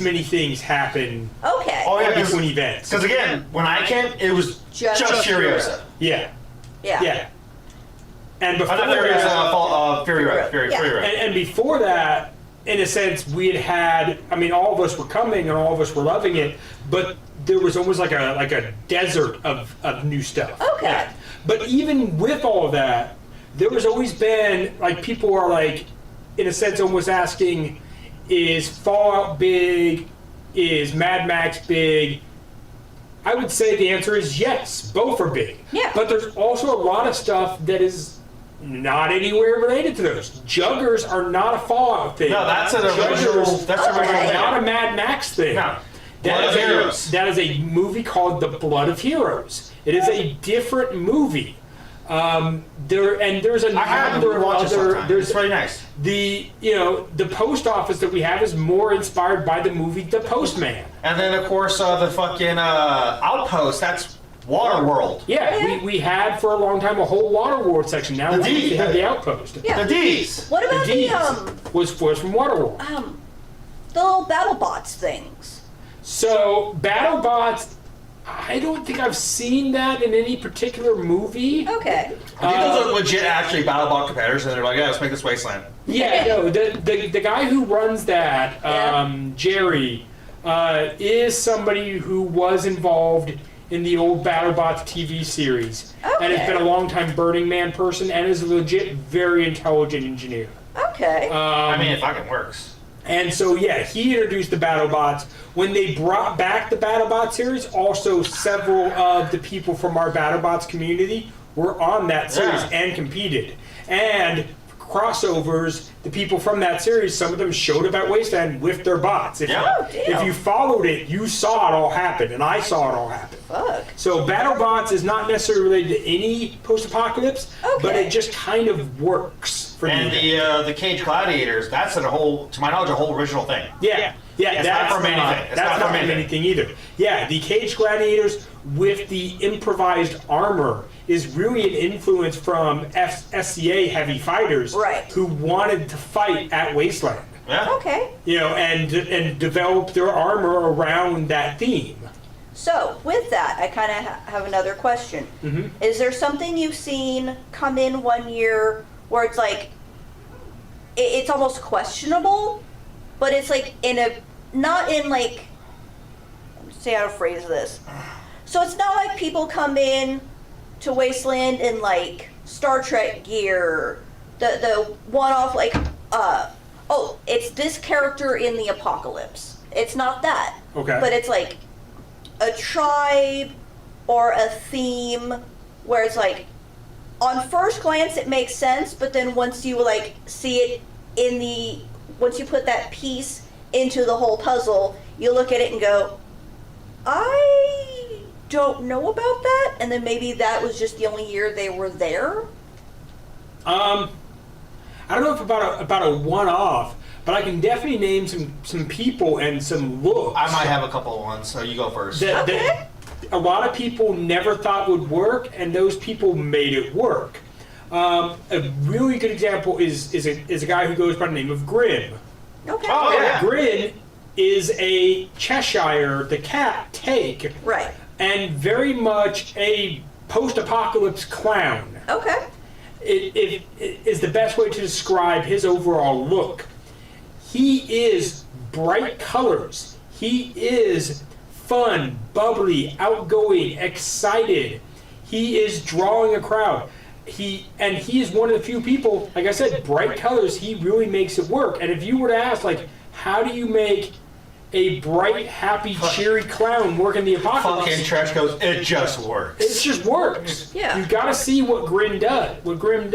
many things happen Okay. Oh yeah, between events. because again, when I came, it was just Furiosa. Yeah. Yeah. Yeah. And before Not Furiosa, that, Fury. and before that, in a sense, we had, I mean, all of us were coming and all of us were loving it, but there was almost like a desert of new stuff. Okay. But even with all of that, there was always been, like, people are like, in a sense, almost asking, is Fallout big? Is Mad Max big? I would say the answer is yes, both are big. Yeah. But there's also a lot of stuff that is not anywhere related to those. Juggers are not a Fallout thing. No, that's an original. Juggers That's an original. Okay. not a Mad Max thing. No. That Blood is of Heroes. that is a movie called The Blood of Heroes. It is a different movie. There's a I have number to watch it of other. sometime. There's It's really nice. the post office that we have is more inspired by the movie The Postman. And then of course the fucking outpost. That's Waterworld. Yeah, we had for a long time a whole Waterworld section. Now The we D. have the Outpost. Yeah. The D's. What about The D's the was from Waterworld. the little battle bots things? So BattleBots I don't think I've seen that in any particular movie. Okay. I think those are legit, actually, BattleBot competitors, and they're like, yeah, let's make this Wasteland. Yeah, no, the guy who runs that, Jerry, is somebody who was involved in the old BattleBots TV series. And has been a long-time Burning Man person and is a legit very intelligent engineer. Okay. I mean, it fucking works. And so, yeah, he introduced the BattleBots. When they brought back the BattleBot series, also several of the people from our BattleBots community were on that series and competed. And crossovers, the people from that series, some of them showed up at Wasteland with their bots. If you followed it, you saw it all happen, and I saw it all happen. Fuck. So BattleBots is not necessarily related to any post-apocalypse, but it just kind of works for And the Cage Gladiators, that's to my knowledge, a whole original thing. Yeah, It's that's not from anything. That's not from anything either. Yeah, the Cage Gladiators with the improvised armor is really an influence from SCA heavy fighters who wanted to fight at Wasteland. Yeah. Okay. You know, and develop their armor around that theme. So, with that, I kind of have another question. Mm-hmm. Is there something you've seen come in one year where it's like, it's almost questionable, but it's like not in like, say how to phrase this. So it's not like people come in to Wasteland in like Star Trek gear, the one-off like, oh, it's this character in the apocalypse. It's not that. Okay. But it's like a tribe or a theme where it's like, on first glance it makes sense, but then once you like see it once you put that piece into the whole puzzle, you look at it and go, I don't know about that, and then maybe that was just the only year they were there. I don't know if about a one-off, but I can definitely name some people and some looks. I might have a couple of ones, so you go first. That a lot of people never thought would work, and those people made it work. A really good example is a guy who goes by the name of Grim. Okay. Oh, yeah. Grim is a Cheshire, the cat, take. Right. And very much a post-apocalypse clown. Okay. It is the best way to describe his overall look. He is bright colors. He is fun, bubbly, outgoing, excited. He is drawing a crowd. He is one of the few people, like I said, bright colors, he really makes it work. And if you were to ask, like, how do you make a bright, happy, cheery clown work in the apocalypse? Fucking Trash goes, it just works. It just works. Yeah. You got to see what Grin does. What Grin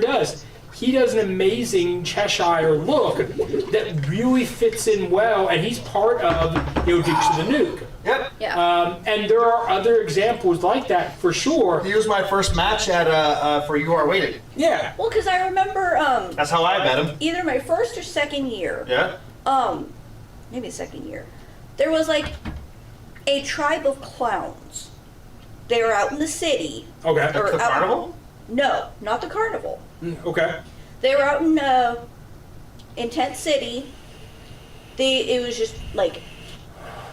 does. He does an amazing Cheshire look that really fits in well, and he's part of Dukes of the Nuke. Yep. Yeah. And there are other examples like that for sure. He was my first match at for You Are Waiting. Yeah. Well, because I remember That's how I met him. either my first or second year. Yeah. Maybe second year. There was like a tribe of clowns. They were out in the city. Okay. Or The out- carnival? No, not the carnival. Okay. They were out in Tent City. It was just like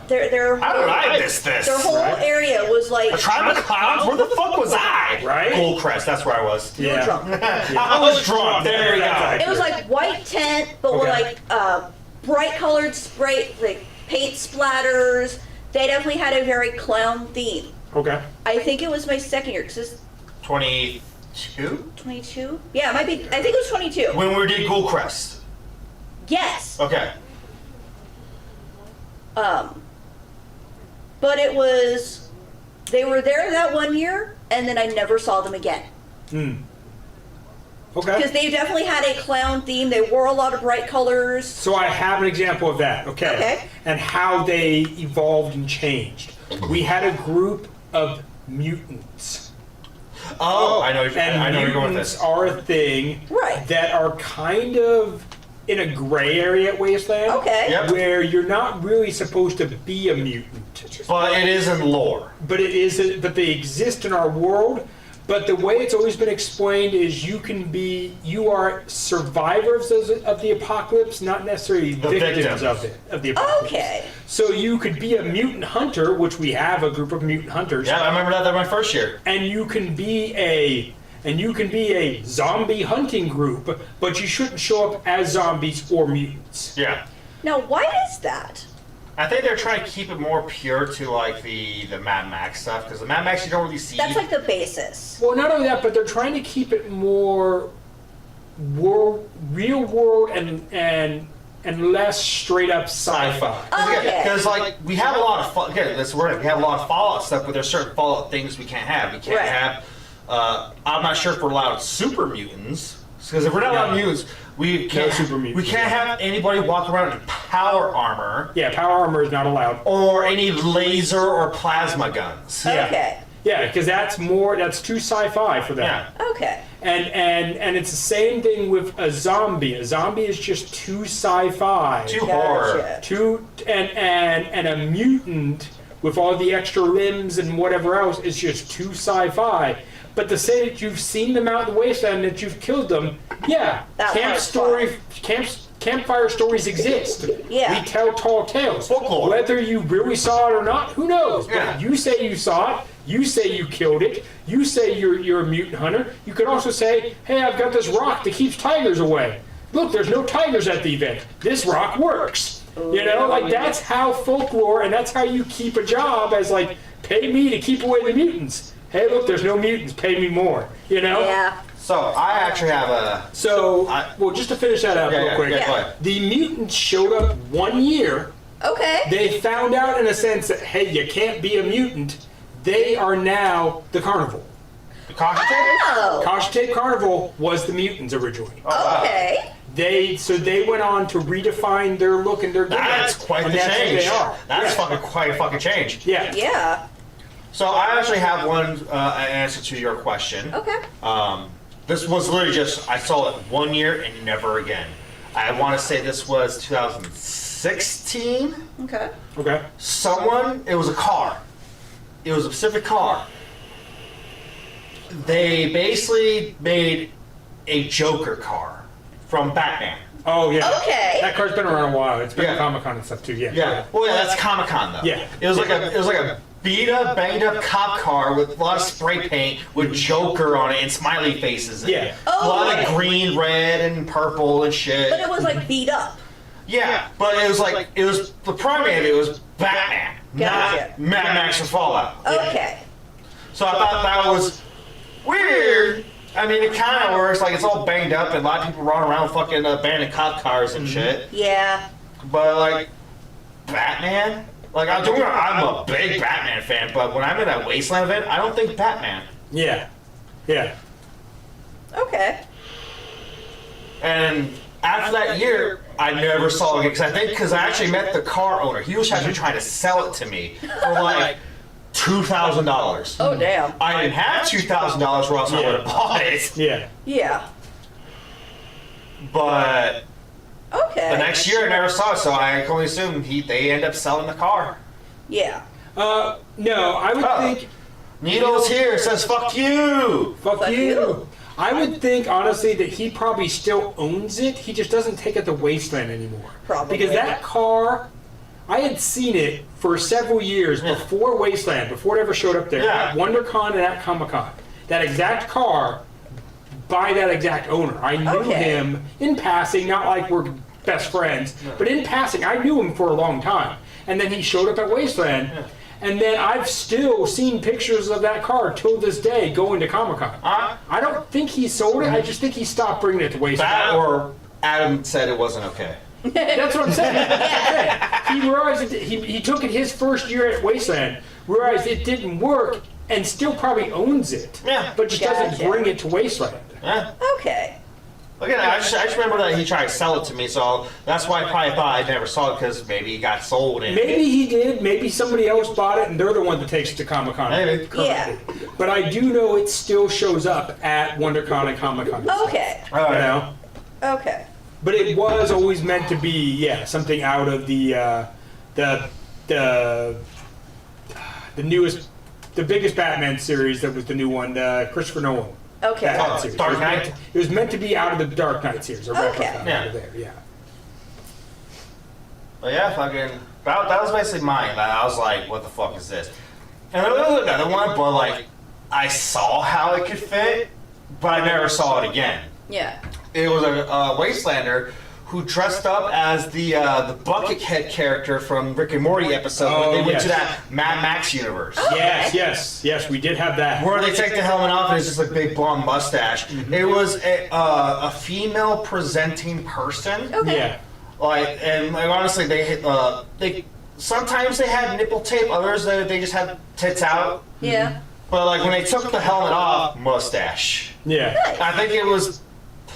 their How did I miss this? their whole area was like A tribe of clowns? Where the fuck was I? Right? Goldcrest, that's where I was. you were drunk. I was drunk. There you go. It was like white tent, but with Okay. like bright colored spray, like paint splatters. They definitely had a very clown theme. Okay. I think it was my second year, because it's 22? 22. Yeah, it might be. I think it was 22. When we did Goldcrest. Yes. Okay. But it was. They were there that one year, and then I never saw them again. Okay. Because they definitely had a clown theme. They wore a lot of bright colors. So I have an example of that, okay? And how they evolved and changed. We had a group of mutants. Oh, I know where you're going with Mutants this. are a thing Right. that are kind of in a gray area at Wasteland. Okay. Yep. Where you're not really supposed to be a mutant. But it is in lore. But it is, but they exist in our world. But the way it's always been explained is you are survivors of the apocalypse, not necessarily victims of the apocalypse. Okay. So you could be a mutant hunter, which we have a group of mutant hunters. Yeah, I remember that my first year. And you can be a zombie hunting group, but you shouldn't show up as zombies or mutants. Yeah. Now, why is that? I think they're trying to keep it more pure to like the Mad Max stuff, because the Mad Max you don't really see. That's like the basis. Well, not only that, but they're trying to keep it more real world and less straight up sci-fi. Okay. Because like we have a lot of we have a lot of Fallout stuff, but there's certain Fallout things we can't have. We can't Right. have. I'm not sure if we're allowed super mutants, because if we're not allowed mutants, we can't. super mutants. We can't have anybody walk around in power armor Yeah, power armor is not allowed. or any laser or plasma guns. Yeah. Okay. Yeah, because that's too sci-fi for that. Yeah. Okay. And it's the same thing with a zombie. A zombie is just too sci-fi. Too horror. Gotcha. And a mutant with all the extra limbs and whatever else is just too sci-fi. But to say that you've seen them out in the wasteland and that you've killed them, yeah, That part's campfire stories exist. Yeah. We tell tall tales. Folklore. Whether you really saw it or not, who knows? Yeah. But you say you saw it. You say you killed it. You say you're a mutant hunter. You could also say, hey, I've got this rock that keeps tigers away. Look, there's no tigers at the event. This rock works. You know, like that's how folklore, and that's how you keep a job as like, pay me to keep away the mutants. Hey, look, there's no mutants. Pay me more. You know? Yeah. So I actually have a. So, well, just to finish that up real quick. Yeah, go ahead. The mutants showed up 1 year. Okay. They found out in a sense that, hey, you can't be a mutant. They are now the carnival. Caution tape? Oh. Caution Tape Carnival was the mutants originally. Oh, wow. Okay. They went on to redefine their look and their gimmick. That's quite and the that's who change. They are. That's yeah. quite a fucking change. Yeah. Yeah. So I actually have one answer to your question. Okay. This was literally just, I saw it 1 year and never again. I want to say this was 2016. Okay. Okay. It was a car. It was a specific car. They basically made a Joker car from Batman. Oh yeah. Okay. That car's been around a while. It's been Yeah. at Comic-Con and stuff too. Yeah. Yeah. Well, yeah, that's Comic-Con though. Yeah. It was like a beat up, banged up cop car with a lot of spray paint with Joker on it and smiley faces. And Yeah. A lot Okay. of green, red, and purple and shit. But it was like beat up. Yeah, but it was the primary of it was Batman, Gotcha. not Mad Max or Fallout. Okay. So I thought that was weird. I mean, it kind of works. Like, it's all banged up, and a lot of people run around fucking abandoned cop cars and shit. Yeah. But, like, Batman? Like, I'm a big Batman fan, but when I'm in that Wasteland event, I don't think Batman. Yeah. Yeah. Okay. And after that year, I never saw it again, because I actually met the car owner. He was actually trying to sell it to me for, like, $2,000. Oh damn. I didn't have $2,000 or else I would have bought it. Yeah. Yeah. But Okay. the next year I never saw it, so I can only assume they end up selling the car. Yeah. No, I would think. Needle's here, says fuck you. Fuck Fuck you. you. I would think honestly that he probably still owns it. He just doesn't take it to Wasteland anymore. Probably. Because that car, I had seen it for several years before Wasteland, before it ever showed up there. Yeah. At WonderCon and at Comic-Con. That exact car by that exact owner. I knew Okay. him in passing, not like we're best friends, but in passing, I knew him for a long time. And then he showed up at Wasteland. And then I've still seen pictures of that car till this day going to Comic-Con. I don't think he sold it. I just think he stopped bringing it to Wasteland. That or Adam said it wasn't okay. That's what I'm saying. He realized he took it his first year at Wasteland, realized it didn't work, and still probably owns it. Yeah. But just doesn't Gotcha. bring it to Wasteland. Yeah. Okay. Again, I just remember that he tried to sell it to me, so that's why I probably thought I never saw it, because maybe it got sold. And Maybe he did. Maybe somebody else bought it, and they're the one that takes it to Comic-Con. Maybe. Yeah. But I do know it still shows up at WonderCon and Comic-Con. Okay. All You right. know? Okay. But it was always meant to be, something out of the newest the biggest Batman series that was the new one, Christopher Nolan. Okay. Batman Oh, series. Dark It was meant Knight? to- It was meant to be out of the Dark Knight series, a replica Okay. out of there, yeah. But yeah, fucking, that was basically mine. I was like, what the fuck is this? And there was another one, but like, I saw how it could fit, but I never saw it again. Yeah. It was a Wastelander who dressed up as the Buckethead character from Rick and Morty episode when they went yes. to that Mad Max universe. Yes, we did have that. Where they take the helmet off and it's just a big blonde mustache. It was a female presenting person. Okay. Yeah. Like, and like, honestly, they sometimes they had nipple tape, others they just had tits out. Yeah. But like when they took the helmet off, mustache. Yeah. I think it was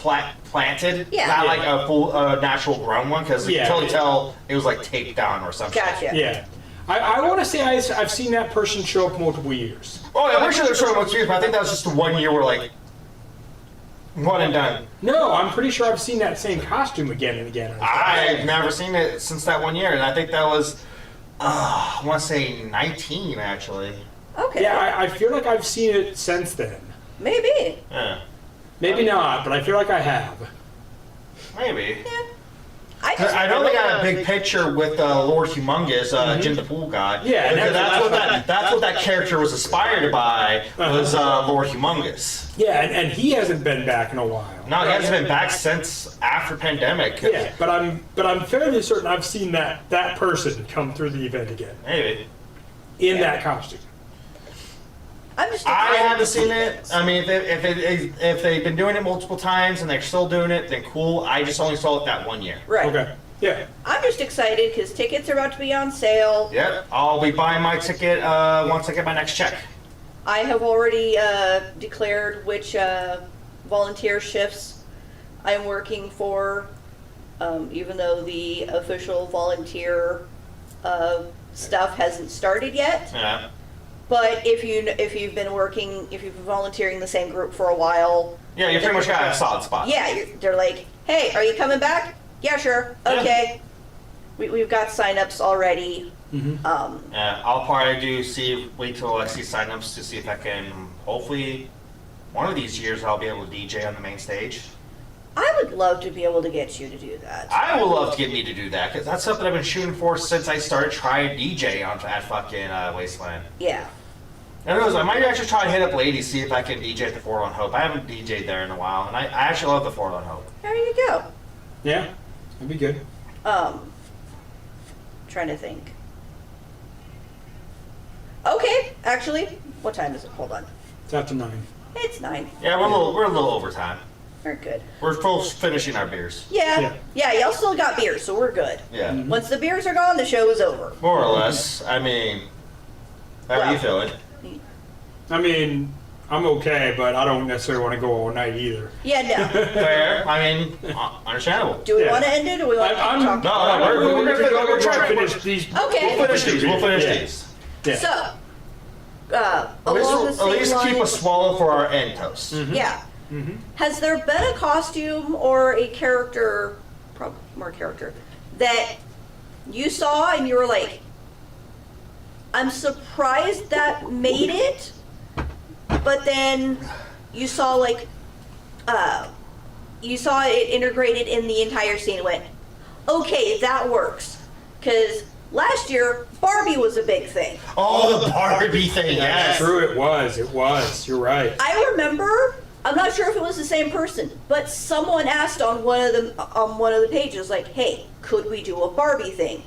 planted, Yeah. not like a full natural grown one, because you Yeah. can totally tell it was like taped down or something. Gotcha. Yeah. I want to say I've seen that person show up multiple years. Oh, yeah, I'm pretty sure they're showing what's years, but I think that was just the 1 year where like one and done. No, I'm pretty sure I've seen that same costume again and again. I've never seen it since that 1 year, and I think that was I want to say 19 actually. Okay. Yeah, I feel like I've seen it since then. Maybe. Yeah, Maybe not, but I feel like I have. maybe. Yeah. I I know they got a big picture with Lord Humongous, Jim the Pool God. Yeah, and Because that's that's what that character was inspired by, was Lord Humongous. Yeah, and he hasn't been back in a while. No, he hasn't been back since after pandemic. Yeah, but I'm fairly certain I've seen that person come through the event again Maybe. in that costume. I'm just. I excited haven't to see seen it. this. I mean, if they've been doing it multiple times and they're still doing it, then cool. I just only saw it that 1 year. Right. Okay. Yeah. I'm just excited because tickets are about to be on sale. Yep, I'll be buying my ticket once I get my next check. I have already declared which volunteer shifts I'm working for, even though the official volunteer stuff hasn't started yet. Yeah. But if you've been volunteering the same group for a while, Yeah, you pretty much got a solid spot. yeah, they're like, hey, are you coming back? Yeah, sure. Okay. We've got signups already. Yeah, I'll probably wait till I see signups to see if I can, hopefully, one of these years I'll be able to DJ on the main stage. I would love to be able to get you to do that. I would love to get me to do that, because that's something I've been shooting for since I started trying DJ at fucking Wasteland. Yeah. And I might actually try to hit up Lady, see if I can DJ at the Forlorn Hope. I haven't DJ'd there in a while, and I actually love the Forlorn Hope. There you go. Yeah. That'd be good. Trying to think. Okay, actually, what time is it? Hold on. It's after 9. It's 9. Yeah, we're a little over time. We're good. We're close finishing our beers. Yeah. Y'all still got beers, so we're good. Yeah, Once the beers are gone, the show is over. more or less. I mean, how are you feeling? I mean, I'm okay, but I don't necessarily want to go all night either. Yeah, no. Fair. I mean, understandable. Do we Yeah. want to end it, or we want to I'm- talk? No, we're trying to finish these. Okay. We'll finish these. We'll finish Yeah. these. Yeah. So, At along the same least keep a lines, swallow for our end toast. yeah. Has there been a costume or a character, probably more character, that you saw and you were like, I'm surprised that made it, but then you saw like, you saw it integrated in the entire scene and went, okay, that works. Because last year, Barbie was a big thing. Oh, the Barbie thing, yes. True, it was. You're right. I remember, I'm not sure if it was the same person, but someone asked on one of the pages, like, "Hey, could we do a Barbie thing?"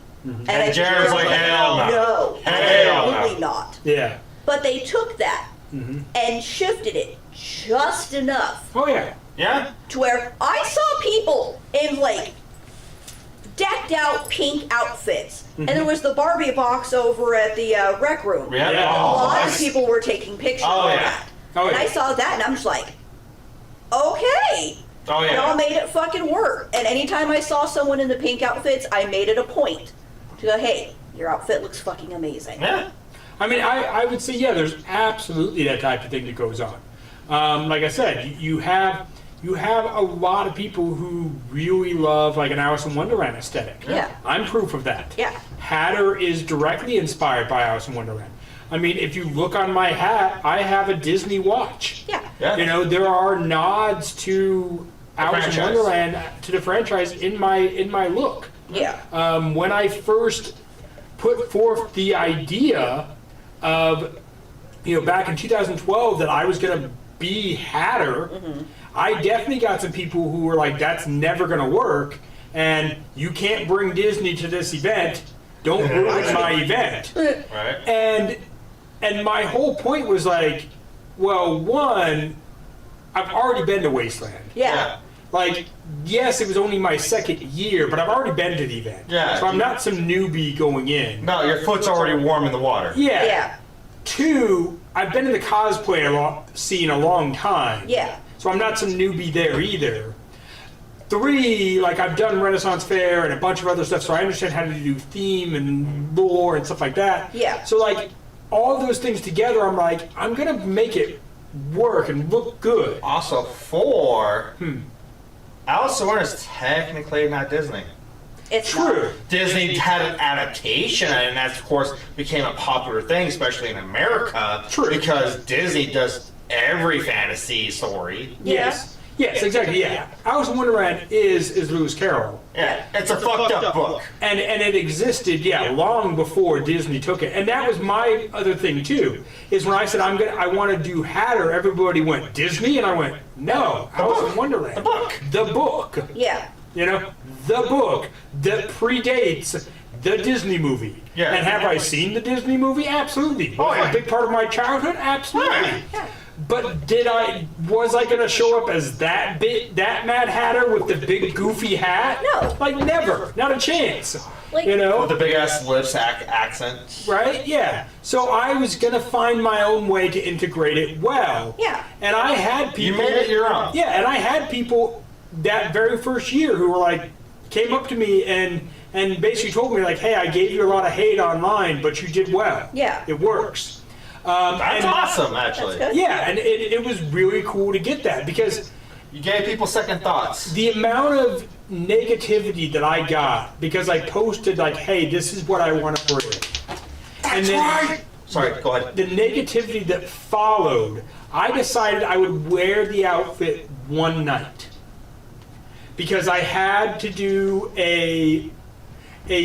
And Jared was like, "Hell no. No, Hell no." absolutely not." Yeah. But they took that and shifted it just enough Oh yeah. Yeah? to where I saw people in like decked out pink outfits, and there was the Barbie box over at the rec room. Yeah. Yeah. A Oh, lot of that's- people were taking pictures Oh, of yeah. that. Oh And yeah. I saw that and I'm just like, okay. Oh, Y'all yeah. made it fucking work. And anytime I saw someone in the pink outfits, I made it a point to go, hey, your outfit looks fucking amazing. Yeah. I mean, I would say, yeah, there's absolutely that type of thing that goes on. Like I said, you have a lot of people who really love like an Alice in Wonderland aesthetic. Yeah. I'm proof of that. Yeah. Hatter is directly inspired by Alice in Wonderland. I mean, if you look on my hat, I have a Disney watch. Yeah. Yeah. You know, there are nods to Alice in franchise. Wonderland, to the franchise in my look. Yeah. When I first put forth the idea of, back in 2012 that I was going to be Hatter, I definitely got some people who were like, that's never going to work, and you can't bring Disney to this event. Don't ruin my event. Right. And my whole point was like, well, one, I've already been to Wasteland. Yeah. Like, yes, it was only my second year, but I've already been to the event. Yeah. So I'm not some newbie going in. No, your foot's already warm in the water. Yeah. Yeah. Two, I've been in the cosplay scene a long time. Yeah. So I'm not some newbie there either. Three, like I've done Renaissance Fair and a bunch of other stuff, so I understand how to do theme and lore and stuff like that. Yeah. So like all those things together, I'm like, I'm gonna make it work and look good. Also, 4, Alice in Wonderland is technically not Disney. It's True. not. Disney had an adaptation, and that, of course, became a popular thing, especially in America. True. Because Disney does every fantasy story. Yes. Yes, exactly. Yeah. Alice in Wonderland is Lewis Carroll. Yeah, it's a fucked up book. And it existed, long before Disney took it. And that was my other thing too, is when I said I want to do Hatter, everybody went Disney, and I went, no, Alice in Wonderland. The book. The book. Yeah. The book that predates the Disney movie. Yeah. And have I seen the Disney movie? Absolutely. Was it yeah. a big part of my childhood? Absolutely. Yeah. But was I going to show up as that Mad Hatter with the big goofy hat? No. Like never. Not a chance. Like- With the big ass lips accent. Right? Yeah. So I was going to find my own way to integrate it well. Yeah. And I had people... You made it your own. Yeah, and I had people that very first year who were like, came up to me and basically told me like, hey, I gave you a lot of hate online, but you did well. Yeah. It works. That's awesome, actually. That's good. Yeah, and it was really cool to get that because You gave people second thoughts. the amount of negativity that I got because I posted like, hey, this is what I want to bring. And then Sorry, go ahead. the negativity that followed, I decided I would wear the outfit one night because I had to do a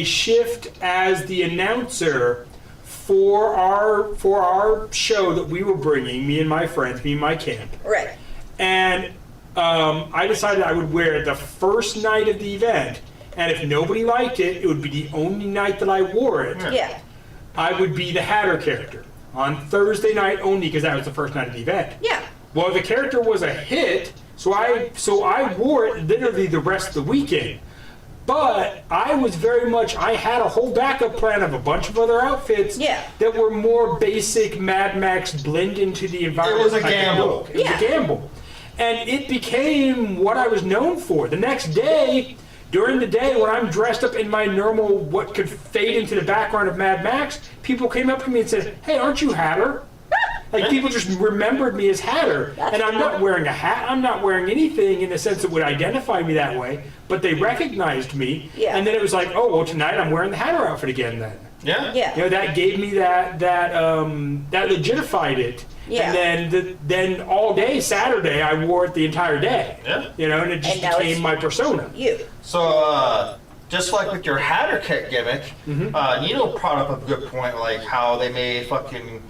shift as the announcer for our show that we were bringing, me and my friends, me and my camp. Right. And I decided I would wear it the first night of the event, and if nobody liked it, it would be the only night that I wore it. Yeah. I would be the Hatter character on Thursday night only because that was the first night of the event. Yeah. Well, the character was a hit, so I wore it literally the rest of the weekend. But I was very much, I had a whole backup plan of a bunch of other outfits Yeah. that were more basic Mad Max blend into the environment. was a type of gamble. look. It was Yeah. a gamble. And it became what I was known for. The next day, during the day when I'm dressed up in my normal, what could fade into the background of Mad Max, people came up to me and said, hey, aren't you Hatter? Like people just remembered me as Hatter, and I'm not wearing a hat. I'm not wearing anything in the sense that would identify me that way. But they recognized me, Yeah. and then it was like, oh well, tonight I'm wearing the Hatter outfit again. Then Yeah? Yeah. that gave me that legitified it. Yeah. And then all day Saturday I wore it the entire day. Yeah. And it just And now became it's- my persona. You. So, just like with your Hatter kit gimmick, Mm-hmm. Nino brought up a good point, like how they made fucking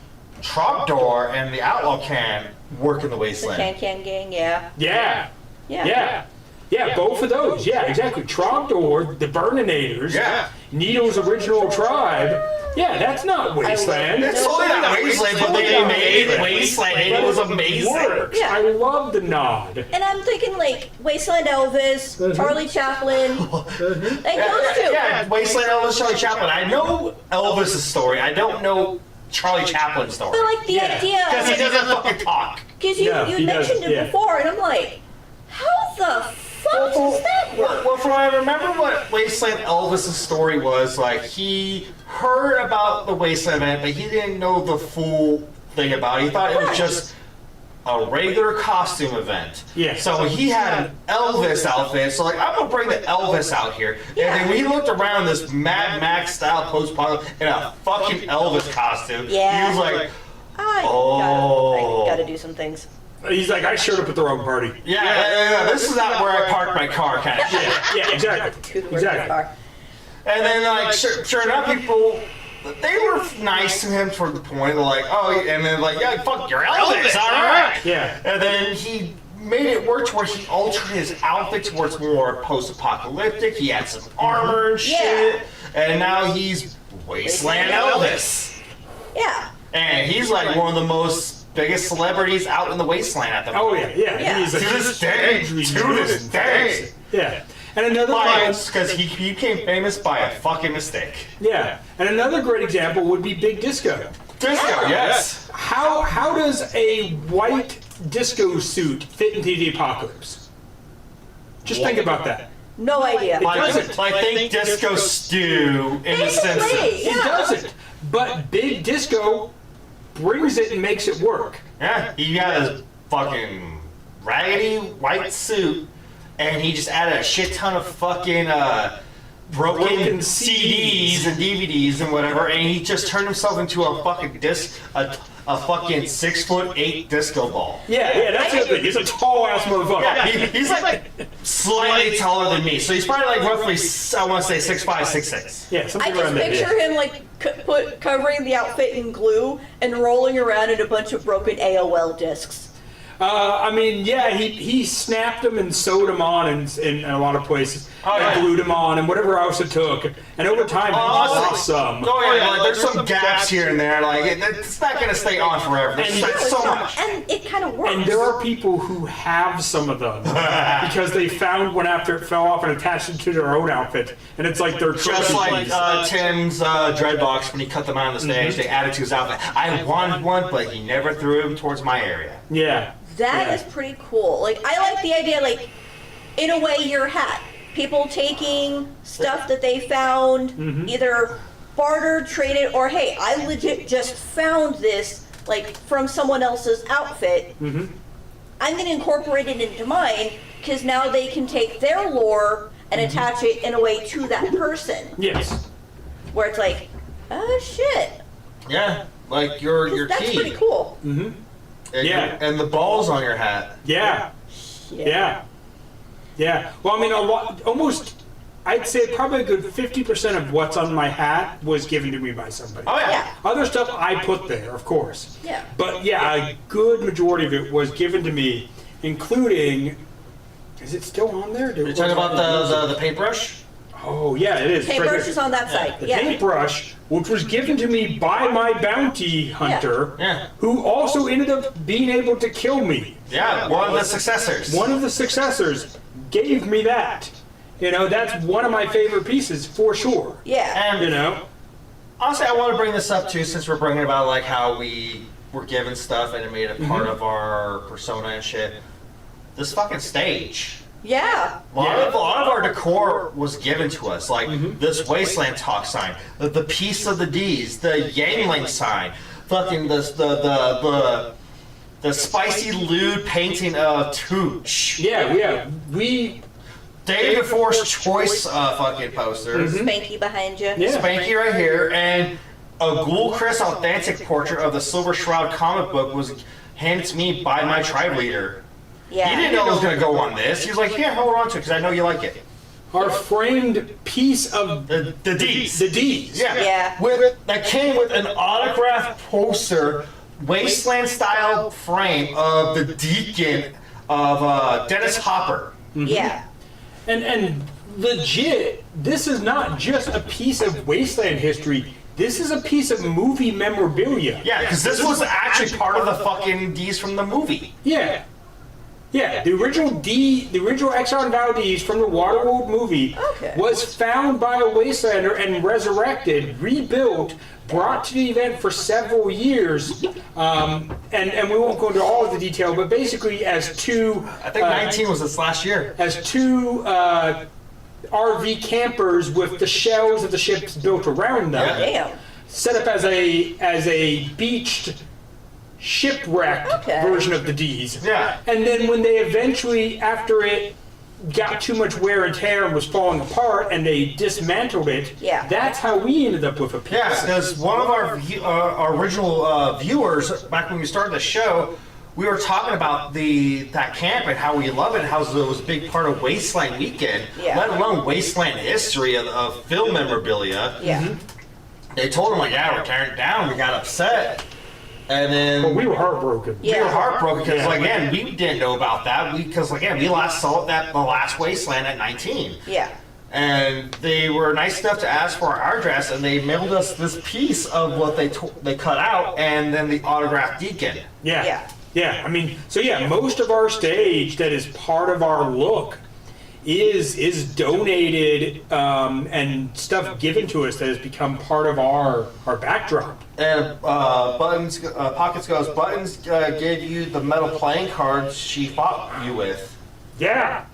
Trogdor and the Outlaw Can work in the The Wasteland. Can Gang, yeah. Yeah. Yeah. Yeah, both of those. Yeah, exactly. Trogdor, the Burninators, Yeah. Nito's original tribe. Yeah, that's not Wasteland. It's totally not Wasteland, but they made it Wasteland, and it was amazing. Works. Yeah. I love the nod. And I'm thinking like Wasteland Elvis, Charlie Chaplin, like those two. Yeah, Wasteland Elvis, Charlie Chaplin. I know Elvis's story. I don't know Charlie Chaplin's story. But like the Yeah. idea, Because he doesn't fucking talk. because you No, he mentioned doesn't, it yeah. before, and I'm like, how the fuck does that work? Well, from what I remember what Wasteland Elvis's story was, like, he heard about the Wasteland event, but he didn't know the full thing about it. He thought it was just a regular costume event. Yeah. So he had an Elvis outfit. So like, I'm gonna bring the Elvis out here. Yeah. And then we looked around this Mad Max style post-apocalyptic in a fucking Elvis costume. Yeah. He was like, I gotta do some things. He's like, I showed up at the wrong party. yeah, this is not where I parked my car, kind of shit. Yeah, exactly. To the work Exactly. car. And then like, sure enough, people. They were nice to him toward the point of like, oh, and then like, yeah, fuck, you're Elvis, all right. Yeah. And then he made it work to where he altered his outfit to where it's more post-apocalyptic. He had some armor and shit. And now he's Wasteland Elvis. Yeah. And he's like one of the biggest celebrities out in the wasteland at the moment. Oh yeah. Yeah. He's like, To this day. Yeah. And another Because he became famous by a fucking mistake. Yeah. And another great example would be Big Disco. Disco, yes. How does a white disco suit fit into the apocalypse? Just think about that. No idea. Like, doesn't. I think Disco Stew in the Basically, Simpsons. It yeah. doesn't. But Big Disco brings it and makes it work. Yeah, he got his fucking raggedy white suit, and he just added a shit ton of fucking broken CDs and DVDs and whatever, and he just turned himself into a fucking a fucking 6'8" disco ball. Yeah, that's the other thing. He's a tall ass motherfucker. Yeah, he's like slightly taller than me, so he's probably like roughly, I want to say 6'5", 6'6". Yeah, I something just around there. picture him like covering the outfit in glue and rolling around in a bunch of broken AOL discs. I mean, yeah, he snapped them and sewed them on in a lot of places. Oh, yeah. And glued them on and whatever else it took. And over time, he lost some. Oh yeah, like there's some gaps here and there. Like it's not gonna stay on forever. There's And- so much. And it kind of works. And there are people who have some of them because they found one after it fell off and attached it to their own outfit. And it's like they're Just trophy like pieces. Tim's dreadlocks when he cut them out on the stage, they added to his outfit. I wanted one, but he never threw them towards my area. Yeah. That Yeah. is pretty cool. Like, I like the idea, like, in a way, your hat. People taking stuff that they found, either bartered, traded, or hey, I legit just found this, like, from someone else's outfit. I'm going to incorporate it into mine, because now they can take their lore and attach it in a way to that person. Yes. Where it's like, oh shit. Yeah, like your That's key. pretty cool. And Yeah. and the balls on your hat. Yeah. Yeah. Yeah. Well, I mean, almost, I'd say probably a good 50% of what's on my hat was given to me by somebody. Oh yeah. Yeah. Other stuff I put there, of course. Yeah. But yeah, a good majority of it was given to me, including, is it still on there? You're talking about the paintbrush? Oh, yeah, it is. Paintbrush is on that side. The Yeah. paintbrush, which was given to me by my bounty hunter, Yeah. who also ended up being able to kill me. Yeah, one of the successors. One of the successors gave me that. You know, that's one of my favorite pieces for sure. Yeah. You And know? honestly, I want to bring this up too, since we're bringing about like how we were given stuff and it made it part of our persona and shit. This fucking stage. Yeah. A lot of our decor was given to us, like this Wasteland Talk sign, the piece of the D's, the Yangling sign, fucking the spicy lewd painting of Tooch, Yeah. We, David Force choice fucking posters, Spanky behind you. yeah. Spanky right here, and a Ghoul Chris authentic portrait of the Silver Shroud comic book was handed to me by my tribe leader. Yeah. He didn't know it was gonna go on this. He was like, "Here, hold on to it, because I know you like it." Our framed piece of The D's. the D's. Yeah. That came with an autographed poster, Wasteland style frame of the Deacon of Dennis Hopper. Yeah. And legit, this is not just a piece of Wasteland history. This is a piece of movie memorabilia. Yeah, because this was actually part of the fucking D's from the movie. Yeah. Yeah, the original Exile and Valdez from the Waterworld movie Okay. was found by a Wastelander and resurrected, rebuilt, brought to the event for several years, and we won't go into all of the detail, but basically as two, I think 19 was this last year. as two RV campers with the shells of the ships built around them, Yeah. Damn. set up as a beached shipwrecked version of the D's. Yeah. And then when they eventually, after it got too much wear and tear and was falling apart, and they dismantled it, Yeah. that's how we ended up with a piece. Yes, because one of our original viewers, back when we started the show, we were talking about that camp and how we love it, how it was a big part of Wasteland Weekend, Yeah. let alone Wasteland history of film memorabilia. Yeah. They told him, like, yeah, we're tearing it down. We got upset. And then Well, we were heartbroken. Yeah. we were heartbroken because, Yeah. again, we didn't know about that. Because, again, we last saw the last Wasteland at 19. Yeah. And they were nice enough to ask for our address, and they mailed us this piece of what they cut out, and then the autographed Deacon. Yeah. Yeah. Yeah. I mean, so yeah, most of our stage that is part of our look is donated and stuff given to us that has become part of our backdrop. And Buttons, Pockets goes, Buttons gave you the metal playing cards she fought you with. Yeah.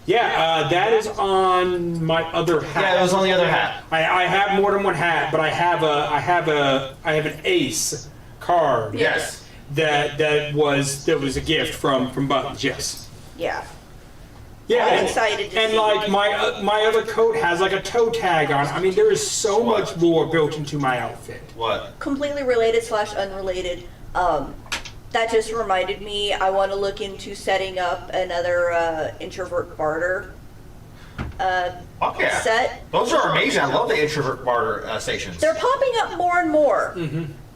Yeah, that is on my other hat. Yeah, it was on the other hat. I have more than one hat, but I have an ace card. Yes. That was a gift from Buttons. Yes. Yeah. Yeah, I'm and, excited to and see. like my other coat has like a toe tag on it. I mean, there is so much lore built into my outfit. What? Completely related / unrelated. That just reminded me. I want to look into setting up another introvert barter Fuck yeah. set. Those are amazing. I love the introvert barter stations. They're popping up more and more,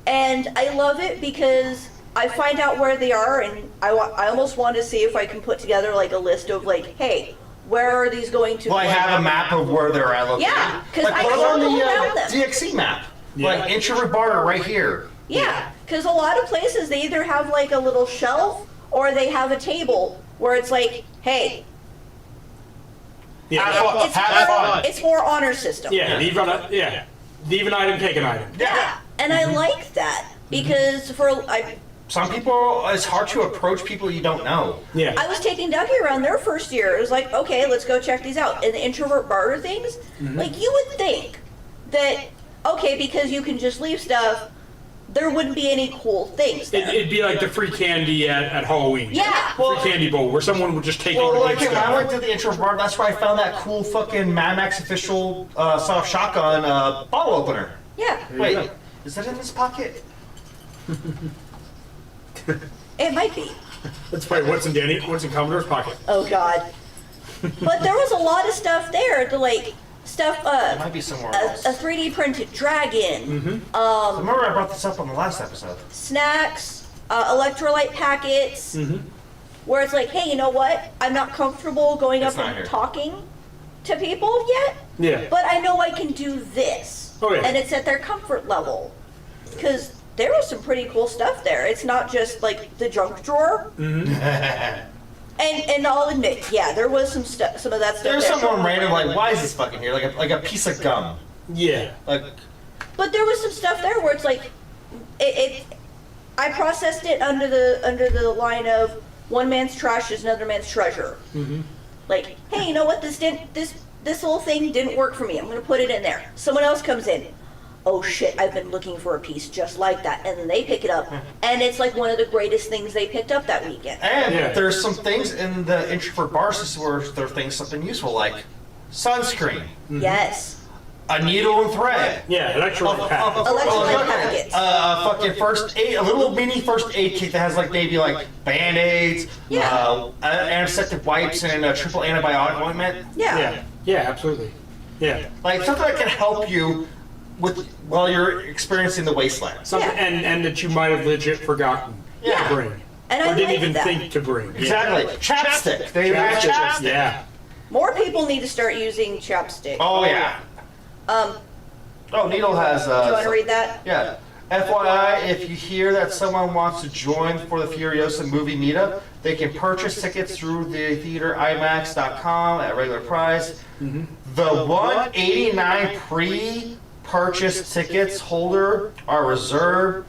and I love it because I find out where they are, and I almost want to see if I can put together like a list of like, hey, where are these going to? Well, I be? have a map of where they're at located. Yeah, 'cause like, I put it can't on go the around them. DXC map. Yeah. Like introvert barter right here. Yeah, because a lot of places they either have like a little shelf or they have a table where it's like, hey, Yeah. Have fun. it's more honor system. Yeah. Leave an item, take an item. Yeah, and I like that because Some people, it's hard to approach people you don't know. Yeah. I was taking Dougie around their first year. It was like, okay, let's go check these out. And the introvert barter things, like you would think that, okay, because you can just leave stuff, there wouldn't be any cool things there. It'd be like the free candy at Halloween. Yeah. Free candy bowl where someone would just take Well, it like and when I stuff. went to the introvert bar, that's where I found that cool fucking Mad Max official soft shotgun bottle opener. Yeah, Wait, is that in this pocket? it might be. Let's play what's in Commodore's pocket. Oh God. But there was a lot of stuff there to like stuff. It might be somewhere else. A 3D printed dragon. Remember I brought this up on the last episode. Snacks, electrolyte packets. Where it's like, hey, you know what? I'm not comfortable going It's up not and here. talking to people yet. Yeah. But I know I can do this. Oh, yeah. And it's at their comfort level. Because there was some pretty cool stuff there. It's not just like the junk drawer. And I'll admit, yeah, there was some of that stuff. There's there. someone random like, why is this fucking here? Like a piece of gum. Yeah. Like, But there was some stuff there where it's like, I processed it under the line of one man's trash is another man's treasure. Like, hey, you know what? This little thing didn't work for me. I'm gonna put it in there. Someone else comes in. Oh shit! I've been looking for a piece just like that, and then they pick it up, and it's like one of the greatest things they picked up that weekend. and Yeah. there's some things in the introvert bars where there are things something useful like sunscreen, Yes, a needle and thread. Yeah. Electrolyte pack. electrolyte packets. Fucking first aid, a little mini first aid kit that has like maybe like band-aids, Yeah. antiseptic wipes, and a triple antibiotic ointment. Yeah. Yeah. Yeah. Absolutely. Yeah. Like something that can help you with while you're experiencing the wasteland. Something Yeah. and that you might have legit forgotten Yeah. to bring. And I or didn't like even that. think to bring. Exactly. Chapstick. They have chapstick. Yeah. More people need to start using chapstick. Oh yeah. Oh, Needle has. Do you want to read that? Yeah. FYI, if you hear that someone wants to join for the Furiosa movie meetup, they can purchase tickets through the theater IMAX.com at regular price. The 189 pre-purchase tickets holder are reserved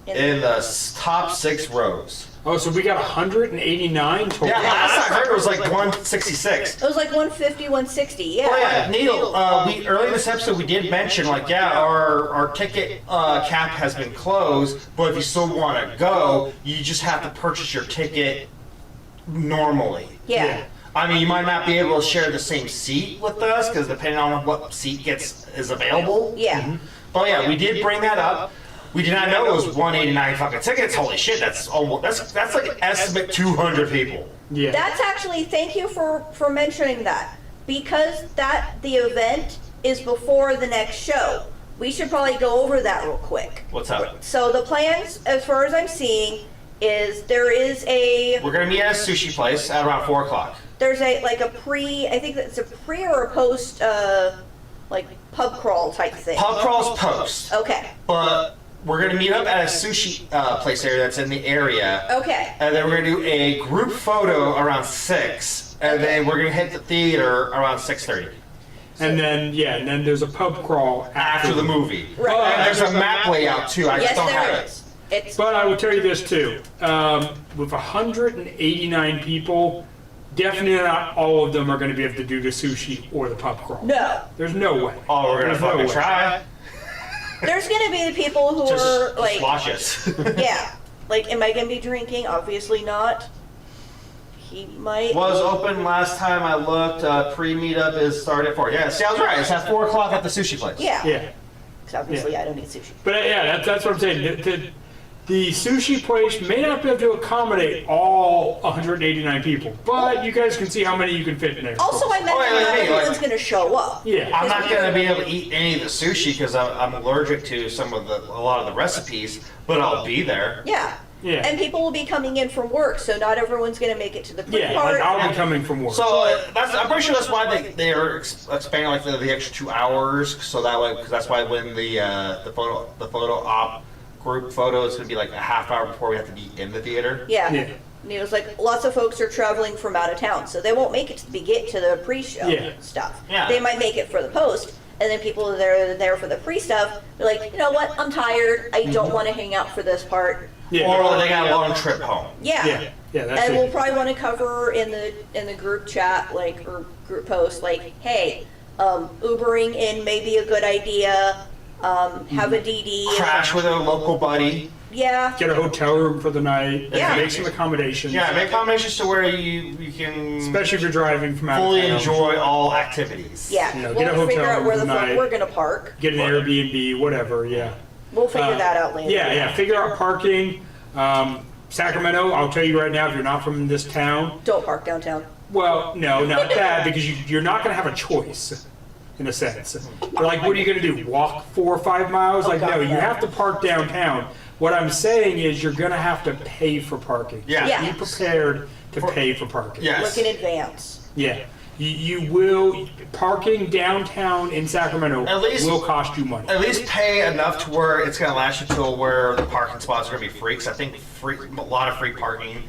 in the top 6 rows. Oh, so we got 189 total. Yeah, last I heard it was like 166. It was like 150, 160. Yeah. Oh yeah, Neil. We early in this episode we did mention like our ticket cap has been closed, but if you still want to go, you just have to purchase your ticket normally. Yeah. I mean, you might not be able to share the same seat with us because depending on what seat is available. Yeah. But yeah, we did bring that up. We did not know it was 189 fucking tickets. Holy shit, that's like an estimate 200 people. Yeah. That's actually, thank you for mentioning that. Because the event is before the next show. We should probably go over that real quick. What's up? So the plans, as far as I'm seeing, is We're gonna meet at a sushi place at around 4 o'clock. there's I think it's a pre or a post, like pub crawl type thing. Pub crawl's post. Okay. But we're gonna meet up at a sushi place area that's in the area. Okay. And then we're gonna do a group photo around 6. And then we're gonna hit the theater around 6:30. And then there's a pub crawl After the movie. Right. And there's a map layout too. I just Yes, don't have there it. is. It's But I will tell you this too. With 189 people, definitely not all of them are going to be able to do the sushi or the pub crawl. no. There's no way. Oh, we're gonna There's no fucking way. try. There's gonna be the people who are Just like, watch us. yeah, like, am I gonna be drinking? Obviously not. He might. Was open last time I looked. Pre-meetup is started at 4. Yeah, see, I was right. It's at 4 o'clock at the sushi place. Yeah. Yeah. Because obviously I don't eat sushi. But yeah, that's what I'm saying. The sushi place may not be able to accommodate all 189 people, but you guys can see how many you can fit in there. Also, I meant Oh, yeah, that not like me, everyone's like- gonna show up. Yeah. I'm not gonna be able to eat any of the sushi because I'm allergic to a lot of the recipes, but I'll be there. Yeah. Yeah. And people will be coming in from work, so not everyone's gonna make it to the pre Yeah, part. like I'll be coming from work. So I'm pretty sure that's why they are expanding like the extra 2 hours, so that way because that's why when the photo op group photo is gonna be like a half hour before we have to be in the theater. Yeah. Yeah. And it was like lots of folks are traveling from out of town, so they won't make it to the pre-show Yeah. stuff. Yeah. They might make it for the post, and then people that are there for the pre-stuff, they're like, you know what, I'm tired. I don't want to hang out for this part. Yeah. Or they got a long trip home. Yeah. Yeah, that's And we'll it. probably want to cover in the group chat, like, or group post, like, hey, Ubering in may be a good idea. Have a DD. Crash with a local buddy. Yeah. Get a hotel room for the night. Yeah. Make some accommodations. Yeah, make accommodations to where you can Especially if you're driving from out of fully town. enjoy all activities. Yeah. You know, We'll get a have to figure hotel out room where the fuck tonight. we're gonna park. Get an Airbnb, whatever. Yeah. We'll figure that out later. Yeah. Figure out parking. Sacramento, I'll tell you right now, if you're not from this town, Don't park downtown. well, no, not that, because you're not going to have a choice, in a sense. They're like, what are you going to do? Walk 4 or 5 miles? Like, God, no, you no. have to park downtown. What I'm saying is you're going to have to pay for parking. Yeah. Yeah. Be prepared to pay for parking. Yes. Look in advance. Yeah. You will, parking downtown in Sacramento At least- will cost you money. At least pay enough to where it's gonna last you till where the parking spots are gonna be free. Because I think a lot of free parking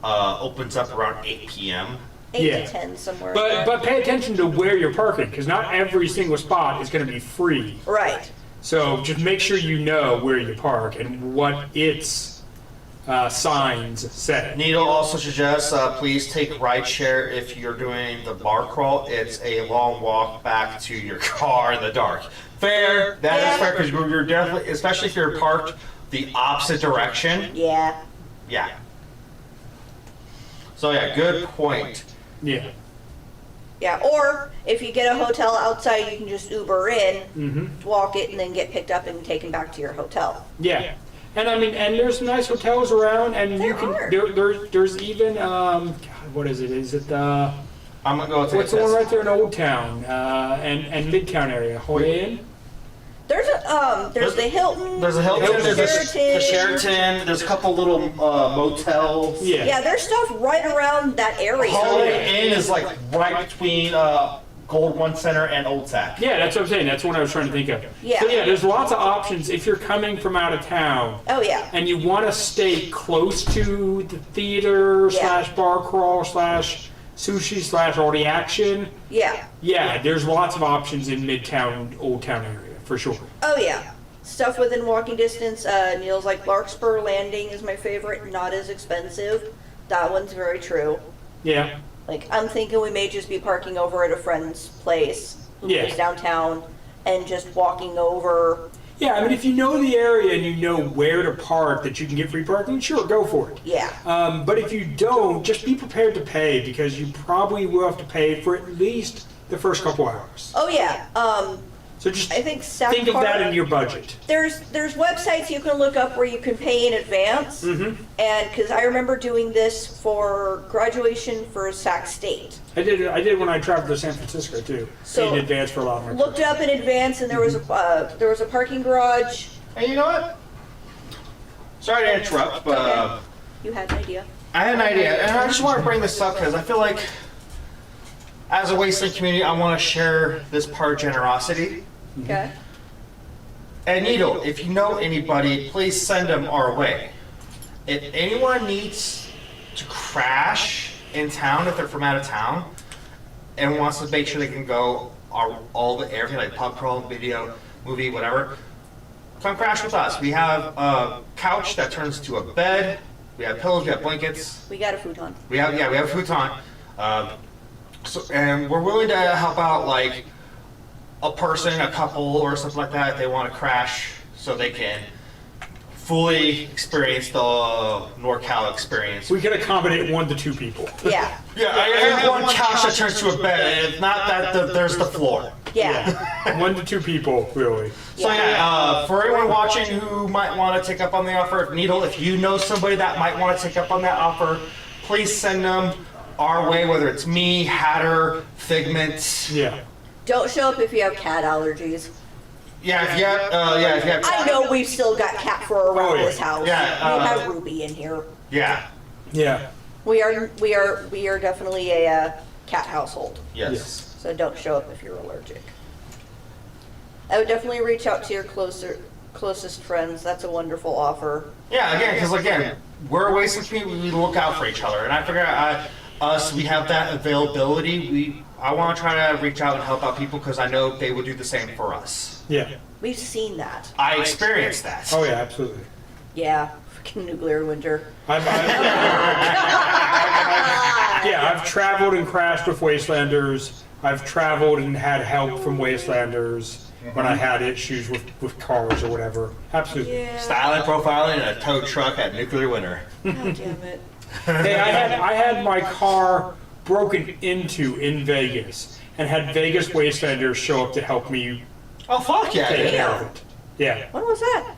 opens up around 8 p.m. 8 Yeah. to 10 somewhere. But pay attention to where you're parking, because not every single spot is going to be free. Right. So just make sure you know where you park and what its signs say. Needle also suggests please take rideshare if you're doing the bar crawl. It's a long walk back to your car in the dark. Fair. That is Yeah. fair because you're definitely, especially if you're parked the opposite direction. Yeah. Yeah. So yeah, good point. Yeah. Yeah. Or if you get a hotel outside, you can just Uber in, Mm-hmm. walk it, and then get picked up and taken back to your hotel. Yeah. And I mean, and there's nice hotels around, and There you can. are. There's even God, what is it? Is it I'm gonna go with what's the one right there in Old Town and Midtown area? Holiday Inn. There's the Hilton. There's a Hilton, There's there's the Sheraton, there's a couple little motels. Yeah. Yeah, there's stuff right around that area. Holiday Inn is like right between Gold One Center and Old Sac. Yeah, that's what I'm saying. That's what I was trying to think of. Yeah. So yeah, there's lots of options if you're coming from out of town. Oh yeah. And you want to stay close to the theater Yeah. / bar crawl / sushi / all the action. Yeah. Yeah, there's lots of options in Midtown, Old Town area for sure. Oh yeah. stuff within walking distance. Neil's like Larkspur Landing is my favorite. Not as expensive. That one's very true. Yeah. Like, I'm thinking we may just be parking over at a friend's place who Yeah. lives downtown and just walking over. Yeah, I mean, if you know the area and you know where to park that you can get free parking, sure, go for it. Yeah. But if you don't, just be prepared to pay, because you probably will have to pay for at least the first couple hours. Oh, yeah. So just I think South think of Park, that in your budget. There's websites you can look up where you can pay in advance. Mm-hmm. And because I remember doing this for graduation for Sac State. I did when I traveled to San Francisco too. So, in advance for a lot of my Looked up in advance, and there was a parking garage. Hey, you know what? Sorry to interrupt, but Okay. You had an idea. I had an idea, and I just want to bring this up because I feel like, as a Wasteland community, I want to share this part of generosity. Okay. And Needle, if you know anybody, please send them our way. If anyone needs to crash in town, if they're from out of town, and wants to make sure they can go all the everything like pub crawl, video, movie, whatever, come crash with us. We have a couch that turns to a bed. We have pillows. We have blankets. We got a futon. We have a futon. And we're willing to help out like a person, a couple, or something like that if they want to crash, so they can fully experience the NorCal experience. We can accommodate 1 to 2 people. Yeah. Yeah, I have one couch that turns to a bed. It's not that there's the floor. Yeah. 1 to 2 people, really. So yeah, for anyone watching who might want to take up on the offer, Needle, if you know somebody that might want to take up on that offer, please send them our way, whether it's me, Hatter, Figment. Yeah. Don't show up if you have cat allergies. Yeah, if you have, I know we've still got cat fur around Oh, yeah. this house. Yeah, we have Ruby in here. Yeah. Yeah. We are definitely a cat household. Yes. So don't show up if you're allergic. I would definitely reach out to your closest friends. That's a wonderful offer. Yeah, again, because we're a Wasteland community. We look out for each other, and I figure we have that availability. I want to try to reach out and help out people because I know they would do the same for us. Yeah. We've seen that. I experienced that. Oh yeah, absolutely. Yeah. Freaking nuclear winter. I've traveled and crashed with Wastelanders. I've traveled and had help from Wastelanders when I had issues with cars or whatever. Absolutely. Yeah. Styling, profiling, and a tow truck at nuclear winter. God damn it. Hey, I had my car broken into in Vegas and had Vegas Wastelanders show up to help me Oh fuck yeah! take care Yeah. of it. Yeah. When was that?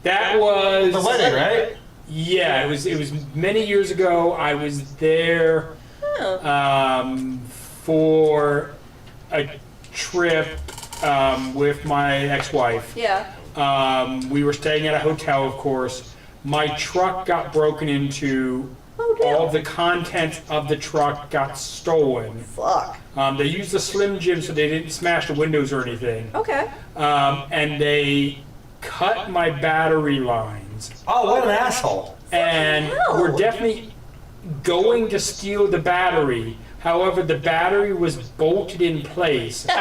That was The wedding, right? Yeah, it was many years ago. I was there Oh. for a trip with my ex-wife. Yeah. We were staying at a hotel, of course. My truck got broken into. Oh, damn. All the contents of the truck got stolen. Fuck. They used the Slim Jim so they didn't smash the windows or anything. Okay. And they cut my battery lines. Oh, what an asshole! And hell? we're definitely going to steal the battery. However, the battery was bolted in place. So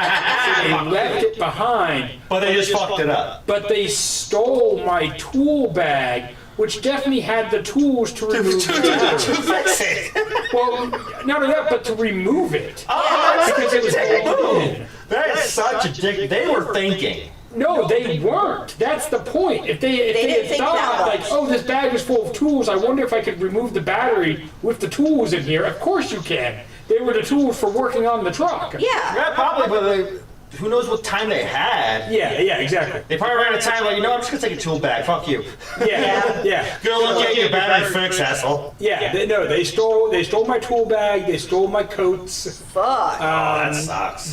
they left it behind. But they just fucked it up. But they stole my tool bag, which definitely had the tools to remove the battery. Fix it. Well, not only that, but to remove it. Oh, that's Because such it a was dick bolted in. move. That is such a dick. They were thinking. No, they weren't. That's the point. If they didn't had think thought, that like, much. oh, this bag is full of tools, I wonder if I could remove the battery with the tools in here. Of course you can. They were the tools for working on the truck. Yeah. Yeah, probably, but who knows what time they had. Yeah, exactly. They probably ran out of time, like, I'm just gonna take a tool bag. Fuck you. Yeah. Go look at your battery fix, asshole. Yeah, they stole my tool bag, they stole my coats. Fuck. That sucks.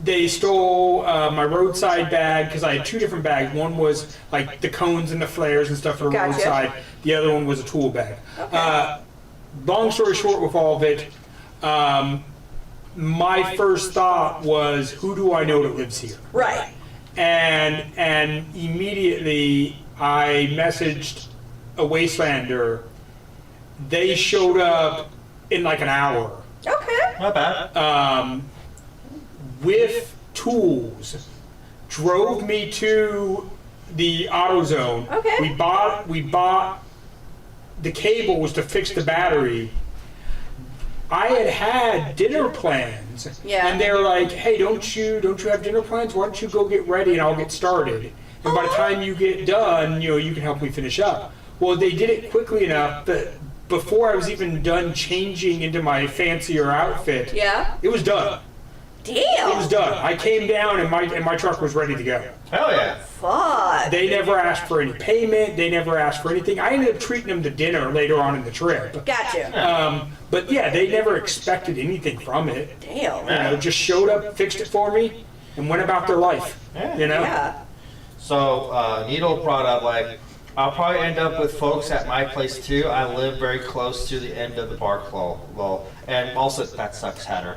They stole my roadside bag, because I had 2 different bags. One was like the cones and the flares and stuff for the Gotcha. roadside. The other one was a tool bag. Okay. Long story short with all of it, my first thought was, who do I know that lives here? Right. And immediately I messaged a Wastelander. They showed up in like an hour. Okay. Not bad. With tools. drove me to the AutoZone. Okay. We bought the cables to fix the battery. I had dinner plans. Yeah. And they were like, hey, don't you have dinner plans? Why don't you go get ready and I'll get started. And by the time you get done, you can help me finish up. Well, they did it quickly enough that before I was even done changing into my fancier outfit, Yeah. it was done. Damn. It was done. I came down and my truck was ready to go. Hell yeah. Fuck. They never asked for any payment. They never asked for anything. I ended up treating them to dinner later on in the trip. Gotcha. But yeah, they never expected anything from it. Damn. Just showed up, fixed it for me, and went about their life. Yeah. So, Needle brought up, like, I'll probably end up with folks at my place too. I live very close to the end of the bar claw, and also that sucks, Hatter.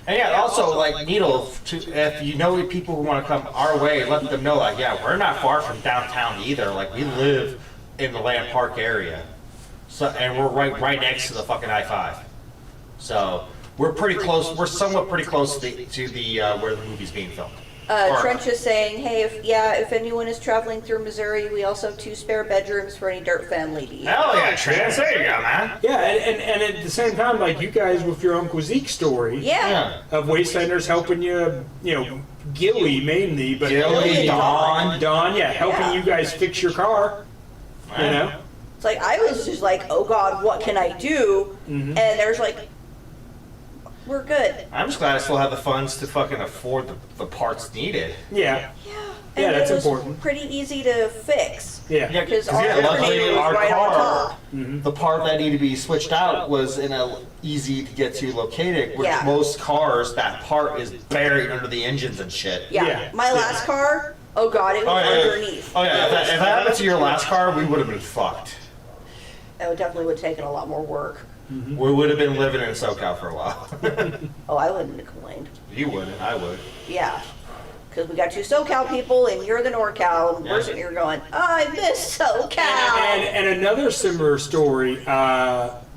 And yeah, also, like, Needle, if you know people who want to come our way, let them know, like, yeah, we're not far from downtown either. Like, we live in the Land Park area. So, and we're right next to the fucking I-5. So, we're pretty close, we're somewhat pretty close to the where the movie's being filmed. Trench is saying, hey, if anyone is traveling through Missouri, we also have 2 spare bedrooms for any dirt family to use. Hell yeah, Trans, there you go, man. Yeah, and at the same time, like you guys with your Uncle Zeke story Yeah. of Wastelanders helping you, Gilly mainly, but Gilly, Don, yeah, helping Yeah. you guys fix your car, It's like, I was just like, oh God, what can I do? And there's like, we're good. I'm just glad I still have the funds to fucking afford the parts needed. Yeah. Yeah. Yeah, And that's it was important. pretty easy to fix. Yeah. Yeah, Because because our luckily alternator was our right on car, top. the part that needed to be switched out was in a easy to get to located, which Yeah. most cars, that part is buried under the engines and shit. Yeah. Yeah. My last car, oh God, it was underneath. Oh yeah, if that happened to your last car, we would have been fucked. It definitely would have taken a lot more work. We would have been living in SoCal for a while. Oh, I wouldn't have complained. You wouldn't, I would. Yeah. Because we got 2 SoCal people and you're the NorCal, and we're sitting here going, I miss SoCal. And another similar story,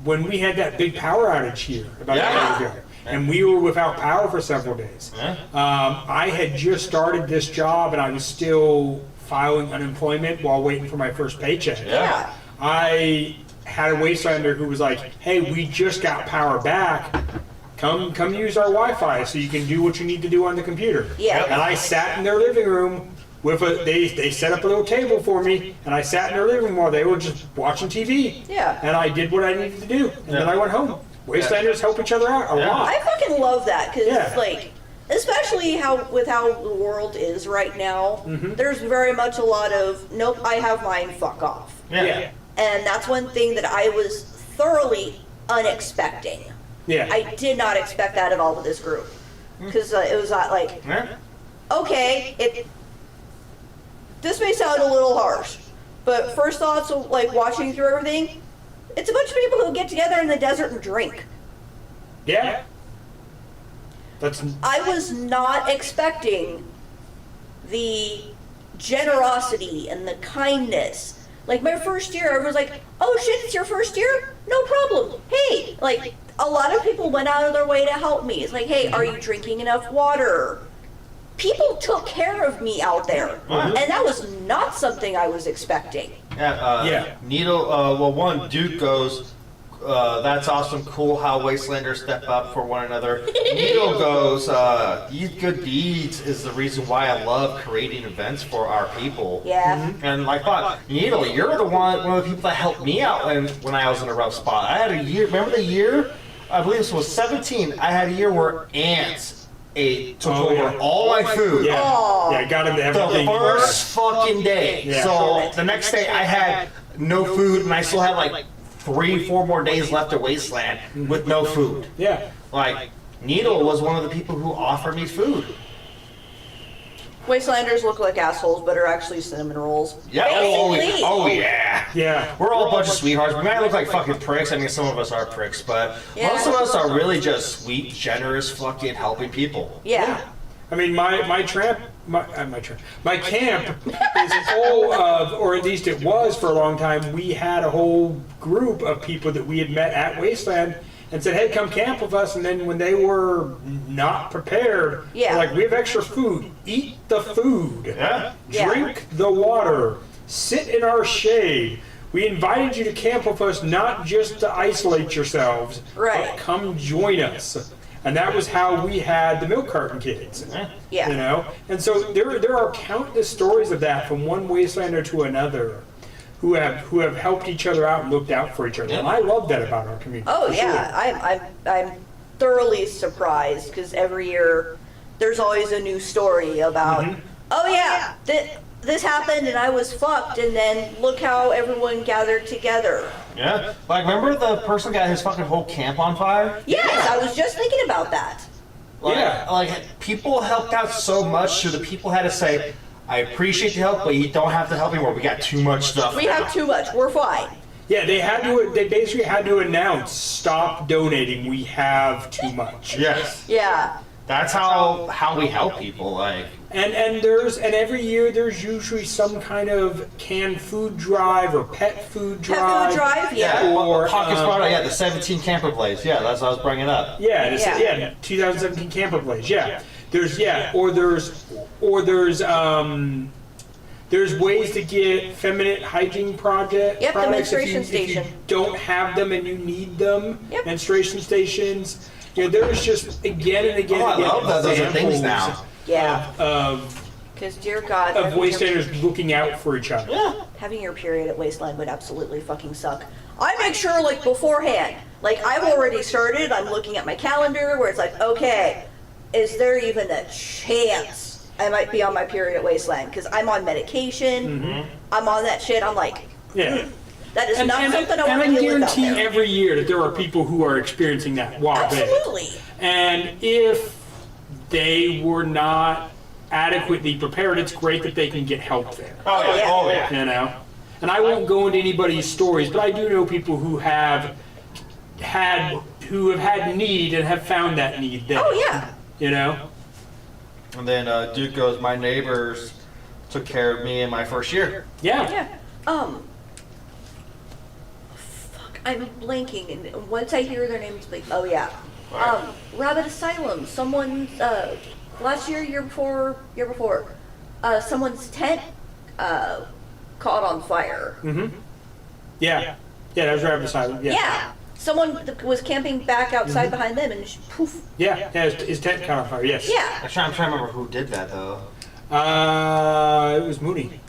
when we had that big power outage here about a year ago, and we were without power for several days. Yeah. I had just started this job and I was still filing unemployment while waiting for my first paycheck. Yeah. I had a Wastelander who was like, hey, we just got power back. Come use our Wi-Fi so you can do what you need to do on the computer. Yeah. And I sat in their living room with they set up a little table for me, and I sat in their living room while they were just watching TV. Yeah. And I did what I needed to do, and then I went home. Wastelanders help each other out a lot. I fucking love that because, Yeah. like, especially with how the world is right now, there's very much a lot of, nope, I have mine, fuck off. Yeah. And that's one thing that I was thoroughly unexpecting. Yeah. I did not expect that at all with this group. Because it was like, Yeah. okay, this may sound a little harsh, but first thoughts of like watching through everything, it's a bunch of people who get together in the desert and drink. Yeah. That's I was not expecting the generosity and the kindness. Like my first year, I was like, oh shit, it's your first year? No problem. Hey, like a lot of people went out of their way to help me. It's like, hey, are you drinking enough water? People took care of me out there. And that was not something I was expecting. Yeah. Needle, well, Duke goes, that's awesome, cool how Wastelanders step up for one another. Needle goes, these good deeds is the reason why I love creating events for our people. Yeah. And like, Needle, you're the one of the people that helped me out when I was in a rough spot. I had a year, remember the year? I believe this was 17. I had a year where ants took over all my food. yeah. Aw. Yeah, got into The everything. first fucking day. Yeah. So the next day I had no food and I still had like 3-4 more days left at Wasteland with no food. Yeah. Like, Needle was one of the people who offered me food. Wastelanders look like assholes, but are actually cinnamon rolls. Yeah. Basically. Oh yeah. Yeah. We're all a bunch of sweethearts. We might look like fucking pricks. I mean, some of us are pricks, but most of us are really just sweet, generous, fucking helping people. Yeah. I mean, my camp is full of, or at least it was for a long time, we had a whole group of people that we had met at Wasteland, and said, "Hey, come camp with us." And then when they were not prepared, Yeah. they're like, "We have extra food. Eat the food. Yeah. Drink the water. Sit in our shade. We invited you to camp with us not just to isolate yourselves, Right. but come join us." And that was how we had the milk carton kids. Yeah. You know? And so there are countless stories of that from one Wastelander to another who have helped each other out and looked out for each other. And I love that about our community. Oh for yeah, I'm thoroughly surprised because every year there's always a new story about. Oh yeah, this happened and I was fucked, and then look how everyone gathered together. Yeah. Like, remember the person got his fucking whole camp on fire? Yes, I was just thinking about that. Like, Yeah. Like, people helped out so much, so the people had to say, "I appreciate the help, but you don't have to help anymore. We got too much stuff." We have too much. We're fine. Yeah, they basically had to announce, "Stop donating. We have too much." Yes. Yeah. That's how we help people. Like, And every year there's usually some kind of canned food drive or pet food drive. Pet food drive, yeah. Or Hawkins brought up, the 17 camper place. Yeah, that's what I was bringing up. Yeah, Yeah. 2017 camper place. Yeah, there's ways to get feminine hygiene products. Yep, the menstruation if you station. don't have them and you need them. Yep. Menstruation stations. You know, there's just again and again. Oh, I and again love that those are things examples now. Yeah. Of Because dear God, Wastelanders looking out for each other. Yeah. having your period at Wasteland would absolutely fucking suck. I make sure, like, beforehand, like, I've already started, I'm looking at my calendar where it's like, okay, is there even a chance I might be on my period at Wasteland? Because I'm on medication, I'm on that shit, I'm like, Yeah. that is not something I and want I to deal with out guarantee there. every year that there are people who are experiencing that while there. Absolutely. And if they were not adequately prepared, it's great that they can get help there. Oh yeah. yeah. Oh yeah. You know? And I won't go into anybody's stories, but I do know people who have had need and have found that need there. Oh, yeah. You know? And then Duke goes, "My neighbors took care of me in my first year." Yeah. Yeah. Fuck, I'm blanking, and once I hear their names, like, oh yeah. Right. Rabbit Asylum. Someone's last year, year before, someone's tent caught on fire. Yeah. Yeah, that was Rabbit Asylum. Yeah. Yeah. Someone was camping back outside behind them, and poof. Yeah, his tent caught on fire, yes. Yeah. I'm trying to remember who did that though. It was Mooney.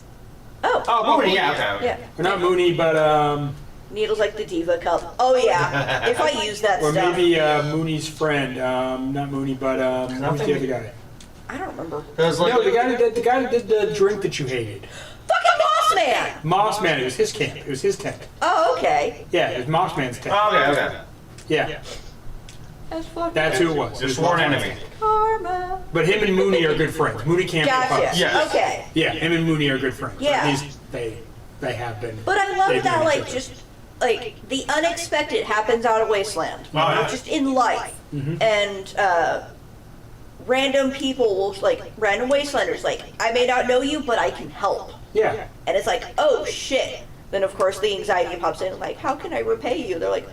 Oh, Mooney. Yeah. Okay. Yeah. Or not Mooney, but Needles like the Diva Cup. Oh yeah. If I use that or stuff. maybe Mooney's friend. Not Mooney, but who's the other guy? I don't remember. It was like, No, the guy that did the drink that you hated. Fucking Boss Man. Moss Man. It was his camp. It was his tent. Oh, okay. Yeah, it was Moss Man's tent. Oh, okay. Yeah, That's fucking that's who it was. It Your was sworn Moss Man's enemy. tent. karma. But him and Mooney are good friends. Mooney camped with Gotcha. us. Yes. Okay. Yeah, him and Mooney are good friends. Or Yeah. at least they have been. But I love They do that, each like, other. just, like, the unexpected happens out of Wasteland. Oh, yeah. Just in life. And, random people will, like, random Wastelanders, like, I may not know you, but I can help. Yeah. And it's like, oh, shit. Then, of course, the anxiety pops in, like, how can I repay you? They're like,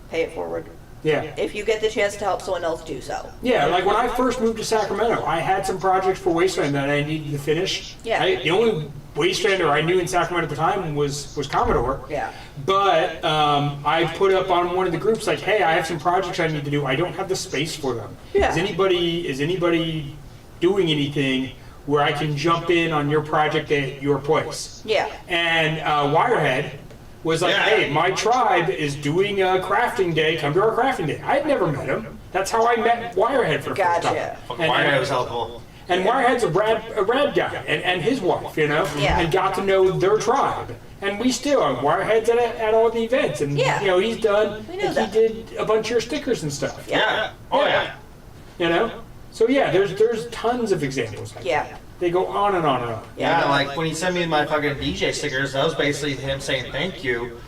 pay it forward. Yeah. If you get the chance to help someone else, do so. Yeah, like when I first moved to Sacramento, I had some projects for Wasteland that I needed to finish. Yeah. The only Wastelander I knew in Sacramento at the time was Commodore. Yeah. But I put up on one of the groups like, hey, I have some projects I need to do. I don't have the space for them. Yeah. Is anybody doing anything where I can jump in on your project at your place? Yeah. And Wirehead was like, Yeah. hey, my tribe is doing a crafting day. Come to our crafting day. I'd never met him. That's how I met Wirehead for the first time. Gotcha. Fucking Wirehead was helpful. And Wirehead's a rad guy, and his wife, you know, Yeah. and got to know their tribe. And we still are. Wirehead's at all the events, and Yeah. you know he's done. We know He that. did a bunch of your stickers and stuff. Yeah. Oh yeah. You know, so yeah, there's tons of examples. Like Yeah. that. They go on and on and on. Yeah, like when he sent me my fucking DJ stickers, that was basically him saying thank you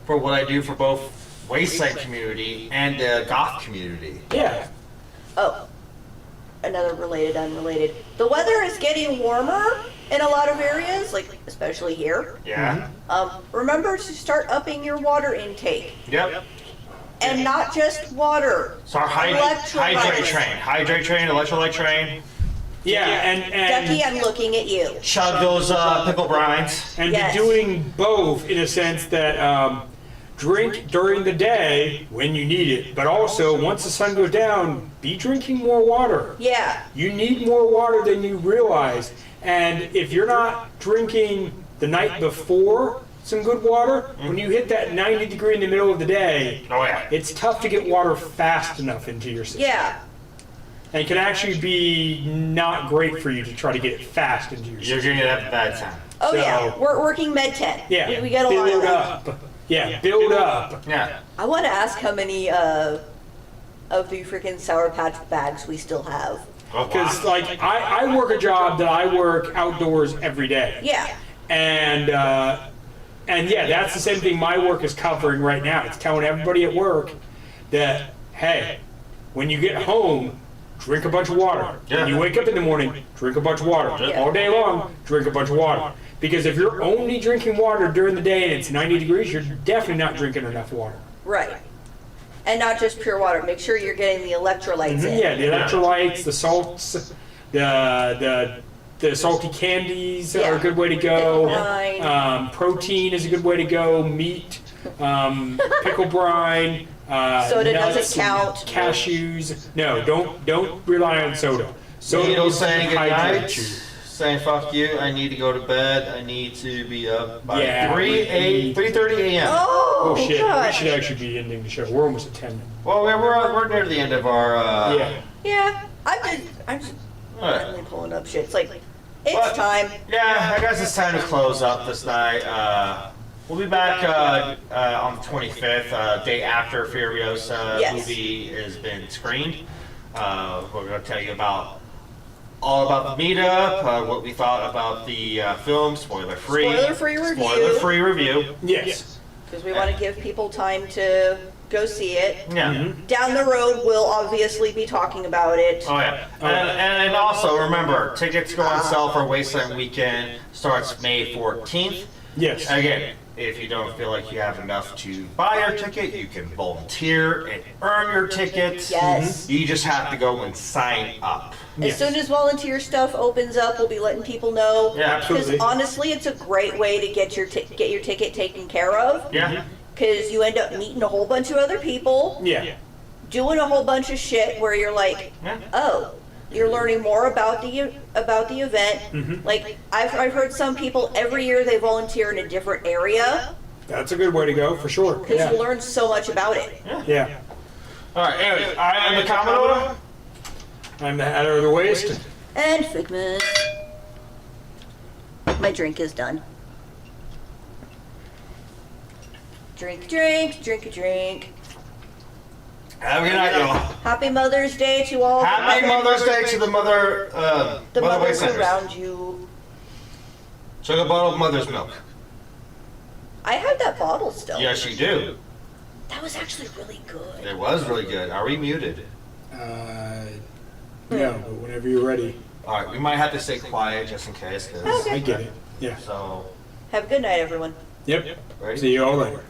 for what I do for both Wasteland community and the goth community. Yeah. Oh, another related, unrelated. The weather is getting warmer in a lot of areas, like especially here. Yeah. Remember to start upping your water intake. Yep. And not just water. So our hydrate train, electrolyte train. Yeah, and Ducky, I'm looking at you. Chug those pickle brines. and Yes. be doing both in a sense that drink during the day when you need it, but also once the sun goes down, be drinking more water. Yeah. You need more water than you realize. And if you're not drinking the night before some good water, when you hit that 90 degree in the middle of the day, Oh yeah. it's tough to get water fast enough into your system. Yeah. And it can actually be not great for you to try to get it fast into your You're system. gonna have a bad time. Oh So- yeah. We're working Med 10. Yeah, We got a lot of build that. up. Yeah, build up. Yeah. I want to ask how many of the freaking Sour Patch bags we still have. Oh, Because wow. like I work a job that I work outdoors every day. Yeah. And yeah, that's the same thing my work is covering right now. It's telling everybody at work that, hey, when you get home, drink a bunch of water. Yeah. When you wake up in the morning, drink a bunch of water. Yeah. All day long, drink a bunch of water. Because if you're only drinking water during the day and it's 90 degrees, you're definitely not drinking enough water. Right. And not just pure water. Make sure you're getting the electrolytes in. Yeah, the electrolytes, the salts, the salty candies are a good way to go. Pickle brine. Protein is a good way to go. Meat, pickle brine. Soda nuts doesn't and count. Cashews. No, don't rely on soda. Soda Needle will saying dehydrate goodnight. you. Saying fuck you. I need to go to bed. I need to be up by Yeah, 3:30 a.m. Oh, Oh shit! God. We should actually be ending the show. We're almost at 10 minutes. Well, we're near the end of our. Yeah. Yeah. I'm just Alright. randomly pulling up shit. It's like, it's What? time. Yeah, I guess it's time to close up this night. We'll be back on the 25th, day after Furiosa Yes. movie has been screened. We're going to tell you all about the meetup, what we thought about the film, spoiler-free. Spoiler-free review. Spoiler-free review. Yes. Because we want to give people time to go see it. Yeah. Mm-hmm. Down the road, we'll obviously be talking about it. Oh yeah, and also remember, tickets go on sale for Wasteland Weekend. Starts May 14th. Yes. Again, if you don't feel like you have enough to buy your ticket, you can volunteer and earn your tickets. Yes. You just have to go and sign up. As soon as volunteer stuff opens up, we'll be letting people know. Yeah, absolutely. Because honestly, it's a great way to get your ticket taken care of. Yeah. Because you end up meeting a whole bunch of other people, Yeah. doing a whole bunch of shit where you're like, Yeah. oh, you're learning more about the event. Mm-hmm. Like I've heard some people every year they volunteer in a different area That's a good way to go for sure. because Yeah. you learn so much about it. Yeah. All right. Anyway, I am the Commodore. I'm the Hatter of the Waste. And Figment. My drink is done. Drink, drink, drink a drink. Have a good night, y'all. Happy Mother's Day to all. Happy Mother's Day to the mother. the Mother mothers Wastelanders. around you. Chug a bottle of mother's milk. I have that bottle still. Yes, you do. That was actually really good. It was really good. Are we muted? No, but whenever you're ready. All right, we might have to stay quiet just in case. 'Cause- Okay. I get it. Yeah. So, Have a good night, everyone. Yep. ready? See you all later.